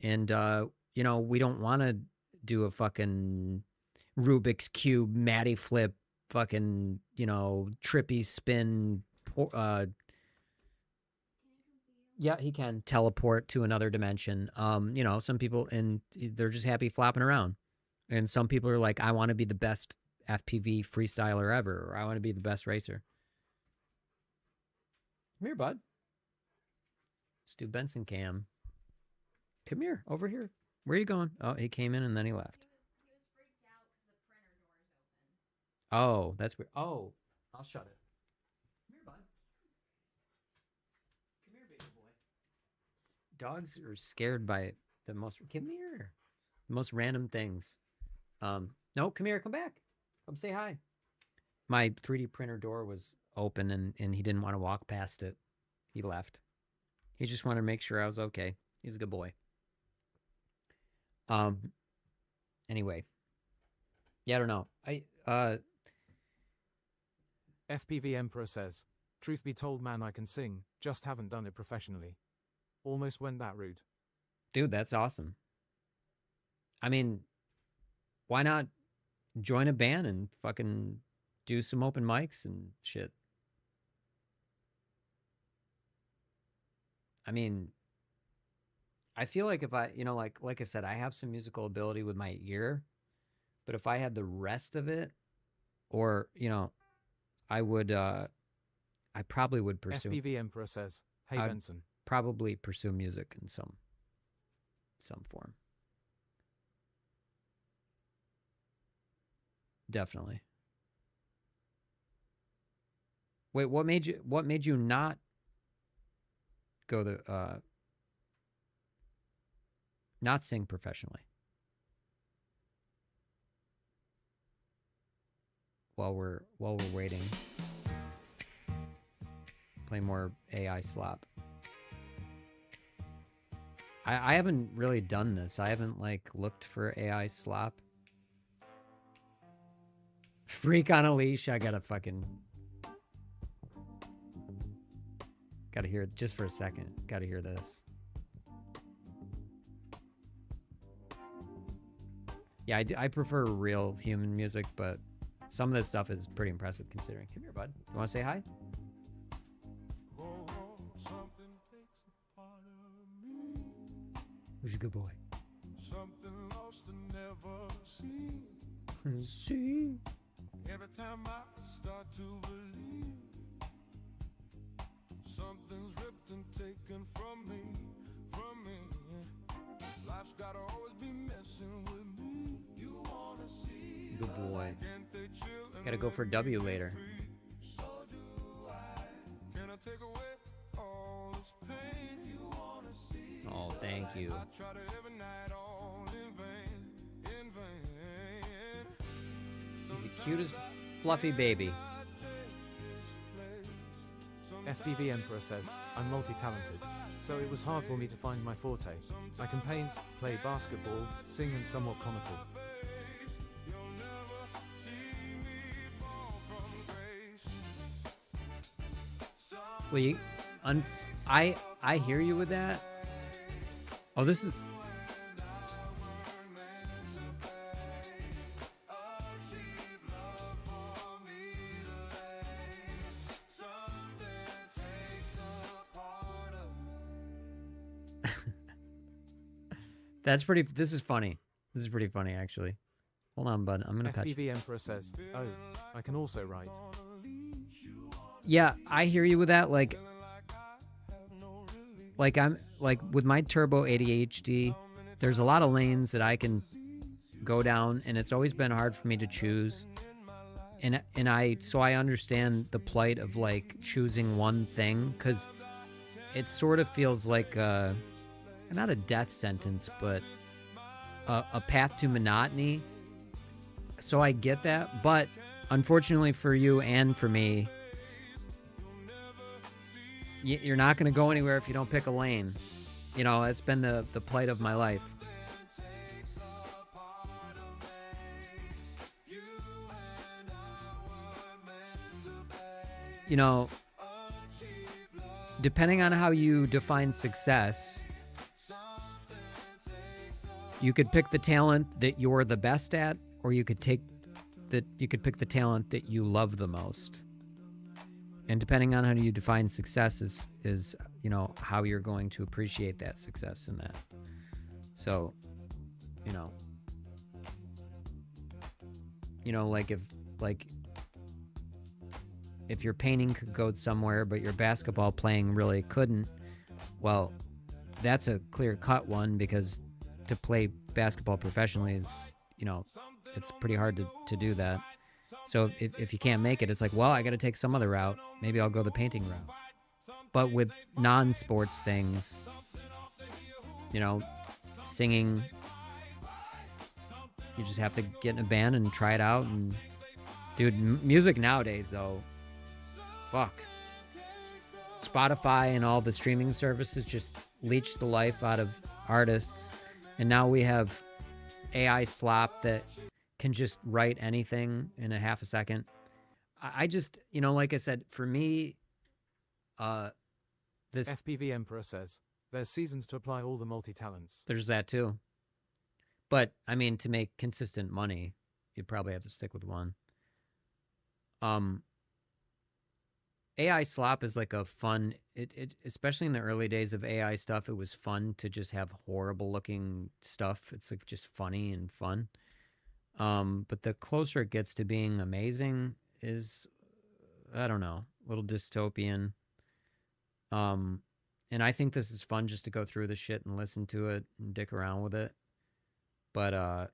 we don't want to do a fucking Rubik's Cube, Matty flip, fucking, trippy spin. Yeah, he can teleport to another dimension. Some people, and they're just happy flopping around. And some people are like, I want to be the best FPV freestyler ever, or I want to be the best racer. Come here, bud. Let's do Benson cam. Come here, over here. Where are you going? Oh, he came in and then he left. He was freaked out because the printer door is open. Oh, that's weird. Oh, I'll shut it. Come here, bud. Come here, baby boy. Dogs are scared by the most. Come here. The most random things. No, come here. Come back. Come say hi. My 3D printer door was open and he didn't want to walk past it. He left. He just wanted to make sure I was okay. He's a good boy. Anyway. Yeah, I don't know. FPV Emperor says, truth be told, man, I can sing, just haven't done it professionally. Almost went that route. Dude, that's awesome. I mean, why not join a band and fucking do some open mics and shit? I mean, I feel like if I, like I said, I have some musical ability with my ear, but if I had the rest of it, or, I would, I probably would pursue. FPV Emperor says, hey, I'd Benson. probably pursue music in some form. Definitely. Wait, what made you not go not sing professionally? While we're waiting, play more AI slop. I haven't really done this. I haven't like looked for AI slop. Freak on a leash. I gotta hear it just for a second. Gotta hear this. Yeah, I prefer real human music, but some of this stuff is pretty impressive considering. Come here, bud. You want to say hi? Who's your good boy? Something lost and never seen. See? Every time I start to believe something's ripped and taken from me. Life's gotta always be messing with me. You wanna see? Good boy. Gotta go for W later. So do I. Can I take away all this pain? You wanna see? Oh, thank you. I try to every night, all in vain. He's the cutest fluffy baby. FPV Emperor says, I'm multi-talented, so it was hard for me to find my forte. I can paint, play basketball, sing and somewhat comical. Well, I hear you with that. Oh, this is... That's pretty... This is funny. This is pretty funny, actually. Hold on, bud. I'm gonna cut you. FPV Emperor says, oh, I can also write. Yeah, I hear you with that. Like I'm like with my turbo ADHD, there's a lot of lanes that I can go down, and it's always been hard for me to choose. And I understand the plight of like choosing one thing, because it sort of feels like not a death sentence, but a path to monotony. So I get that, but unfortunately for you and for me, you're not going to go anywhere if you don't pick a lane. You know, it's been the plight of my life. You know, depending on how you define success, you could pick the talent that you're the best at, or you could pick the talent that you love the most. And depending on how you define success is you know, how you're going to appreciate that success in that. So, you know, like if your painting could go somewhere, but your basketball playing really couldn't, well, that's a clear-cut one, because to play basketball professionally is, you know, it's pretty hard to do that. So if you can't make it, it's like, well, I got to take some other route. Maybe I'll go the painting route. But with non-sports things, you know, singing, you just have to get in a band and try it out. And dude, music nowadays, though, fuck. Spotify and all the streaming services just leech the life out of artists. And now we have AI slop that can just write anything in a half a second. I just, you know, like I said, for me, this... FPV Emperor says, there's seasons to apply all the multi-talents. There's that too. But, I mean, to make consistent money, you'd probably have to stick with one. AI slop is like a fun... It especially in the early days of AI stuff, it was fun to just have horrible looking stuff. It's like just funny and fun. But the closer it gets to being amazing is, I don't know, a little dystopian. And I think this is fun just to go through the shit and listen to it and dick around with it. But I'll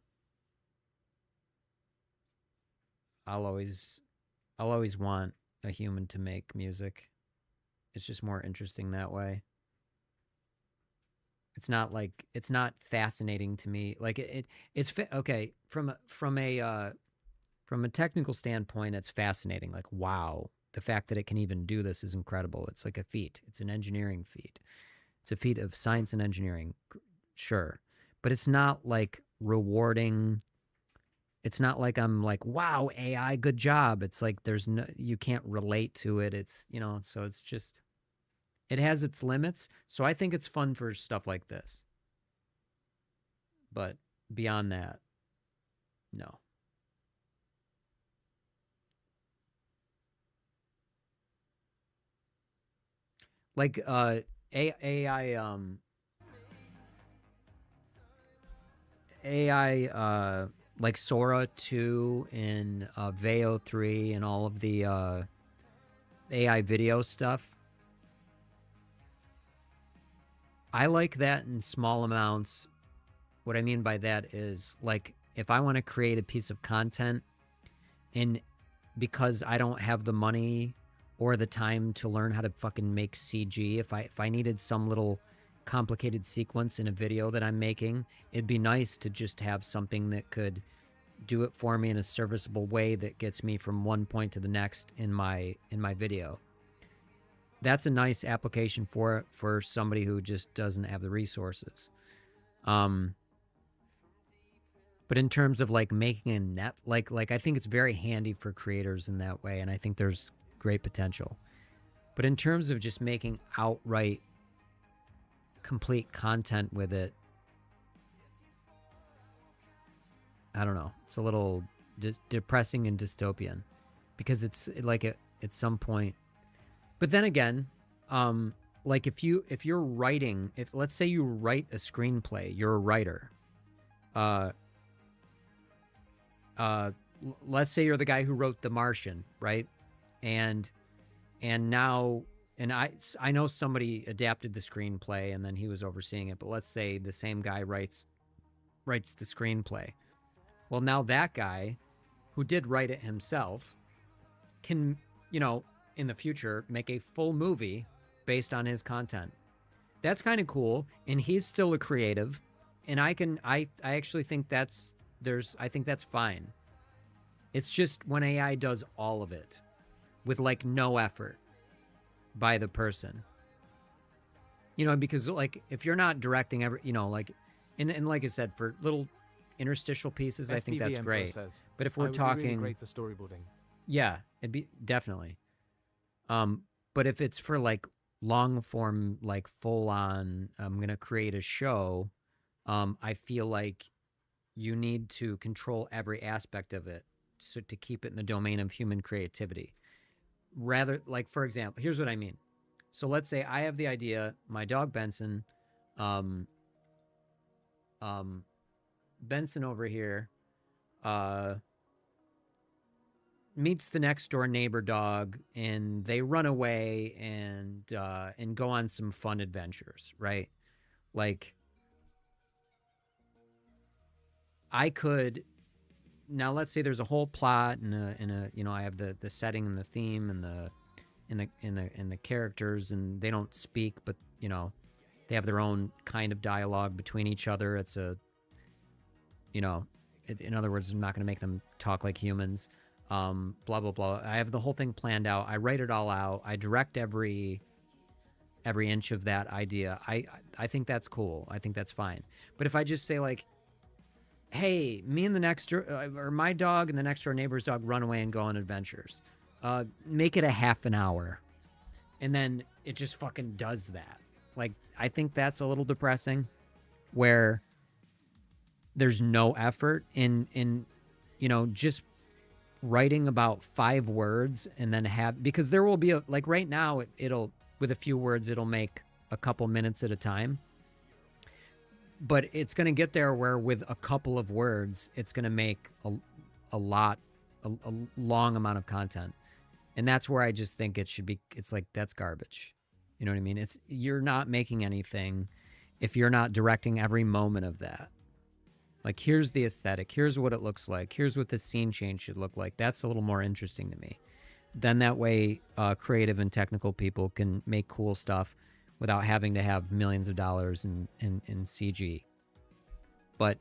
always want a human to make music. It's just more interesting that way. It's not fascinating to me. Like okay, from a technical standpoint, it's fascinating. Like, wow, the fact that it can even do this is incredible. It's like a feat. It's an engineering feat. It's a feat of science and engineering, sure. But it's not like rewarding. It's not like I'm like, wow, AI, good job. It's like you can't relate to it. It's, so it's just, it has its limits. So I think it's fun for stuff like this. But beyond that, no. Like AI like Sora 2 and Veo 3 and all of the AI video stuff. I like that in small amounts. What I mean by that is, like, if I want to create a piece of content, and because I don't have the money or the time to learn how to fucking make CG, if I needed some little complicated sequence in a video that I'm making, it'd be nice to just have something that could do it for me in a serviceable way that gets me from one point to the next in my video. That's a nice application for somebody who just doesn't have the resources. But in terms of like making a net, like I think it's very handy for creators in that way, and I think there's great potential. But in terms of just making outright complete content with it, I don't know. It's a little depressing and dystopian, because it's like at some point. But then again, like if you're writing, let's say you write a screenplay, you're a writer. Let's say you're the guy who wrote The Martian, right? And now, and I know somebody adapted the screenplay and then he was overseeing it, but let's say the same guy writes the screenplay. Well, now that guy who did write it himself can, in the future, make a full movie based on his content. That's kind of cool, and he's still a creative, and I actually think that's fine. It's just when AI does all of it with like no effort by the person. Because like if you're not directing every, like, and like I said, for little interstitial pieces, I think that's great. But if we're talking, really great for storyboarding. Yeah, it'd be definitely. But if it's for like long form, like full on, I'm gonna create a show, I feel like you need to control every aspect of it to keep it in the domain of human creativity. Rather, like, for example, here's what I mean. So let's say I have the idea, my dog Benson, Benson over here, meets the next door neighbor dog, and they run away and go on some fun adventures, right? Like, I could, now let's say there's a whole plot and I have the setting and the theme and the characters, and they don't speak, but they have their own kind of dialogue between each other. It's in other words, I'm not going to make them talk like humans. Blah blah blah. I have the whole thing planned out. I write it all out. I direct every inch of that idea. I think that's cool. I think that's fine. But if I just say like, hey, me and the next or my dog and the next door neighbor's dog run away and go on adventures, make it a half an hour, and then it just fucking does that. Like, I think that's a little depressing, where there's no effort in just writing about 5 words and then because there will be like right now it'll with a few words it'll make a couple minutes at a time, but it's going to get there where with a couple of words it's going to make a long amount of content. And that's where I just think it's like, that's garbage. You know what I mean? You're not making anything if you're not directing every moment of that. Like, here's the aesthetic. Here's what it looks like. Here's what the scene change should look like. That's a little more interesting to me then that way creative and technical people can make cool stuff without having to have millions of dollars in CG. But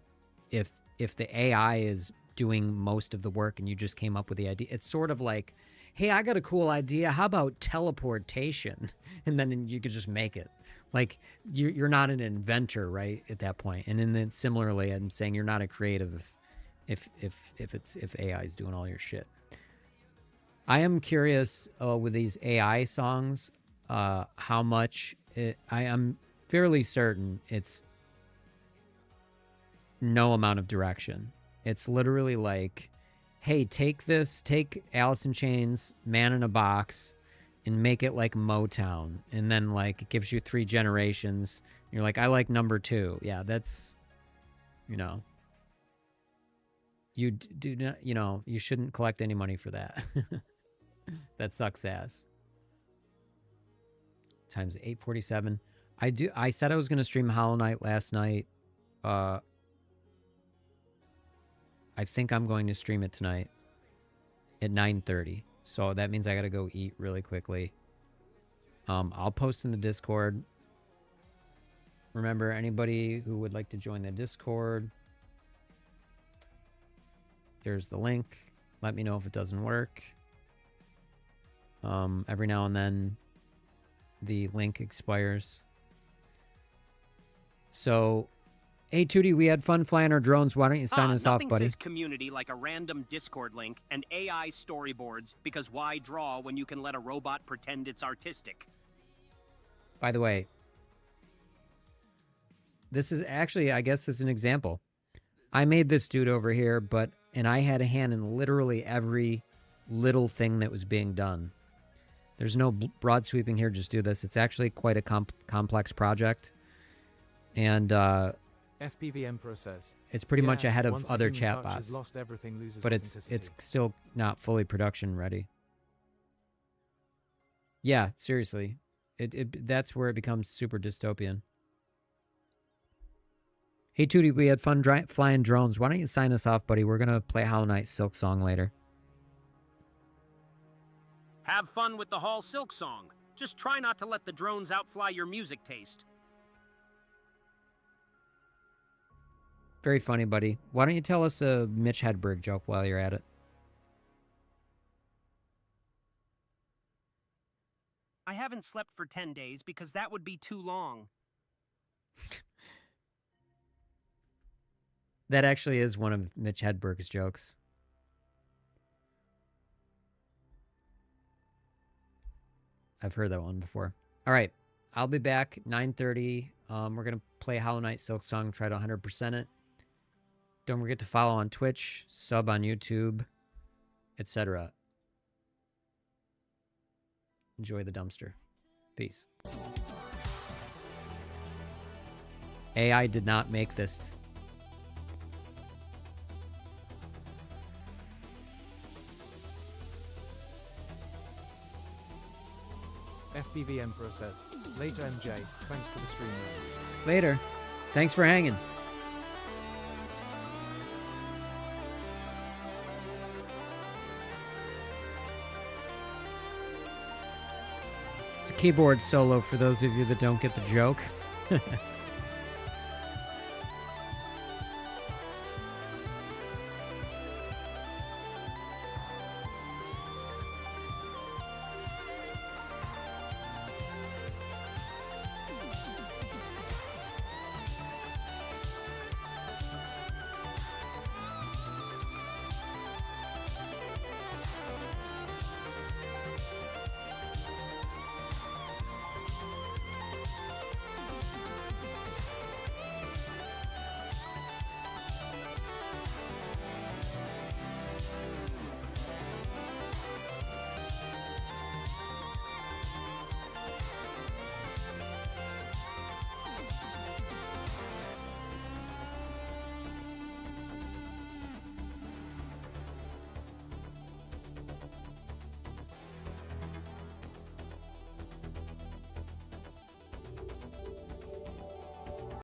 if the AI is doing most of the work and you just came up with the idea, it's sort of like, hey, I got a cool idea. How about teleportation? And then you could just make it. Like, you're not an inventor, right, at that point. And then similarly, I'm saying you're not a creative if AI is doing all your shit. I am curious with these AI songs, how much I am fairly certain it's no amount of direction. It's literally like, hey, take Alice in Chains, Man in a Box, and make it like Motown. And then like it gives you 3 generations. You're like, I like number 2. Yeah, that's, you do not, you shouldn't collect any money for that. That sucks ass. Times 8:47. I said I was going to stream Hollow Knight last night. I think I'm going to stream it tonight at 9:30. So that means I got to go eat really quickly. I'll post in the Discord. Remember, anybody who would like to join the Discord, there's the link. Let me know if it doesn't work. Every now and then the link expires. So, hey, Tootie, we had fun flying our drones. Why don't you sign us off, buddy? Nothing says community like a random Discord link and AI storyboards, because why draw when you can let a robot pretend it's artistic? By the way, this is actually, I guess, is an example. I made this dude over here, and I had a hand in literally every little thing that was being done. There's no broad sweeping here, just do this. It's actually quite a complex project. And FPV Emperor says it's pretty much ahead of once other the human touch chatbots. has lost everything, loses But it's authenticity. still not fully production ready. Yeah, seriously. That's where it becomes super dystopian. Hey, Tootie, we had fun flying drones. Why don't you sign us off, buddy? We're going to play Hollow Knight Silk Song later. Have fun with the Hall Silk Song. Just try not to let the drones outfly your music taste. Very funny, buddy. Why don't you tell us a Mitch Hedberg joke while you're at it? I haven't slept for 10 days because that would be too long. That actually is one of Mitch Hedberg's jokes. I've heard that one before. All right. I'll be back 9:30. We're going to play Hollow Knight Silk Song, try to 100% it. Don't forget to follow on Twitch, sub on YouTube, etc. Enjoy the dumpster. Peace. AI did not make this. FPV Emperor says, later MJ, thanks for the stream. Later. Thanks for hanging. It's a keyboard solo for those of you that don't get the joke.